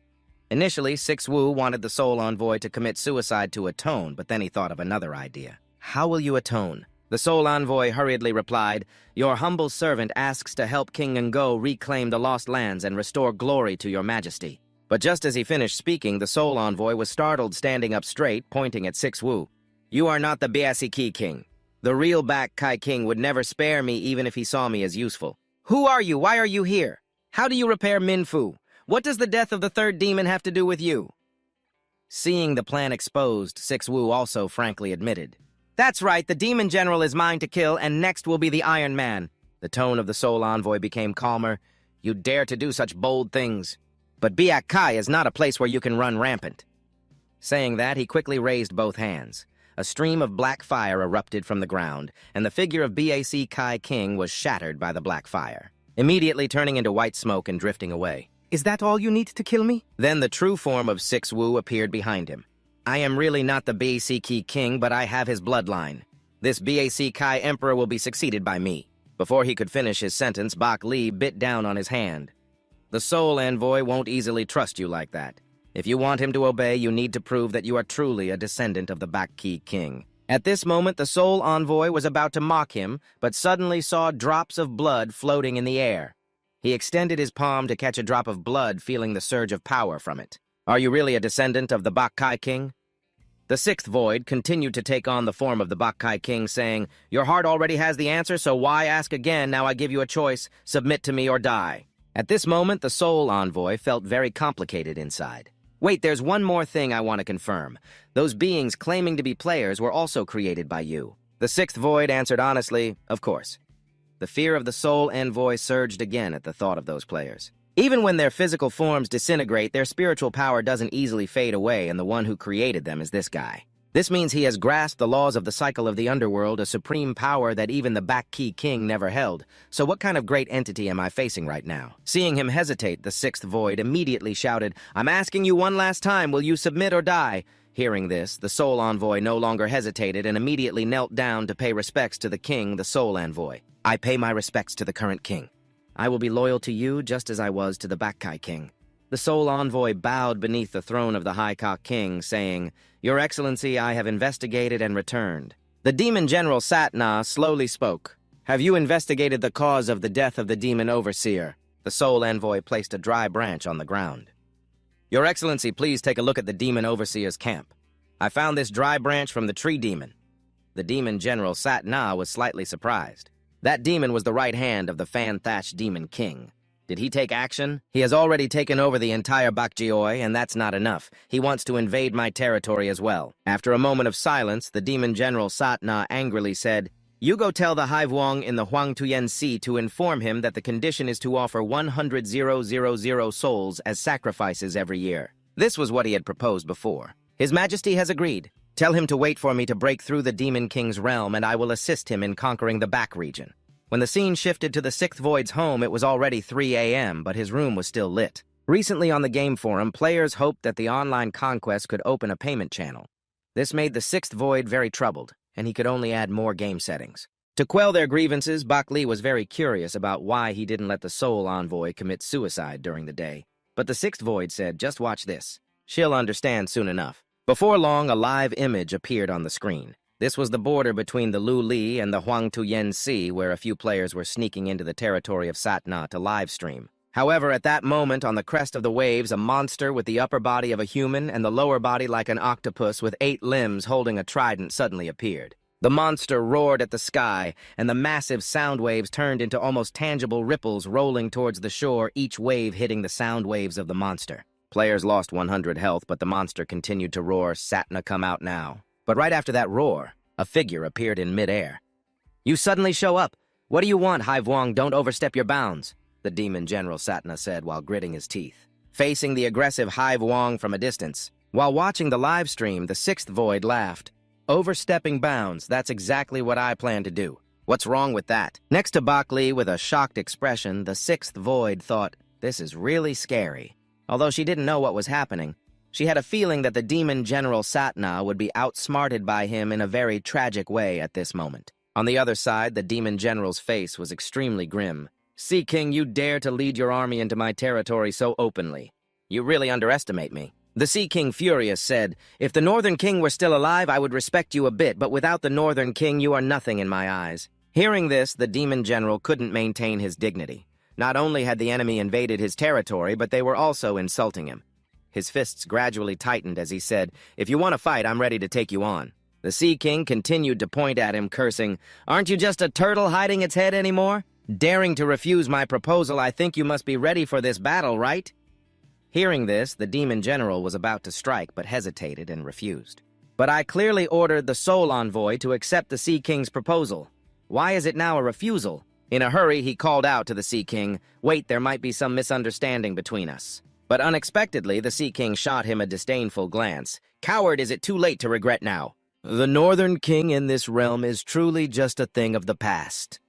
Initially, Six Wu wanted the soul envoy to commit suicide to atone, but then he thought of another idea. How will you atone? The soul envoy hurriedly replied, Your humble servant asks to help King Ngo reclaim the lost lands and restore glory to your majesty. But just as he finished speaking, the soul envoy was startled, standing up straight, pointing at Six Wu. You are not the Biasiki King. The real Bak Kai King would never spare me even if he saw me as useful. Who are you? Why are you here? How do you repair Minfu? What does the death of the third demon have to do with you? Seeing the plan exposed, Six Wu also frankly admitted. That's right, the demon general is mine to kill, and next will be the Iron Man. The tone of the soul envoy became calmer. You dare to do such bold things. But Biak Kai is not a place where you can run rampant. Saying that, he quickly raised both hands. A stream of black fire erupted from the ground, and the figure of Bac Kai King was shattered by the black fire, immediately turning into white smoke and drifting away. Is that all you need to kill me? Then the true form of Six Wu appeared behind him. I am really not the Bac King, but I have his bloodline. This Bac Kai Emperor will be succeeded by me. Before he could finish his sentence, Bak Li bit down on his hand. The soul envoy won't easily trust you like that. If you want him to obey, you need to prove that you are truly a descendant of the Baki King. At this moment, the soul envoy was about to mock him, but suddenly saw drops of blood floating in the air. He extended his palm to catch a drop of blood, feeling the surge of power from it. Are you really a descendant of the Bakai King? The sixth void continued to take on the form of the Bakai King, saying, Your heart already has the answer, so why ask again? Now I give you a choice. Submit to me or die. At this moment, the soul envoy felt very complicated inside. Wait, there's one more thing I want to confirm. Those beings claiming to be players were also created by you. The sixth void answered honestly, Of course. The fear of the soul envoy surged again at the thought of those players. Even when their physical forms disintegrate, their spiritual power doesn't easily fade away, and the one who created them is this guy. This means he has grasped the laws of the cycle of the underworld, a supreme power that even the Baki King never held. So what kind of great entity am I facing right now? Seeing him hesitate, the sixth void immediately shouted, I'm asking you one last time, will you submit or die? Hearing this, the soul envoy no longer hesitated and immediately knelt down to pay respects to the king, the soul envoy. I pay my respects to the current king. I will be loyal to you just as I was to the Bakai King. The soul envoy bowed beneath the throne of the High Cock King, saying, Your Excellency, I have investigated and returned. The demon general Satna slowly spoke. Have you investigated the cause of the death of the demon overseer? The soul envoy placed a dry branch on the ground. Your Excellency, please take a look at the demon overseer's camp. I found this dry branch from the tree demon. The demon general Satna was slightly surprised. That demon was the right hand of the fan-thatched demon king. Did he take action? He has already taken over the entire Bakjioi, and that's not enough. He wants to invade my territory as well. After a moment of silence, the demon general Satna angrily said, You go tell the Haivuong in the Huangtuyen Sea to inform him that the condition is to offer 100,000 souls as sacrifices every year. This was what he had proposed before. His Majesty has agreed. Tell him to wait for me to break through the Demon King's realm, and I will assist him in conquering the back region. When the scene shifted to the Sixth Void's home, it was already 3 a.m., but his room was still lit. Recently on the game forum, players hoped that the online conquest could open a payment channel. This made the Sixth Void very troubled, and he could only add more game settings. To quell their grievances, Bak Li was very curious about why he didn't let the Soul Envoy commit suicide during the day. But the Sixth Void said, just watch this. She'll understand soon enough. Before long, a live image appeared on the screen. This was the border between the Lu Li and the Huangtuyen Sea, where a few players were sneaking into the territory of Satna to live stream. However, at that moment, on the crest of the waves, a monster with the upper body of a human and the lower body like an octopus with 8 limbs holding a trident suddenly appeared. The monster roared at the sky, and the massive sound waves turned into almost tangible ripples rolling towards the shore, each wave hitting the sound waves of the monster. Players lost 100 health, but the monster continued to roar, "Satna, come out now." But right after that roar, a figure appeared in midair. "You suddenly show up. What do you want, Hai Vuong? Don't overstep your bounds," the demon general Satna said while gritting his teeth, facing the aggressive Hai Vuong from a distance. While watching the live stream, the sixth void laughed. "Overstepping bounds, that's exactly what I plan to do. What's wrong with that?" Next to Bak Li with a shocked expression, the sixth void thought, "This is really scary." Although she didn't know what was happening, she had a feeling that the demon general Satna would be outsmarted by him in a very tragic way at this moment. On the other side, the demon general's face was extremely grim. "Sea King, you dare to lead your army into my territory so openly. You really underestimate me." The Sea King, furious, said, "If the Northern King were still alive, I would respect you a bit, but without the Northern King, you are nothing in my eyes." Hearing this, the demon general couldn't maintain his dignity. Not only had the enemy invaded his territory, but they were also insulting him. His fists gradually tightened as he said, "If you want to fight, I'm ready to take you on." The Sea King continued to point at him, cursing, "Aren't you just a turtle hiding its head anymore? Daring to refuse my proposal, I think you must be ready for this battle, right?" Hearing this, the demon general was about to strike, but hesitated and refused. "But I clearly ordered the Soul Envoy to accept the Sea King's proposal. Why is it now a refusal?" In a hurry, he called out to the Sea King, "Wait, there might be some misunderstanding between us." But unexpectedly, the Sea King shot him a disdainful glance. "Coward, is it too late to regret now? The Northern King in this realm is truly just a thing of the past,"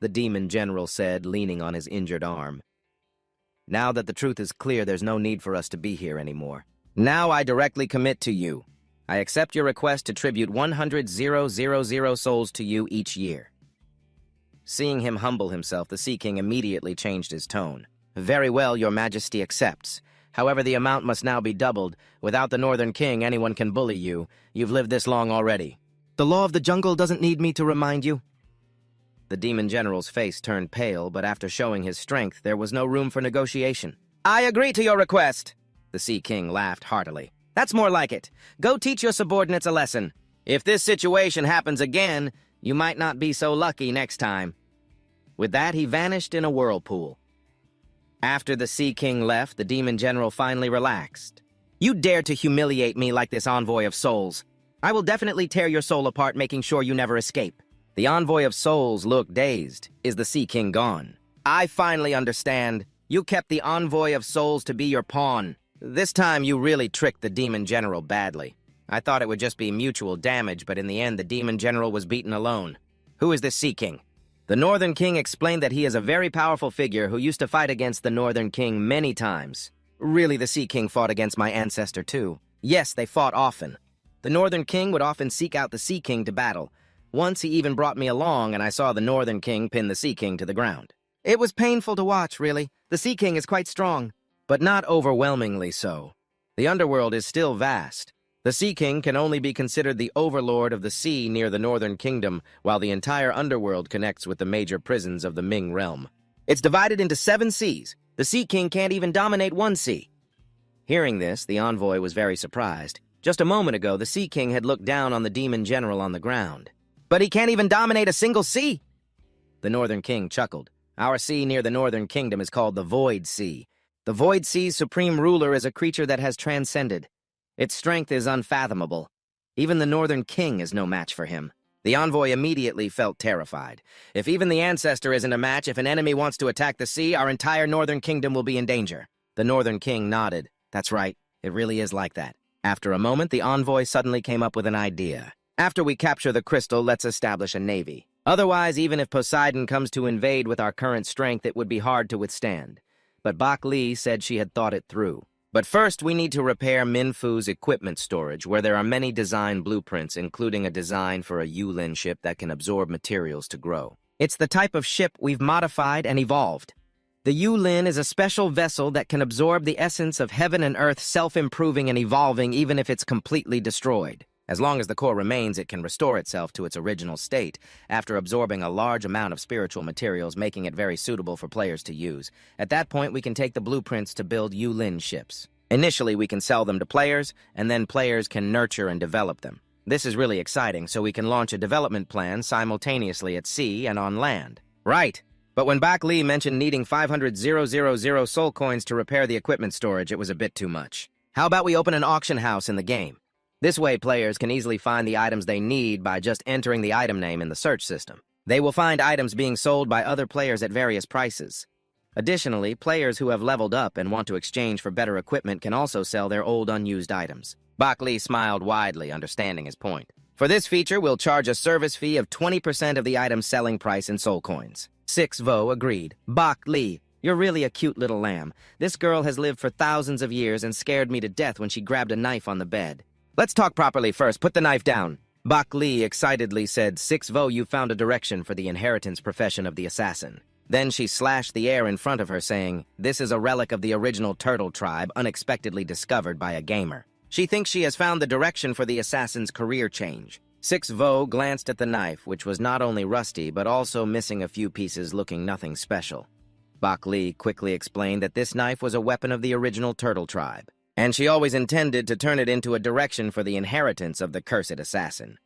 the demon general said, leaning on his injured arm. "Now that the truth is clear, there's no need for us to be here anymore. Now I directly commit to you. I accept your request to tribute 100,000 souls to you each year." Seeing him humble himself, the Sea King immediately changed his tone. "Very well, your majesty accepts. However, the amount must now be doubled. Without the Northern King, anyone can bully you. You've lived this long already. The law of the jungle doesn't need me to remind you." The demon general's face turned pale, but after showing his strength, there was no room for negotiation. "I agree to your request," the Sea King laughed heartily. "That's more like it. Go teach your subordinates a lesson. If this situation happens again, you might not be so lucky next time." With that, he vanished in a whirlpool. After the Sea King left, the demon general finally relaxed. "You dare to humiliate me like this envoy of souls. I will definitely tear your soul apart, making sure you never escape." The envoy of souls looked dazed. "Is the Sea King gone?" "I finally understand. You kept the envoy of souls to be your pawn. This time you really tricked the demon general badly. I thought it would just be mutual damage, but in the end the demon general was beaten alone. Who is this Sea King?" The Northern King explained that he is a very powerful figure who used to fight against the Northern King many times. "Really, the Sea King fought against my ancestor too." "Yes, they fought often. The Northern King would often seek out the Sea King to battle. Once he even brought me along and I saw the Northern King pin the Sea King to the ground. It was painful to watch, really. The Sea King is quite strong, but not overwhelmingly so. The underworld is still vast. The Sea King can only be considered the overlord of the sea near the Northern Kingdom, while the entire underworld connects with the major prisons of the Ming realm. It's divided into 7 seas. The Sea King can't even dominate one sea." Hearing this, the envoy was very surprised. Just a moment ago, the Sea King had looked down on the demon general on the ground. "But he can't even dominate a single sea!" The Northern King chuckled. "Our sea near the Northern Kingdom is called the Void Sea. The Void Sea's supreme ruler is a creature that has transcended. Its strength is unfathomable. Even the Northern King is no match for him." The envoy immediately felt terrified. "If even the ancestor isn't a match, if an enemy wants to attack the sea, our entire Northern Kingdom will be in danger." The Northern King nodded. "That's right. It really is like that." After a moment, the envoy suddenly came up with an idea. "After we capture the crystal, let's establish a navy. Otherwise, even if Poseidon comes to invade with our current strength, it would be hard to withstand." But Bak Li said she had thought it through. "But first, we need to repair Minfu's equipment storage, where there are many design blueprints, including a design for a Yulin ship that can absorb materials to grow. It's the type of ship we've modified and evolved. The Yulin is a special vessel that can absorb the essence of heaven and earth, self-improving and evolving even if it's completely destroyed. As long as the core remains, it can restore itself to its original state after absorbing a large amount of spiritual materials, making it very suitable for players to use. At that point, we can take the blueprints to build Yulin ships. Initially, we can sell them to players, and then players can nurture and develop them. This is really exciting, so we can launch a development plan simultaneously at sea and on land." "Right. But when Bak Li mentioned needing 500,000 soul coins to repair the equipment storage, it was a bit too much. How about we open an auction house in the game? This way, players can easily find the items they need by just entering the item name in the search system. They will find items being sold by other players at various prices. Additionally, players who have leveled up and want to exchange for better equipment can also sell their old unused items. Bak Li smiled widely, understanding his point. For this feature, we'll charge a service fee of 20% of the item's selling price in soul coins. 6 Vo agreed. Bak Li, you're really a cute little lamb. This girl has lived for thousands of years and scared me to death when she grabbed a knife on the bed. Let's talk properly first. Put the knife down. Bak Li excitedly said, 6 Vo, you found a direction for the inheritance profession of the assassin. Then she slashed the air in front of her, saying, this is a relic of the original turtle tribe unexpectedly discovered by a gamer. She thinks she has found the direction for the assassin's career change. 6 Vo glanced at the knife, which was not only rusty, but also missing a few pieces looking nothing special. Bak Li quickly explained that this knife was a weapon of the original turtle tribe, and she always intended to turn it into a direction for the inheritance of the cursed assassin.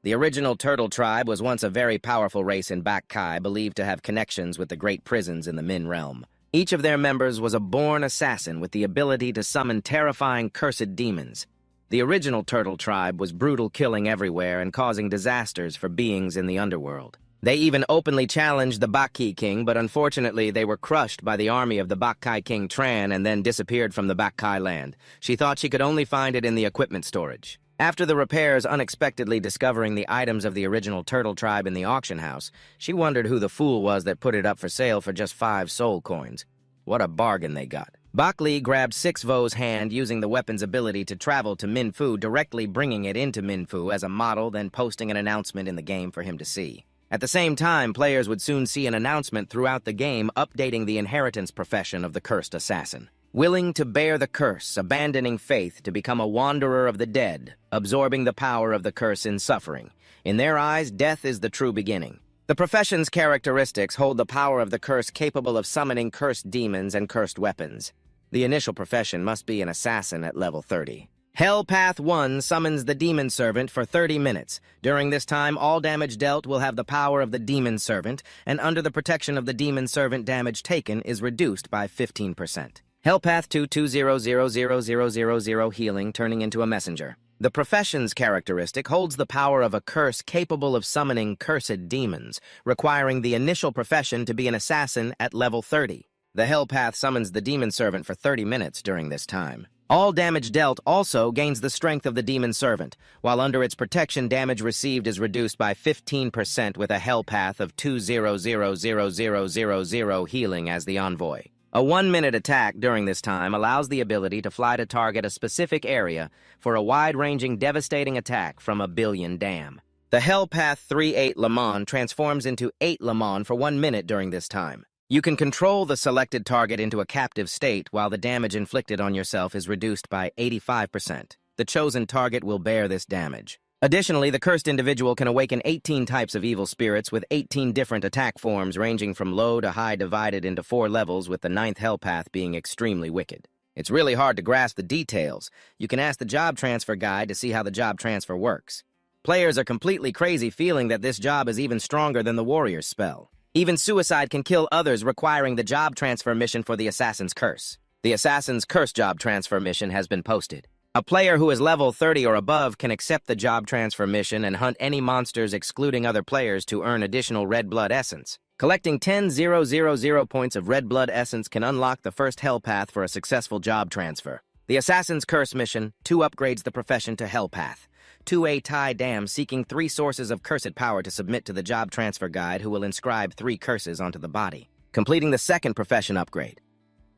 The original turtle tribe was once a very powerful race in Bak Kai, believed to have connections with the great prisons in the Min realm. Each of their members was a born assassin with the ability to summon terrifying cursed demons. The original turtle tribe was brutal, killing everywhere and causing disasters for beings in the underworld. They even openly challenged the Bak Ki king, but unfortunately they were crushed by the army of the Bak Kai king Tran and then disappeared from the Bak Kai land. She thought she could only find it in the equipment storage. After the repairs unexpectedly discovering the items of the original turtle tribe in the auction house, she wondered who the fool was that put it up for sale for just 5 soul coins. What a bargain they got. Bak Li grabbed 6 Vo's hand using the weapon's ability to travel to Minfu, directly bringing it into Minfu as a model, then posting an announcement in the game for him to see. At the same time, players would soon see an announcement throughout the game updating the inheritance profession of the cursed assassin. Willing to bear the curse, abandoning faith to become a wanderer of the dead, absorbing the power of the curse in suffering. In their eyes, death is the true beginning. The profession's characteristics hold the power of the curse, capable of summoning cursed demons and cursed weapons. The initial profession must be an assassin at level 30. Hell Path 1 summons the Demon Servant for 30 minutes. During this time, all damage dealt will have the power of the Demon Servant, and under the protection of the Demon Servant, damage taken is reduced by 15%. Hell Path 2 200000 healing, turning into a messenger. The profession's characteristic holds the power of a curse capable of summoning cursed demons, requiring the initial profession to be an assassin at level 30. The Hell Path summons the Demon Servant for 30 minutes during this time. All damage dealt also gains the strength of the Demon Servant, while under its protection, damage received is reduced by 15% with a Hell Path of 200000 healing as the envoy. A 1-minute attack during this time allows the ability to fly to target a specific area for a wide-ranging, devastating attack from a billion dam. The Hell Path 3-8 Lamon transforms into 8 Lamon for 1 minute during this time. You can control the selected target into a captive state while the damage inflicted on yourself is reduced by 85%. The chosen target will bear this damage. Additionally, the cursed individual can awaken 18 types of evil spirits with 18 different attack forms ranging from low to high, divided into 4 levels, with the 9th Hell Path being extremely wicked. It's really hard to grasp the details. You can ask the job transfer guide to see how the job transfer works. Players are completely crazy, feeling that this job is even stronger than the warrior's spell. Even suicide can kill others, requiring the job transfer mission for the Assassin's Curse. The Assassin's Curse job transfer mission has been posted. A player who is level 30 or above can accept the job transfer mission and hunt any monsters excluding other players to earn additional red blood essence. Collecting 10,000 points of red blood essence can unlock the first Hell Path for a successful job transfer. The Assassin's Curse mission 2 upgrades the profession to Hell Path. 2A Tai Dam seeking 3 sources of cursed power to submit to the job transfer guide, who will inscribe 3 curses onto the body. Completing the second profession upgrade.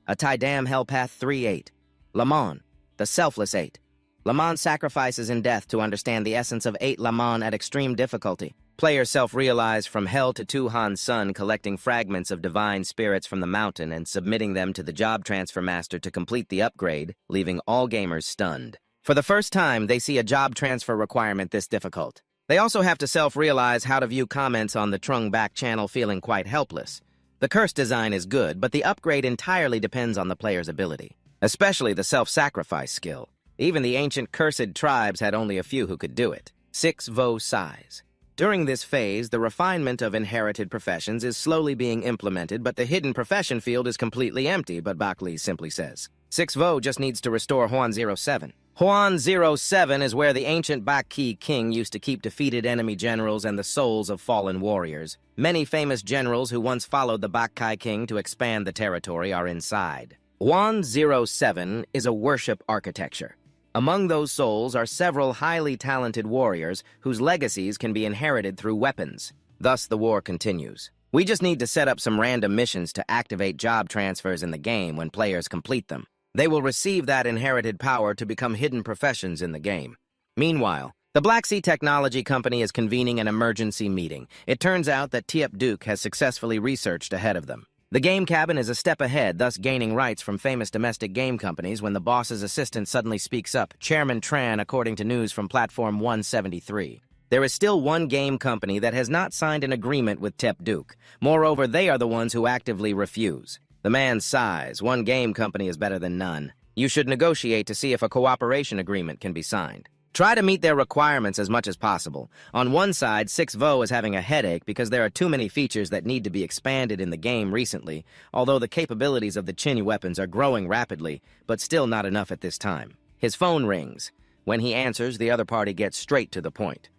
A Tai Dam Hell Path 3-8. Lamon, the Selfless 8. Lamon sacrifices in death to understand the essence of 8 Lamon at extreme difficulty. Players self-realize from hell to Tuhan's sun, collecting fragments of divine spirits from the mountain and submitting them to the job transfer master to complete the upgrade, leaving all gamers stunned. For the first time, they see a job transfer requirement this difficult. They also have to self-realize how to view comments on the Trung back channel, feeling quite helpless. The curse design is good, but the upgrade entirely depends on the player's ability, especially the self-sacrifice skill. Even the ancient cursed tribes had only a few who could do it. 6 Vo sighs. During this phase, the refinement of inherited professions is slowly being implemented, but the hidden profession field is completely empty, but Bak Li simply says. 6 Vo just needs to restore Huan 07. Huan 07 is where the ancient Bak Ki king used to keep defeated enemy generals and the souls of fallen warriors. Many famous generals who once followed the Bak Kai king to expand the territory are inside. Huan 07 is a worship architecture. Among those souls are several highly talented warriors whose legacies can be inherited through weapons. Thus, the war continues. We just need to set up some random missions to activate job transfers in the game when players complete them. They will receive that inherited power to become hidden professions in the game. Meanwhile, the Black Sea Technology Company is convening an emergency meeting. It turns out that Tiep Duke has successfully researched ahead of them. The game cabin is a step ahead, thus gaining rights from famous domestic game companies when the boss's assistant suddenly speaks up, Chairman Tran, according to news from Platform 173. There is still one game company that has not signed an agreement with Tiep Duke. Moreover, they are the ones who actively refuse. The man sighs. One game company is better than none. You should negotiate to see if a cooperation agreement can be signed. Try to meet their requirements as much as possible. On one side, 6 Vo is having a headache because there are too many features that need to be expanded in the game recently, although the capabilities of the Qin weapons are growing rapidly, but still not enough at this time. His phone rings. When he answers, the other party gets straight to the point.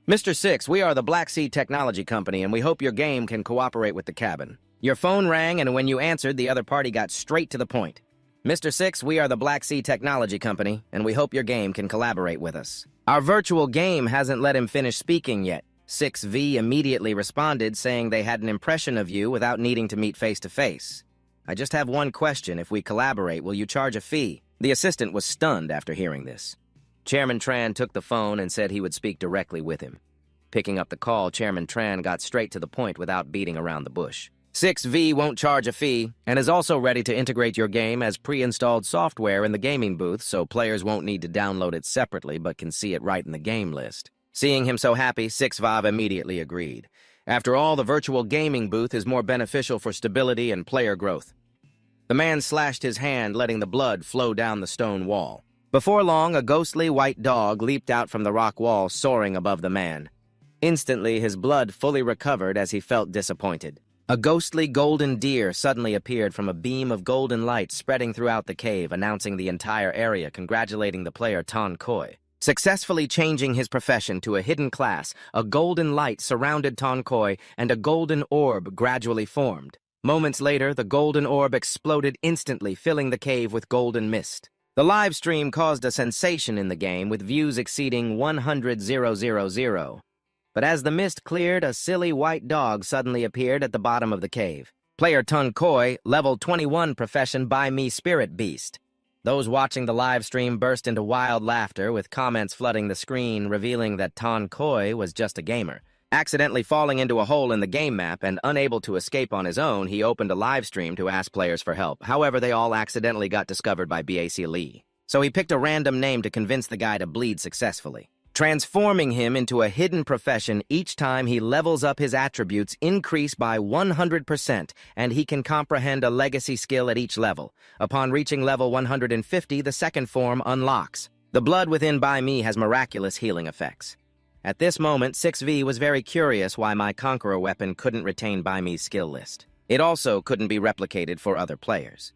Mr. 6, we are the Black Sea Technology Company, and we hope your game can cooperate with the cabin. Your phone rang, and when you answered, the other party got straight to the point. Mr. 6, we are the Black Sea Technology Company, and we hope your game can collaborate with us. Our virtual game hasn't let him finish speaking yet. 6V immediately responded, saying they had an impression of you without needing to meet face-to-face. I just have one question. If we collaborate, will you charge a fee? The assistant was stunned after hearing this. Chairman Tran took the phone and said he would speak directly with him. Picking up the call, Chairman Tran got straight to the point without beating around the bush. 6V won't charge a fee, and is also ready to integrate your game as pre-installed software in the gaming booth so players won't need to download it separately but can see it right in the game list. Seeing him so happy, 6Vav immediately agreed. After all, the virtual gaming booth is more beneficial for stability and player growth. The man slashed his hand, letting the blood flow down the stone wall. Before long, a ghostly white dog leaped out from the rock wall, soaring above the man. Instantly, his blood fully recovered as he felt disappointed. A ghostly golden deer suddenly appeared from a beam of golden light spreading throughout the cave, announcing the entire area, congratulating the player Tan Koi. Successfully changing his profession to a hidden class, a golden light surrounded Tan Koi and a golden orb gradually formed. Moments later, the golden orb exploded instantly, filling the cave with golden mist. The live stream caused a sensation in the game, with views exceeding 100,000. But as the mist cleared, a silly white dog suddenly appeared at the bottom of the cave. Player Tun Koi, level 21 profession by me Spirit Beast. Those watching the live stream burst into wild laughter, with comments flooding the screen revealing that Tan Koi was just a gamer. Accidentally falling into a hole in the game map and unable to escape on his own, he opened a live stream to ask players for help. However, they all accidentally got discovered by BAC Lee. So he picked a random name to convince the guy to bleed successfully, transforming him into a hidden profession. Each time he levels up, his attributes increase by 100%, and he can comprehend a legacy skill at each level. Upon reaching level 150, the second form unlocks. The blood within By Me has miraculous healing effects. At this moment, 6V was very curious why my Conqueror weapon couldn't retain By Me's skill list. It also couldn't be replicated for other players.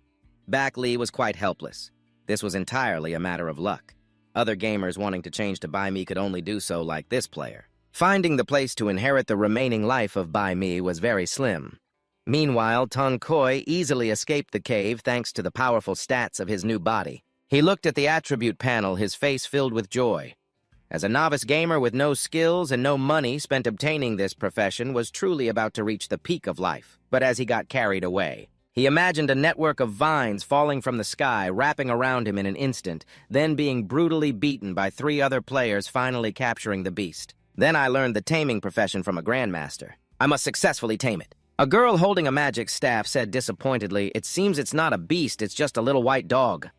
Bak Li was quite helpless. This was entirely a matter of luck. Other gamers wanting to change to By Me could only do so like this player. Finding the place to inherit the remaining life of By Me was very slim. Meanwhile, Tan Koi easily escaped the cave thanks to the powerful stats of his new body. He looked at the attribute panel, his face filled with joy. As a novice gamer with no skills and no money spent obtaining this profession was truly about to reach the peak of life, but as he got carried away, he imagined a network of vines falling from the sky, wrapping around him in an instant, then being brutally beaten by 3 other players, finally capturing the beast. Then I learned the taming profession from a grandmaster. I must successfully tame it. A girl holding a magic staff said disappointedly, "It seems it's not a beast, it's just a little white dog."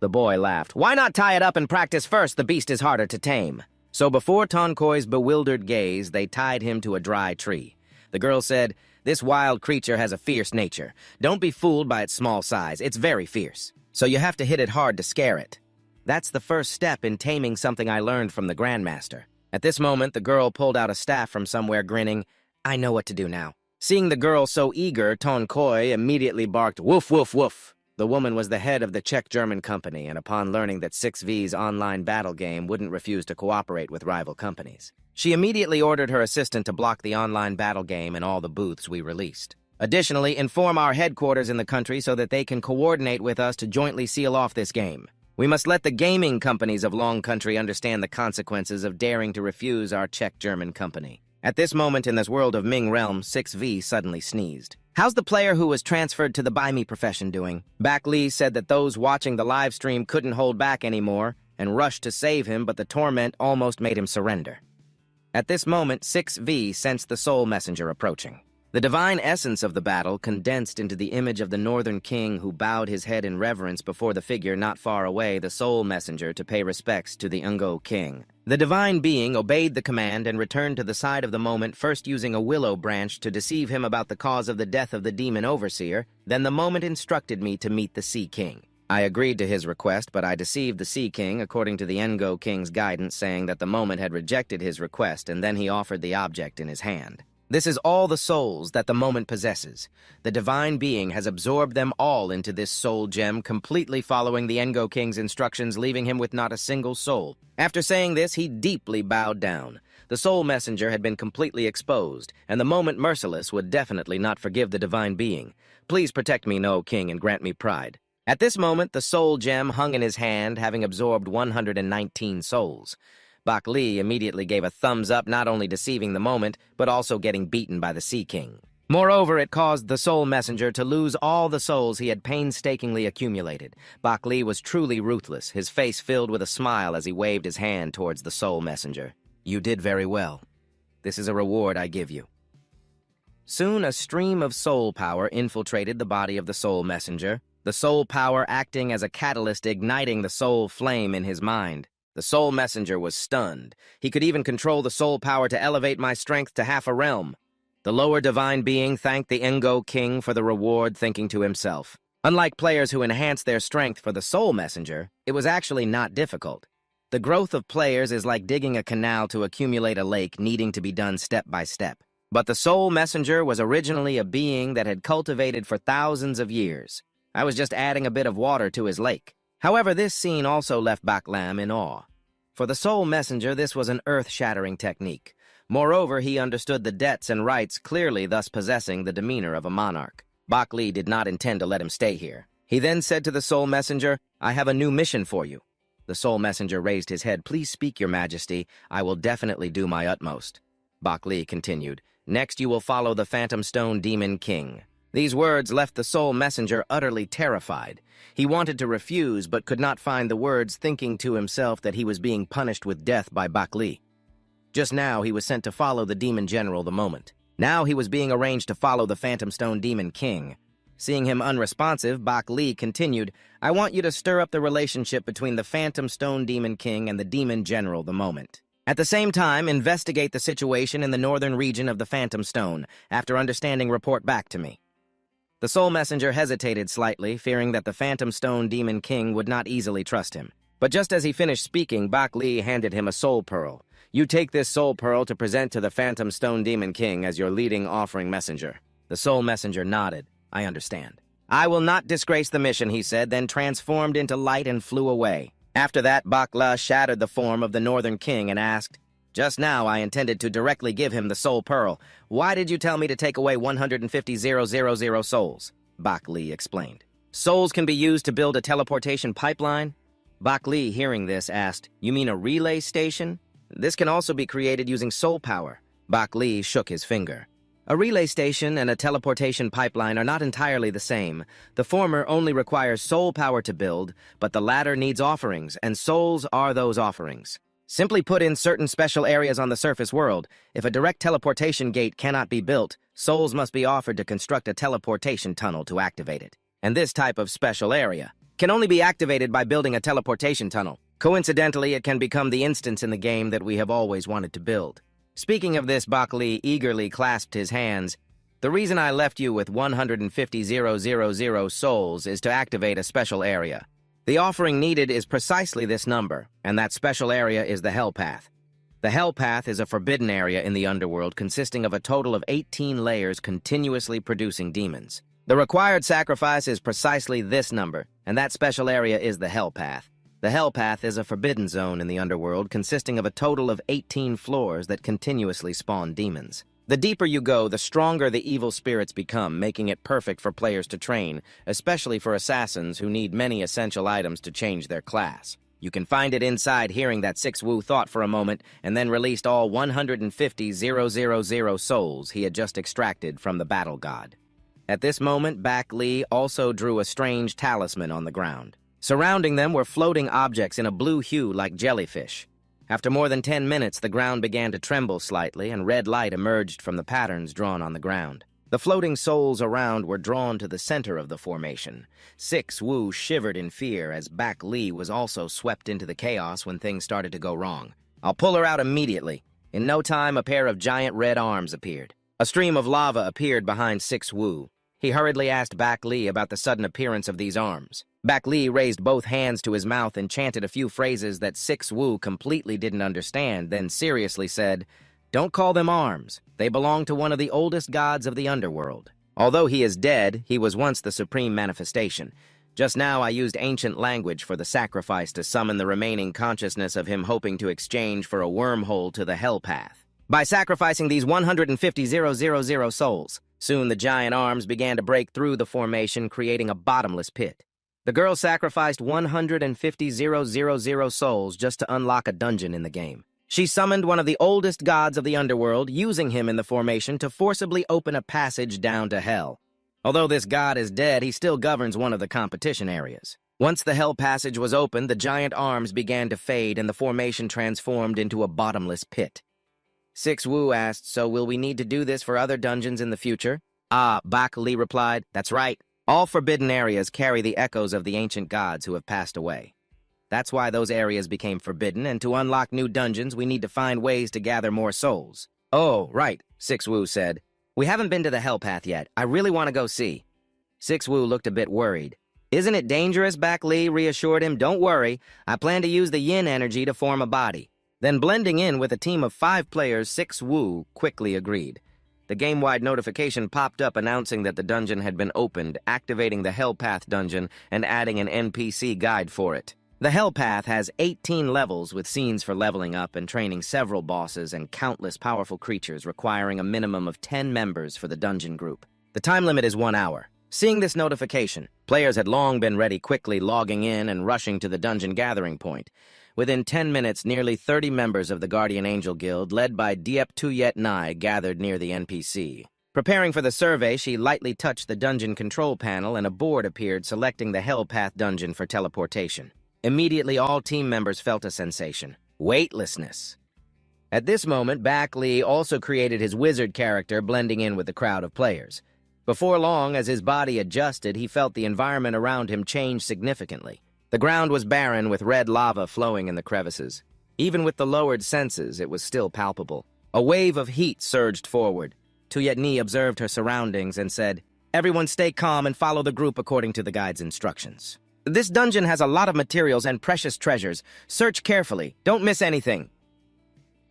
The boy laughed. "Why not tie it up and practice first? The beast is harder to tame." So before Tan Koi's bewildered gaze, they tied him to a dry tree. The girl said, "This wild creature has a fierce nature. Don't be fooled by its small size. It's very fierce. So you have to hit it hard to scare it." That's the first step in taming something I learned from the Grandmaster. At this moment, the girl pulled out a staff from somewhere, grinning. I know what to do now. Seeing the girl so eager, Ton Koi immediately barked, woof, woof, woof. The woman was the head of the Czech-German company, and upon learning that 6V's online battle game wouldn't refuse to cooperate with rival companies, she immediately ordered her assistant to block the online battle game in all the booths we released. Additionally, inform our headquarters in the country so that they can coordinate with us to jointly seal off this game. We must let the gaming companies of Long Country understand the consequences of daring to refuse our Czech-German company. At this moment in this world of Ming Realm, 6V suddenly sneezed. How's the player who was transferred to the Buy Me profession doing? Bak Li said that those watching the live stream couldn't hold back anymore and rushed to save him, but the torment almost made him surrender. At this moment, 6V sensed the Soul Messenger approaching. The divine essence of the battle condensed into the image of the Northern King who bowed his head in reverence before the figure not far away, the Soul Messenger, to pay respects to the Ngo King. The divine being obeyed the command and returned to the side of the moment, first using a willow branch to deceive him about the cause of the death of the demon overseer. Then the moment instructed me to meet the Sea King. I agreed to his request, but I deceived the Sea King according to the Ngo King's guidance, saying that the moment had rejected his request, and then he offered the object in his hand. This is all the souls that the moment possesses. The divine being has absorbed them all into this soul gem, completely following the Ngo King's instructions, leaving him with not a single soul. After saying this, he deeply bowed down. The Soul Messenger had been completely exposed, and the moment merciless would definitely not forgive the divine being. Please protect me, No King, and grant me pride. At this moment, the soul gem hung in his hand, having absorbed 119 souls. Bak Li immediately gave a thumbs up, not only deceiving the moment, but also getting beaten by the Sea King. Moreover, it caused the Soul Messenger to lose all the souls he had painstakingly accumulated. Bak Li was truly ruthless, his face filled with a smile as he waved his hand towards the Soul Messenger. You did very well. This is a reward I give you. Soon a stream of soul power infiltrated the body of the Soul Messenger, the soul power acting as a catalyst igniting the soul flame in his mind. The Soul Messenger was stunned. He could even control the soul power to elevate my strength to half a realm. The lower divine being thanked the Ngo King for the reward, thinking to himself. Unlike players who enhance their strength for the Soul Messenger, it was actually not difficult. The growth of players is like digging a canal to accumulate a lake, needing to be done step by step. But the Soul Messenger was originally a being that had cultivated for thousands of years. I was just adding a bit of water to his lake. However, this scene also left Bak Lam in awe. For the Soul Messenger, this was an earth-shattering technique. Moreover, he understood the debts and rights, clearly thus possessing the demeanor of a monarch. Bak Li did not intend to let him stay here. He then said to the Soul Messenger, I have a new mission for you. The Soul Messenger raised his head. Please speak, Your Majesty. I will definitely do my utmost. Bak Li continued, Next you will follow the Phantom Stone Demon King. These words left the Soul Messenger utterly terrified. He wanted to refuse, but could not find the words, thinking to himself that he was being punished with death by Bak Li. Just now, he was sent to follow the Demon General the moment. Now he was being arranged to follow the Phantom Stone Demon King. Seeing him unresponsive, Bak Li continued, I want you to stir up the relationship between the Phantom Stone Demon King and the Demon General the moment. At the same time, investigate the situation in the northern region of the Phantom Stone. After understanding, report back to me. The Soul Messenger hesitated slightly, fearing that the Phantom Stone Demon King would not easily trust him. But just as he finished speaking, Bak Li handed him a soul pearl. You take this soul pearl to present to the Phantom Stone Demon King as your leading offering messenger. The Soul Messenger nodded. I understand. I will not disgrace the mission, he said, then transformed into light and flew away. After that, Bak Li shattered the form of the Northern King and asked, Just now I intended to directly give him the soul pearl. Why did you tell me to take away 150,000 souls? Bak Li explained. Souls can be used to build a teleportation pipeline? Bak Li, hearing this, asked, You mean a relay station? This can also be created using soul power. Bak Li shook his finger. A relay station and a teleportation pipeline are not entirely the same. The former only requires soul power to build, but the latter needs offerings, and souls are those offerings. Simply put in certain special areas on the surface world. If a direct teleportation gate cannot be built, souls must be offered to construct a teleportation tunnel to activate it. And this type of special area can only be activated by building a teleportation tunnel. Coincidentally, it can become the instance in the game that we have always wanted to build. Speaking of this, Bak Li eagerly clasped his hands. The reason I left you with 150,000 souls is to activate a special area. The offering needed is precisely this number, and that special area is the Hell Path. The Hell Path is a forbidden area in the underworld consisting of a total of 18 layers continuously producing demons. The required sacrifice is precisely this number, and that special area is the Hell Path. The Hell Path is a forbidden zone in the underworld consisting of a total of 18 floors that continuously spawn demons. The deeper you go, the stronger the evil spirits become, making it perfect for players to train, especially for assassins who need many essential items to change their class. You can find it inside hearing that 6-Wu thought for a moment and then released all 150,000 souls he had just extracted from the battle god. At this moment, Bak Li also drew a strange talisman on the ground. Surrounding them were floating objects in a blue hue like jellyfish. After more than 10 minutes, the ground began to tremble slightly and red light emerged from the patterns drawn on the ground. The floating souls around were drawn to the center of the formation. 6-Wu shivered in fear as Bak Li was also swept into the chaos when things started to go wrong. "I'll pull her out immediately." In no time, a pair of giant red arms appeared. A stream of lava appeared behind 6-Wu. He hurriedly asked Bak Li about the sudden appearance of these arms. Bak Li raised both hands to his mouth and chanted a few phrases that 6-Wu completely didn't understand, then seriously said, "Don't call them arms. They belong to one of the oldest gods of the underworld. Although he is dead, he was once the supreme manifestation. Just now I used ancient language for the sacrifice to summon the remaining consciousness of him hoping to exchange for a wormhole to the Hell Path. By sacrificing these 150,000 souls, soon the giant arms began to break through the formation, creating a bottomless pit. The girl sacrificed 150,000 souls just to unlock a dungeon in the game. She summoned one of the oldest gods of the underworld, using him in the formation to forcibly open a passage down to hell. Although this god is dead, he still governs one of the competition areas. Once the hell passage was opened, the giant arms began to fade and the formation transformed into a bottomless pit. 6-Wu asked, "So will we need to do this for other dungeons in the future?" Bak Li replied, "That's right. All forbidden areas carry the echoes of the ancient gods who have passed away. That's why those areas became forbidden, and to unlock new dungeons, we need to find ways to gather more souls." "Oh, right," 6-Wu said. "We haven't been to the Hell Path yet. I really want to go see." 6-Wu looked a bit worried. "Isn't it dangerous?" Bak Li reassured him. "Don't worry. I plan to use the yin energy to form a body." Then blending in with a team of 5 players, 6-Wu quickly agreed. The game-wide notification popped up announcing that the dungeon had been opened, activating the Hell Path dungeon and adding an NPC guide for it. The Hell Path has 18 levels with scenes for leveling up and training several bosses and countless powerful creatures requiring a minimum of 10 members for the dungeon group. The time limit is 1 hour. Seeing this notification, players had long been ready, quickly logging in and rushing to the dungeon gathering point. Within 10 minutes, nearly 30 members of the Guardian Angel Guild, led by Diep Tuyet Nai, gathered near the NPC. Preparing for the survey, she lightly touched the dungeon control panel and a board appeared selecting the Hell Path dungeon for teleportation. Immediately, all team members felt a sensation: weightlessness. At this moment, Bak Li also created his wizard character, blending in with the crowd of players. Before long, as his body adjusted, he felt the environment around him change significantly. The ground was barren, with red lava flowing in the crevices. Even with the lowered senses, it was still palpable. A wave of heat surged forward. Tuyet Ni observed her surroundings and said, "Everyone stay calm and follow the group according to the guide's instructions. This dungeon has a lot of materials and precious treasures. Search carefully. Don't miss anything."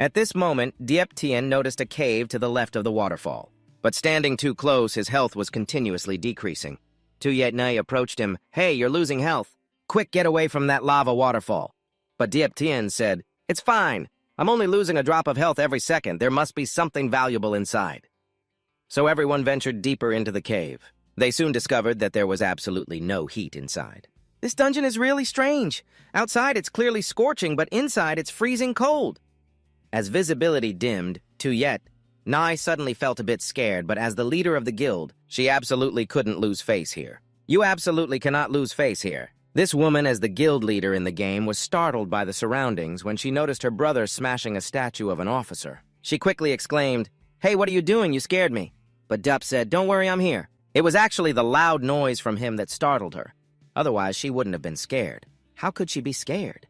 At this moment, Diep Tien noticed a cave to the left of the waterfall. But standing too close, his health was continuously decreasing. Tuyet Ni approached him. "Hey, you're losing health. Quick, get away from that lava waterfall." But Diep Tien said, "It's fine. I'm only losing a drop of health every second. There must be something valuable inside." So everyone ventured deeper into the cave. They soon discovered that there was absolutely no heat inside. "This dungeon is really strange. Outside it's clearly scorching, but inside it's freezing cold." As visibility dimmed, Tuyet Nai suddenly felt a bit scared, but as the leader of the guild, she absolutely couldn't lose face here. "You absolutely cannot lose face here." This woman, as the guild leader in the game, was startled by the surroundings when she noticed her brother smashing a statue of an officer. She quickly exclaimed, "Hey, what are you doing? You scared me." But Dup said, "Don't worry, I'm here." It was actually the loud noise from him that startled her. Otherwise, she wouldn't have been scared. How could she be scared?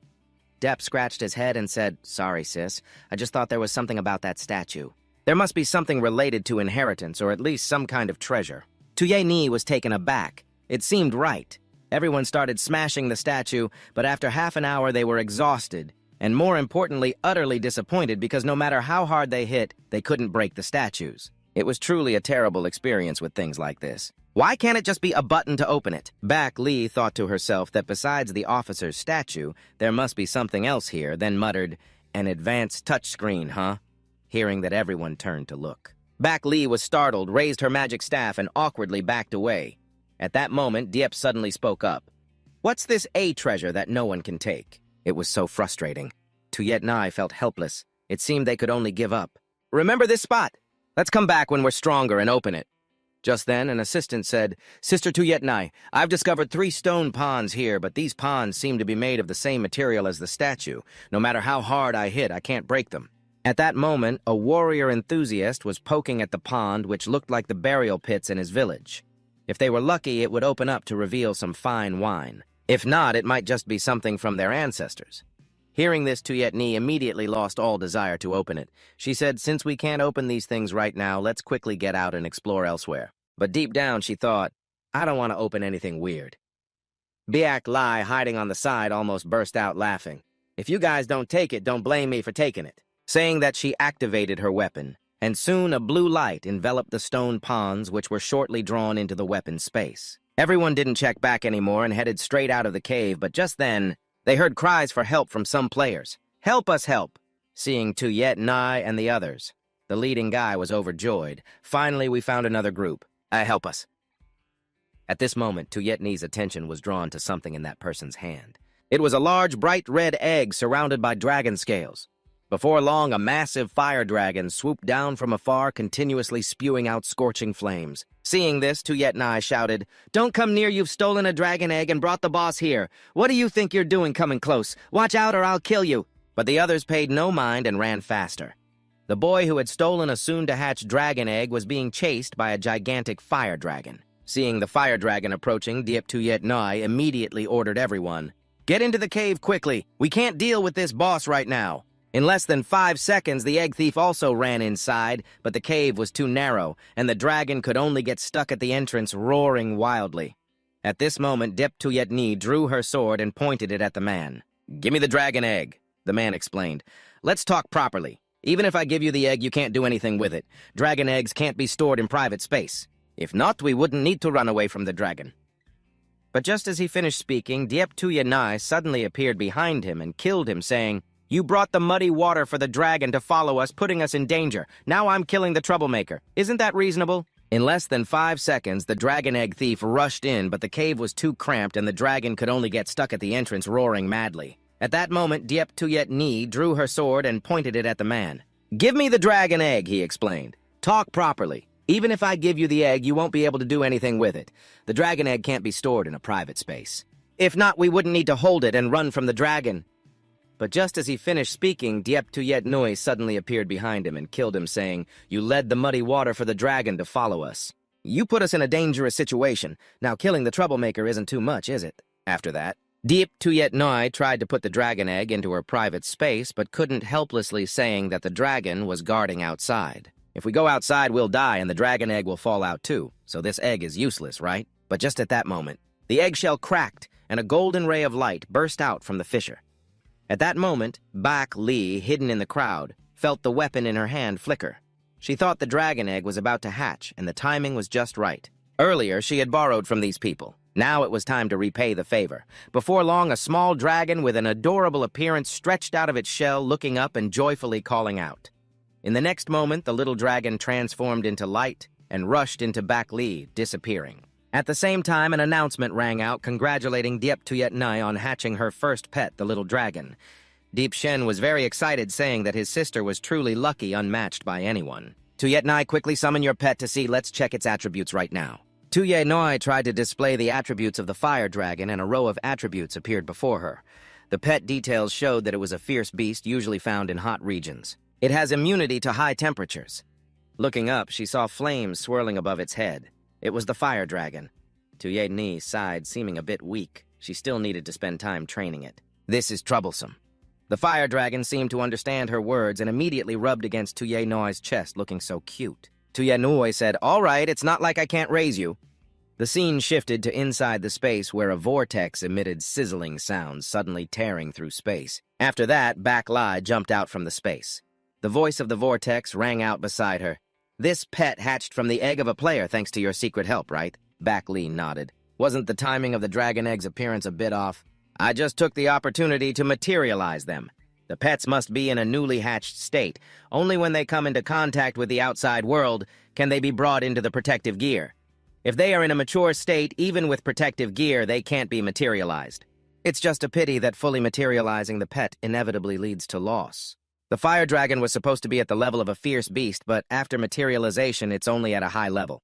Depp scratched his head and said, "Sorry, sis. I just thought there was something about that statue. There must be something related to inheritance, or at least some kind of treasure." Tuyet Ni was taken aback. It seemed right. Everyone started smashing the statue, but after half an hour they were exhausted. and more importantly, utterly disappointed because no matter how hard they hit, they couldn't break the statues. It was truly a terrible experience with things like this. Why can't it just be a button to open it? Bak Li thought to herself that besides the officer's statue, there must be something else here, then muttered, "An advanced touchscreen, huh?" Hearing that everyone turned to look. Bak Li was startled, raised her magic staff, and awkwardly backed away. At that moment, Diep suddenly spoke up. "What's this A treasure that no one can take?" It was so frustrating. Tuyet Nai felt helpless. It seemed they could only give up. "Remember this spot? Let's come back when we're stronger and open it." Just then, an assistant said, "Sister Tuyet Nai, I've discovered 3 stone ponds here, but these ponds seem to be made of the same material as the statue. No matter how hard I hit, I can't break them." At that moment, a warrior enthusiast was poking at the pond which looked like the burial pits in his village. If they were lucky, it would open up to reveal some fine wine. If not, it might just be something from their ancestors. Hearing this, Tuyet Ni immediately lost all desire to open it. She said, "Since we can't open these things right now, let's quickly get out and explore elsewhere." But deep down, she thought, "I don't want to open anything weird." Biak Lai, hiding on the side, almost burst out laughing. "If you guys don't take it, don't blame me for taking it." Saying that, she activated her weapon, and soon a blue light enveloped the stone ponds, which were shortly drawn into the weapon's space. Everyone didn't check back anymore and headed straight out of the cave, but just then, they heard cries for help from some players. "Help us, help!" Seeing Tuyet Nai and the others, the leading guy was overjoyed. "Finally, we found another group. Help us." At this moment, Tuyet Ni's attention was drawn to something in that person's hand. It was a large, bright red egg surrounded by dragon scales. Before long, a massive fire dragon swooped down from afar, continuously spewing out scorching flames. Seeing this, Tuyet Nai shouted, "Don't come near, you've stolen a dragon egg and brought the boss here. What do you think you're doing coming close? Watch out or I'll kill you." But the others paid no mind and ran faster. The boy who had stolen a soon-to-hatch dragon egg was being chased by a gigantic fire dragon. Seeing the fire dragon approaching, Diep Tuyet Nai immediately ordered everyone, "Get into the cave quickly. We can't deal with this boss right now." In less than 5 seconds, the egg thief also ran inside, but the cave was too narrow, and the dragon could only get stuck at the entrance, roaring wildly. At this moment, Diep Tuyet Ni drew her sword and pointed it at the man. "Give me the dragon egg," the man explained. "Let's talk properly. Even if I give you the egg, you can't do anything with it. Dragon eggs can't be stored in private space. If not, we wouldn't need to run away from the dragon." But just as he finished speaking, Diep Tuyet Nai suddenly appeared behind him and killed him, saying, "You brought the muddy water for the dragon to follow us, putting us in danger. Now I'm killing the troublemaker. Isn't that reasonable?" In less than 5 seconds, the dragon egg thief rushed in, but the cave was too cramped and the dragon could only get stuck at the entrance, roaring madly. At that moment, Diep Tuyet Ni drew her sword and pointed it at the man. "Give me the dragon egg," he explained. "Talk properly. Even if I give you the egg, you won't be able to do anything with it. The dragon egg can't be stored in a private space. If not, we wouldn't need to hold it and run from the dragon." But just as he finished speaking, Diep Tuyet Nui suddenly appeared behind him and killed him, saying, "You led the muddy water for the dragon to follow us. You put us in a dangerous situation. Now killing the troublemaker isn't too much, is it?" After that, Diep Tuyet Nui tried to put the dragon egg into her private space, but couldn't, helplessly saying that the dragon was guarding outside. "If we go outside, we'll die, and the dragon egg will fall out too, so this egg is useless, right?" But just at that moment, the eggshell cracked, and a golden ray of light burst out from the fissure. At that moment, Bak Li, hidden in the crowd, felt the weapon in her hand flicker. She thought the dragon egg was about to hatch, and the timing was just right. Earlier, she had borrowed from these people. Now it was time to repay the favor. Before long, a small dragon with an adorable appearance stretched out of its shell, looking up and joyfully calling out. In the next moment, the little dragon transformed into light and rushed into Bak Li, disappearing. At the same time, an announcement rang out congratulating Diep Tuyet Nai on hatching her first pet, the little dragon. Deep Shen was very excited, saying that his sister was truly lucky, unmatched by anyone. "Tuyet Nai, quickly summon your pet to see. Let's check its attributes right now." Tuyet Nai tried to display the attributes of the fire dragon, and a row of attributes appeared before her. The pet details showed that it was a fierce beast usually found in hot regions. It has immunity to high temperatures. Looking up, she saw flames swirling above its head. It was the fire dragon. Tuyet Ni sighed, seeming a bit weak. She still needed to spend time training it. "This is troublesome." The fire dragon seemed to understand her words and immediately rubbed against Tuyet Noi's chest, looking so cute. Tuyet Noi said, "All right, it's not like I can't raise you." The scene shifted to inside the space where a vortex emitted sizzling sounds, suddenly tearing through space. After that, Back Li jumped out from the space. The voice of the vortex rang out beside her. "This pet hatched from the egg of a player thanks to your secret help, right?" Back Li nodded. "Wasn't the timing of the dragon egg's appearance a bit off? I just took the opportunity to materialize them. The pets must be in a newly hatched state. Only when they come into contact with the outside world can they be brought into the protective gear. If they are in a mature state, even with protective gear, they can't be materialized. It's just a pity that fully materializing the pet inevitably leads to loss. The fire dragon was supposed to be at the level of a fierce beast, but after materialization, it's only at a high level."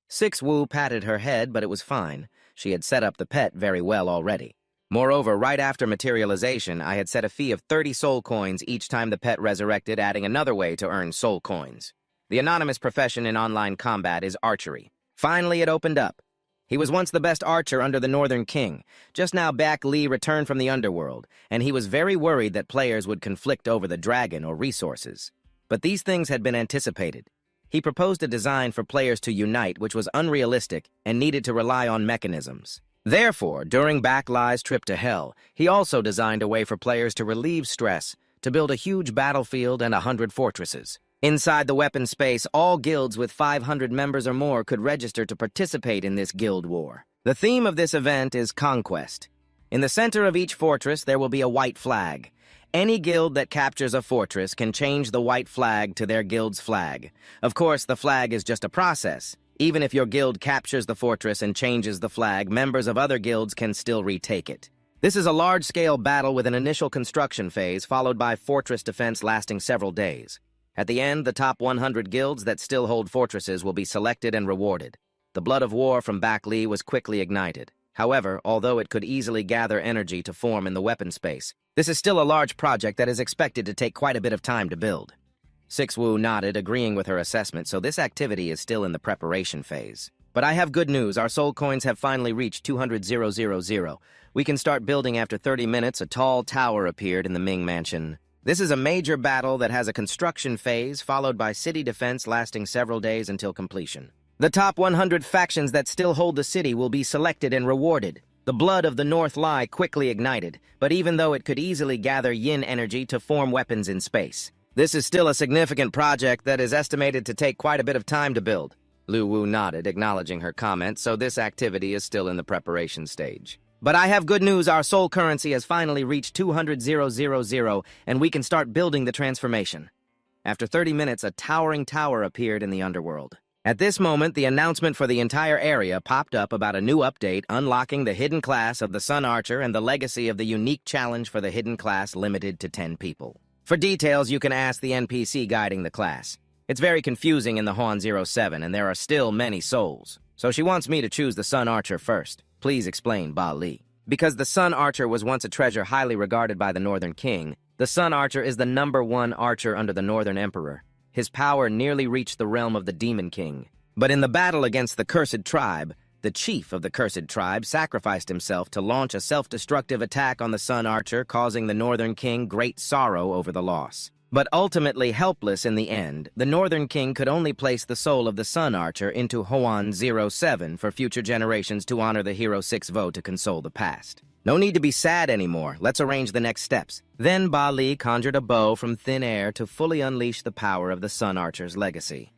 Six Wu patted her head, but it was fine. She had set up the pet very well already. Moreover, right after materialization, I had set a fee of 30 soul coins each time the pet resurrected, adding another way to earn soul coins. The anonymous profession in online combat is archery. Finally, it opened up. He was once the best archer under the Northern King. Just now Back Li returned from the underworld, and he was very worried that players would conflict over the dragon or resources. But these things had been anticipated. He proposed a design for players to unite which was unrealistic and needed to rely on mechanisms. Therefore, during Back Li's trip to Hell, he also designed a way for players to relieve stress, to build a huge battlefield and 100 fortresses. Inside the weapon space, all guilds with 500 members or more could register to participate in this guild war. The theme of this event is conquest. In the center of each fortress, there will be a white flag. Any guild that captures a fortress can change the white flag to their guild's flag. Of course, the flag is just a process. Even if your guild captures the fortress and changes the flag, members of other guilds can still retake it. This is a large-scale battle with an initial construction phase, followed by fortress defense lasting several days. At the end, the top 100 guilds that still hold fortresses will be selected and rewarded. The blood of war from Back Li was quickly ignited. However, although it could easily gather energy to form in the weapon space, this is still a large project that is expected to take quite a bit of time to build. Six Wu nodded, agreeing with her assessment, so this activity is still in the preparation phase. But I have good news. Our soul coins have finally reached 200,000. We can start building after 30 minutes. A tall tower appeared in the Ming Mansion. This is a major battle that has a construction phase, followed by city defense lasting several days until completion. The top 100 factions that still hold the city will be selected and rewarded. The blood of the North Li quickly ignited, but even though it could easily gather yin energy to form weapons in space. This is still a significant project that is estimated to take quite a bit of time to build. Lu Wu nodded, acknowledging her comment, so this activity is still in the preparation stage. But I have good news. Our soul currency has finally reached 200,000, and we can start building the transformation. After 30 minutes, a towering tower appeared in the underworld. At this moment, the announcement for the entire area popped up about a new update unlocking the hidden class of the Sun Archer and the legacy of the unique challenge for the hidden class limited to 10 people. For details, you can ask the NPC guiding the class. It's very confusing in the Huan 07, and there are still many souls. So she wants me to choose the Sun Archer first. Please explain, Ba Li. Because the Sun Archer was once a treasure highly regarded by the Northern King, the Sun Archer is the #1 archer under the Northern Emperor. His power nearly reached the realm of the Demon King. But in the battle against the Cursed Tribe, the chief of the Cursed Tribe sacrificed himself to launch a self-destructive attack on the Sun Archer, causing the Northern King great sorrow over the loss. But ultimately helpless in the end, the Northern King could only place the soul of the Sun Archer into Huan 07 for future generations to honor the hero 6 Vo to console the past. No need to be sad anymore. Let's arrange the next steps. Then Ba Li conjured a bow from thin air to fully unleash the power of the Sun Archer's legacy.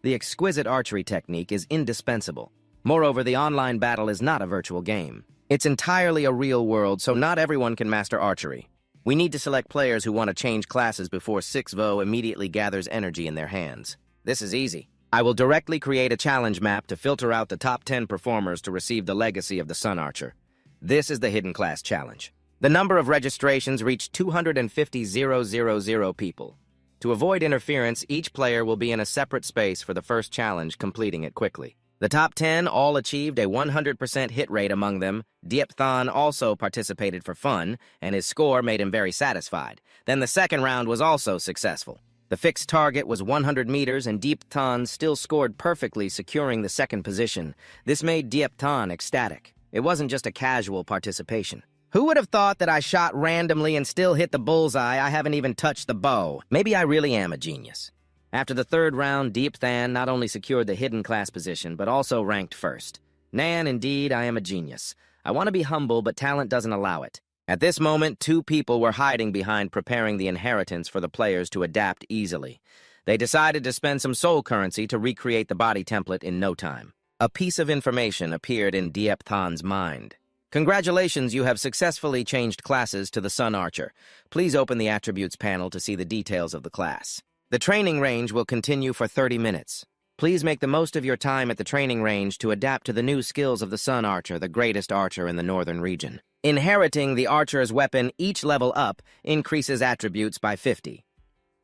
The exquisite archery technique is indispensable. Moreover, the online battle is not a virtual game. It's entirely a real world, so not everyone can master archery. We need to select players who want to change classes before 6 Vo immediately gathers energy in their hands. This is easy. I will directly create a challenge map to filter out the top 10 performers to receive the legacy of the Sun Archer. This is the Hidden Class Challenge. The number of registrations reached 250,000 people. To avoid interference, each player will be in a separate space for the first challenge, completing it quickly. The top 10 all achieved a 100% hit rate among them. Diepthan also participated for fun, and his score made him very satisfied. Then the second round was also successful. The fixed target was 100 meters, and Diepthan still scored perfectly, securing the second position. This made Diepthan ecstatic. It wasn't just a casual participation. Who would have thought that I shot randomly and still hit the bullseye? I haven't even touched the bow. Maybe I really am a genius. After the third round, Diepthan not only secured the hidden class position, but also ranked first. Nan, indeed, I am a genius. I want to be humble, but talent doesn't allow it. At this moment, two people were hiding behind preparing the inheritance for the players to adapt easily. They decided to spend some soul currency to recreate the body template in no time. A piece of information appeared in Diepthan's mind. Congratulations, you have successfully changed classes to the Sun Archer. Please open the attributes panel to see the details of the class. The training range will continue for 30 minutes. Please make the most of your time at the training range to adapt to the new skills of the Sun Archer, the greatest archer in the northern region. Inheriting the archer's weapon each level up increases attributes by 50.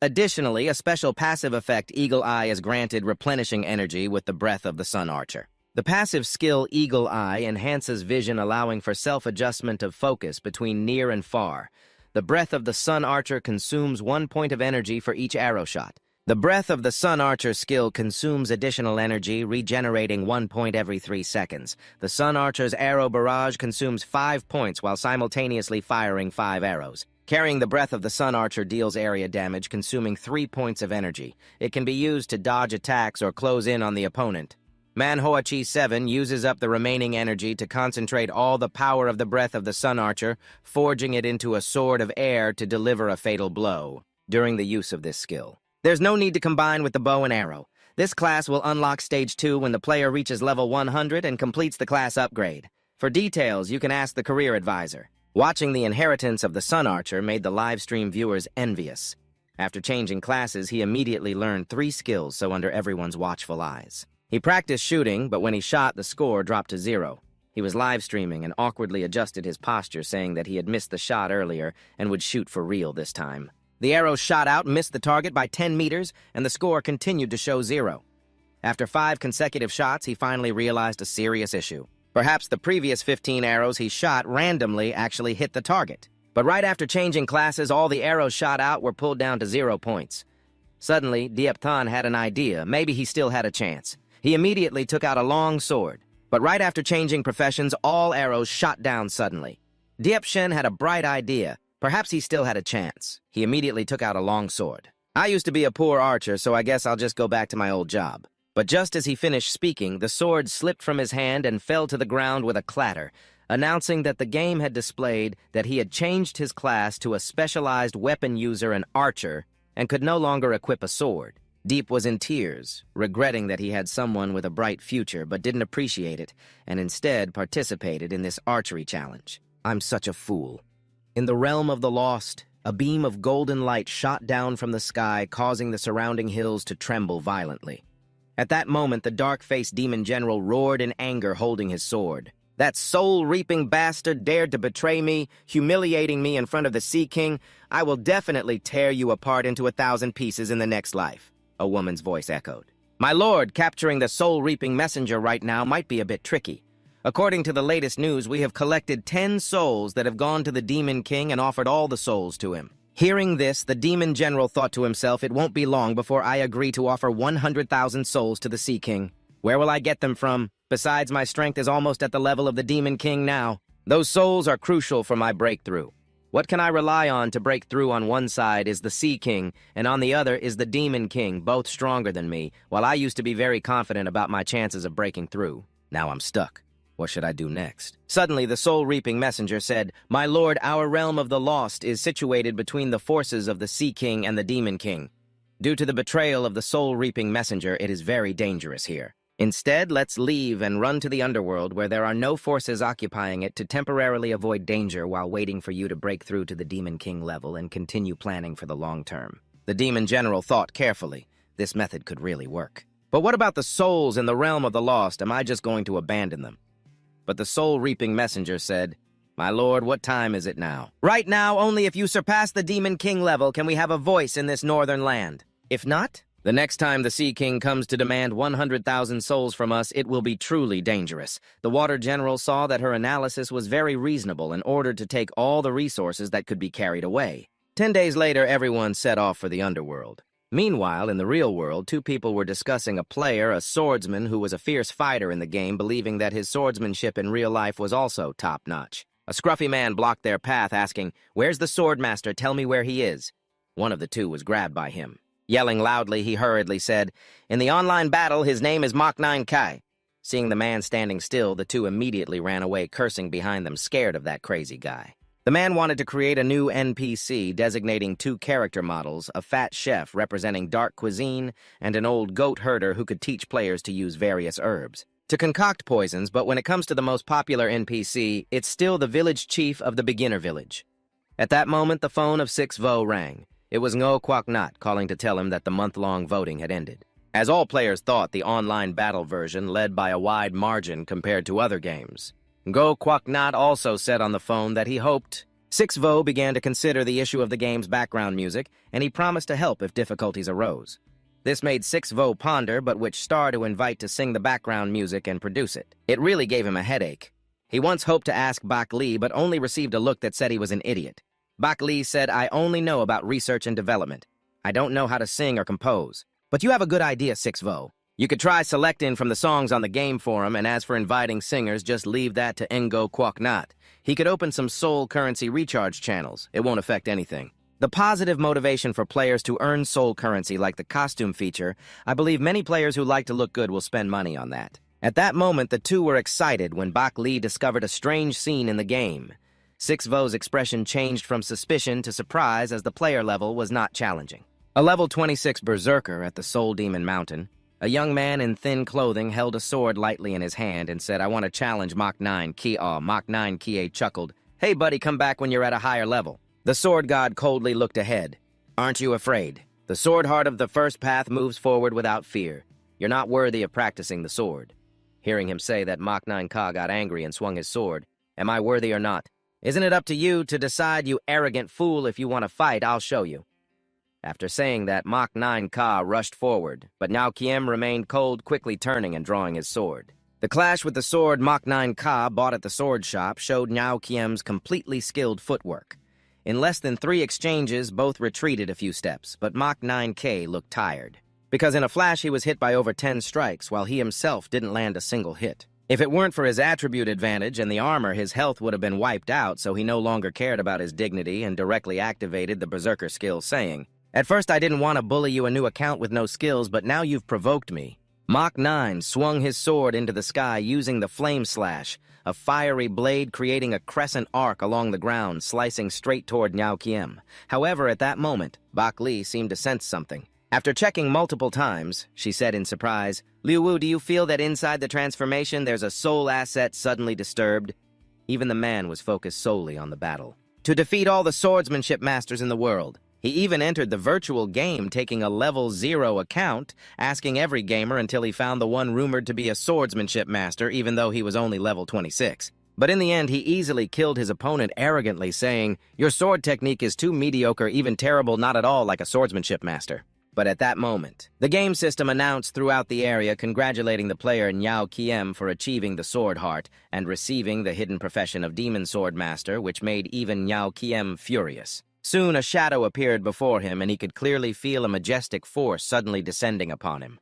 Additionally, a special passive effect, Eagle Eye, is granted replenishing energy with the breath of the Sun Archer. The passive skill Eagle Eye enhances vision, allowing for self-adjustment of focus between near and far. The breath of the Sun Archer consumes 1 point of energy for each arrow shot. The breath of the Sun Archer skill consumes additional energy, regenerating 1 point every 3 seconds. The Sun Archer's arrow barrage consumes 5 points while simultaneously firing 5 arrows. Carrying the breath of the Sun Archer deals area damage, consuming 3 points of energy. It can be used to dodge attacks or close in on the opponent. Manhwa Chi 7 uses up the remaining energy to concentrate all the power of the breath of the Sun Archer, forging it into a sword of air to deliver a fatal blow during the use of this skill. There's no need to combine with the bow and arrow. This class will unlock Stage 2 when the player reaches level 100 and completes the class upgrade. For details, you can ask the career advisor. Watching the inheritance of the Sun Archer made the live stream viewers envious. After changing classes, he immediately learned 3 skills so under everyone's watchful eyes. He practiced shooting, but when he shot, the score dropped to 0. He was live streaming and awkwardly adjusted his posture, saying that he had missed the shot earlier and would shoot for real this time. The arrow shot out, missed the target by 10 meters, and the score continued to show 0. After 5 consecutive shots, he finally realized a serious issue. Perhaps the previous 15 arrows he shot randomly actually hit the target. But right after changing classes, all the arrows shot out were pulled down to 0 points. Suddenly, Diepthan had an idea. Maybe he still had a chance. He immediately took out a long sword. But right after changing professions, all arrows shot down suddenly. Diepshen had a bright idea. Perhaps he still had a chance. He immediately took out a long sword. I used to be a poor archer, so I guess I'll just go back to my old job. But just as he finished speaking, the sword slipped from his hand and fell to the ground with a clatter, announcing that the game had displayed that he had changed his class to a specialized weapon user, an archer, and could no longer equip a sword. Deep was in tears, regretting that he had someone with a bright future but didn't appreciate it, and instead participated in this archery challenge. I'm such a fool. In the realm of the lost, a beam of golden light shot down from the sky, causing the surrounding hills to tremble violently. At that moment, the dark-faced demon general roared in anger, holding his sword. That soul-reaping bastard dared to betray me, humiliating me in front of the Sea King. I will definitely tear you apart into 1,000 pieces in the next life, a woman's voice echoed. My lord, capturing the soul-reaping messenger right now might be a bit tricky. According to the latest news, we have collected 10 souls that have gone to the Demon King and offered all the souls to him. Hearing this, the demon general thought to himself, it won't be long before I agree to offer 100,000 souls to the Sea King. Where will I get them from? Besides, my strength is almost at the level of the Demon King now. Those souls are crucial for my breakthrough. What can I rely on to break through? On one side is the Sea King, and on the other is the Demon King, both stronger than me, while I used to be very confident about my chances of breaking through. Now I'm stuck. What should I do next? Suddenly, the soul-reaping messenger said, My lord, our realm of the lost is situated between the forces of the Sea King and the Demon King. Due to the betrayal of the soul-reaping messenger, it is very dangerous here. Instead, let's leave and run to the underworld where there are no forces occupying it to temporarily avoid danger while waiting for you to break through to the Demon King level and continue planning for the long term. The demon general thought carefully. This method could really work. But what about the souls in the realm of the lost? Am I just going to abandon them? But the soul-reaping messenger said, My lord, what time is it now? Right now, only if you surpass the Demon King level can we have a voice in this northern land. If not, the next time the Sea King comes to demand 100,000 souls from us, it will be truly dangerous. The Water General saw that her analysis was very reasonable and ordered to take all the resources that could be carried away. 10 days later, everyone set off for the underworld. Meanwhile, in the real world, two people were discussing a player, a swordsman who was a fierce fighter in the game, believing that his swordsmanship in real life was also top-notch. A scruffy man blocked their path, asking, Where's the swordmaster? Tell me where he is. One of the two was grabbed by him. Yelling loudly, he hurriedly said, In the online battle, his name is Mach 9 Kai. Seeing the man standing still, the two immediately ran away, cursing behind them, scared of that crazy guy. The man wanted to create a new NPC designating two character models, a fat chef representing dark cuisine and an old goat herder who could teach players to use various herbs to concoct poisons, but when it comes to the most popular NPC, it's still the village chief of the beginner village. At that moment, the phone of 6vo rang. It was Ngo Quoc Nhat calling to tell him that the month-long voting had ended. As all players thought, the online battle version led by a wide margin compared to other games. Ngo Quoc Nhat also said on the phone that he hoped 6vo began to consider the issue of the game's background music, and he promised to help if difficulties arose. This made 6vo ponder but which star to invite to sing the background music and produce it. It really gave him a headache. He once hoped to ask Bak Li, but only received a look that said he was an idiot. Bak Li said, "I only know about research and development. I don't know how to sing or compose. But you have a good idea, 6vo. You could try selecting from the songs on the game forum, and as for inviting singers, just leave that to Ngo Quoc Nhat. He could open some soul currency recharge channels. It won't affect anything." The positive motivation for players to earn soul currency like the costume feature, I believe many players who like to look good will spend money on that. At that moment, the two were excited when Bak Li discovered a strange scene in the game. 6vo's expression changed from suspicion to surprise as the player level was not challenging. A level 26 berserker at the Soul Demon Mountain, a young man in thin clothing held a sword lightly in his hand and said, "I want to challenge Mach 9 Ki-Aw." Mach 9 Ki-A chuckled, "Hey buddy, come back when you're at a higher level." The sword god coldly looked ahead. "Aren't you afraid? The sword heart of the first path moves forward without fear. You're not worthy of practicing the sword." Hearing him say that, Mach 9 Ka got angry and swung his sword. "Am I worthy or not? Isn't it up to you to decide, you arrogant fool? If you want to fight, I'll show you." After saying that, Mach 9 Ka rushed forward, but Nhau Kiem remained cold, quickly turning and drawing his sword. The clash with the sword Mach 9 Ka bought at the sword shop showed Nhau Kiem's completely skilled footwork. In less than 3 exchanges, both retreated a few steps, but Mach 9K looked tired, because in a flash he was hit by over 10 strikes, while he himself didn't land a single hit. If it weren't for his attribute advantage and the armor, his health would have been wiped out, so he no longer cared about his dignity and directly activated the berserker skill, saying, "At first I didn't want to bully you a new account with no skills, but now you've provoked me." Mach 9 swung his sword into the sky using the Flame Slash, a fiery blade creating a crescent arc along the ground, slicing straight toward Nhau Kiem. However, at that moment, Bak Li seemed to sense something. After checking multiple times, she said in surprise, "Liu Wu, do you feel that inside the transformation there's a soul asset suddenly disturbed?" Even the man was focused solely on the battle. To defeat all the swordsmanship masters in the world. He even entered the virtual game taking a level 0 account, asking every gamer until he found the one rumored to be a swordsmanship master, even though he was only level 26. But in the end, he easily killed his opponent arrogantly, saying, "Your sword technique is too mediocre, even terrible, not at all like a swordsmanship master." But at that moment, the game system announced throughout the area congratulating the player Nhau Kiem for achieving the Sword Heart and receiving the hidden profession of Demon Sword Master, which made even Nhau Kiem furious. Soon a shadow appeared before him, and he could clearly feel a majestic force suddenly descending upon him.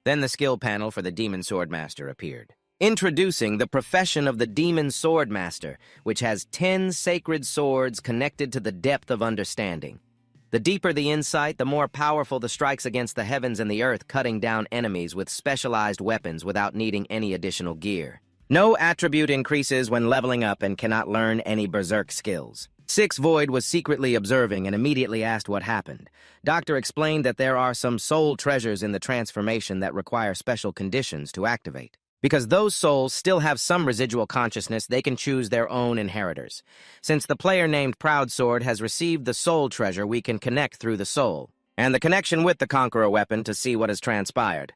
Then the skill panel for the Demon Sword Master appeared. Introducing the profession of the Demon Sword Master, which has 10 sacred swords connected to the depth of understanding. The deeper the insight, the more powerful the strikes against the heavens and the earth, cutting down enemies with specialized weapons without needing any additional gear. No attribute increases when leveling up and cannot learn any berserk skills. 6void was secretly observing and immediately asked what happened. Doctor explained that there are some soul treasures in the transformation that require special conditions to activate. Because those souls still have some residual consciousness, they can choose their own inheritors. Since the player named Proud Sword has received the soul treasure, we can connect through the soul, and the connection with the Conqueror weapon to see what has transpired.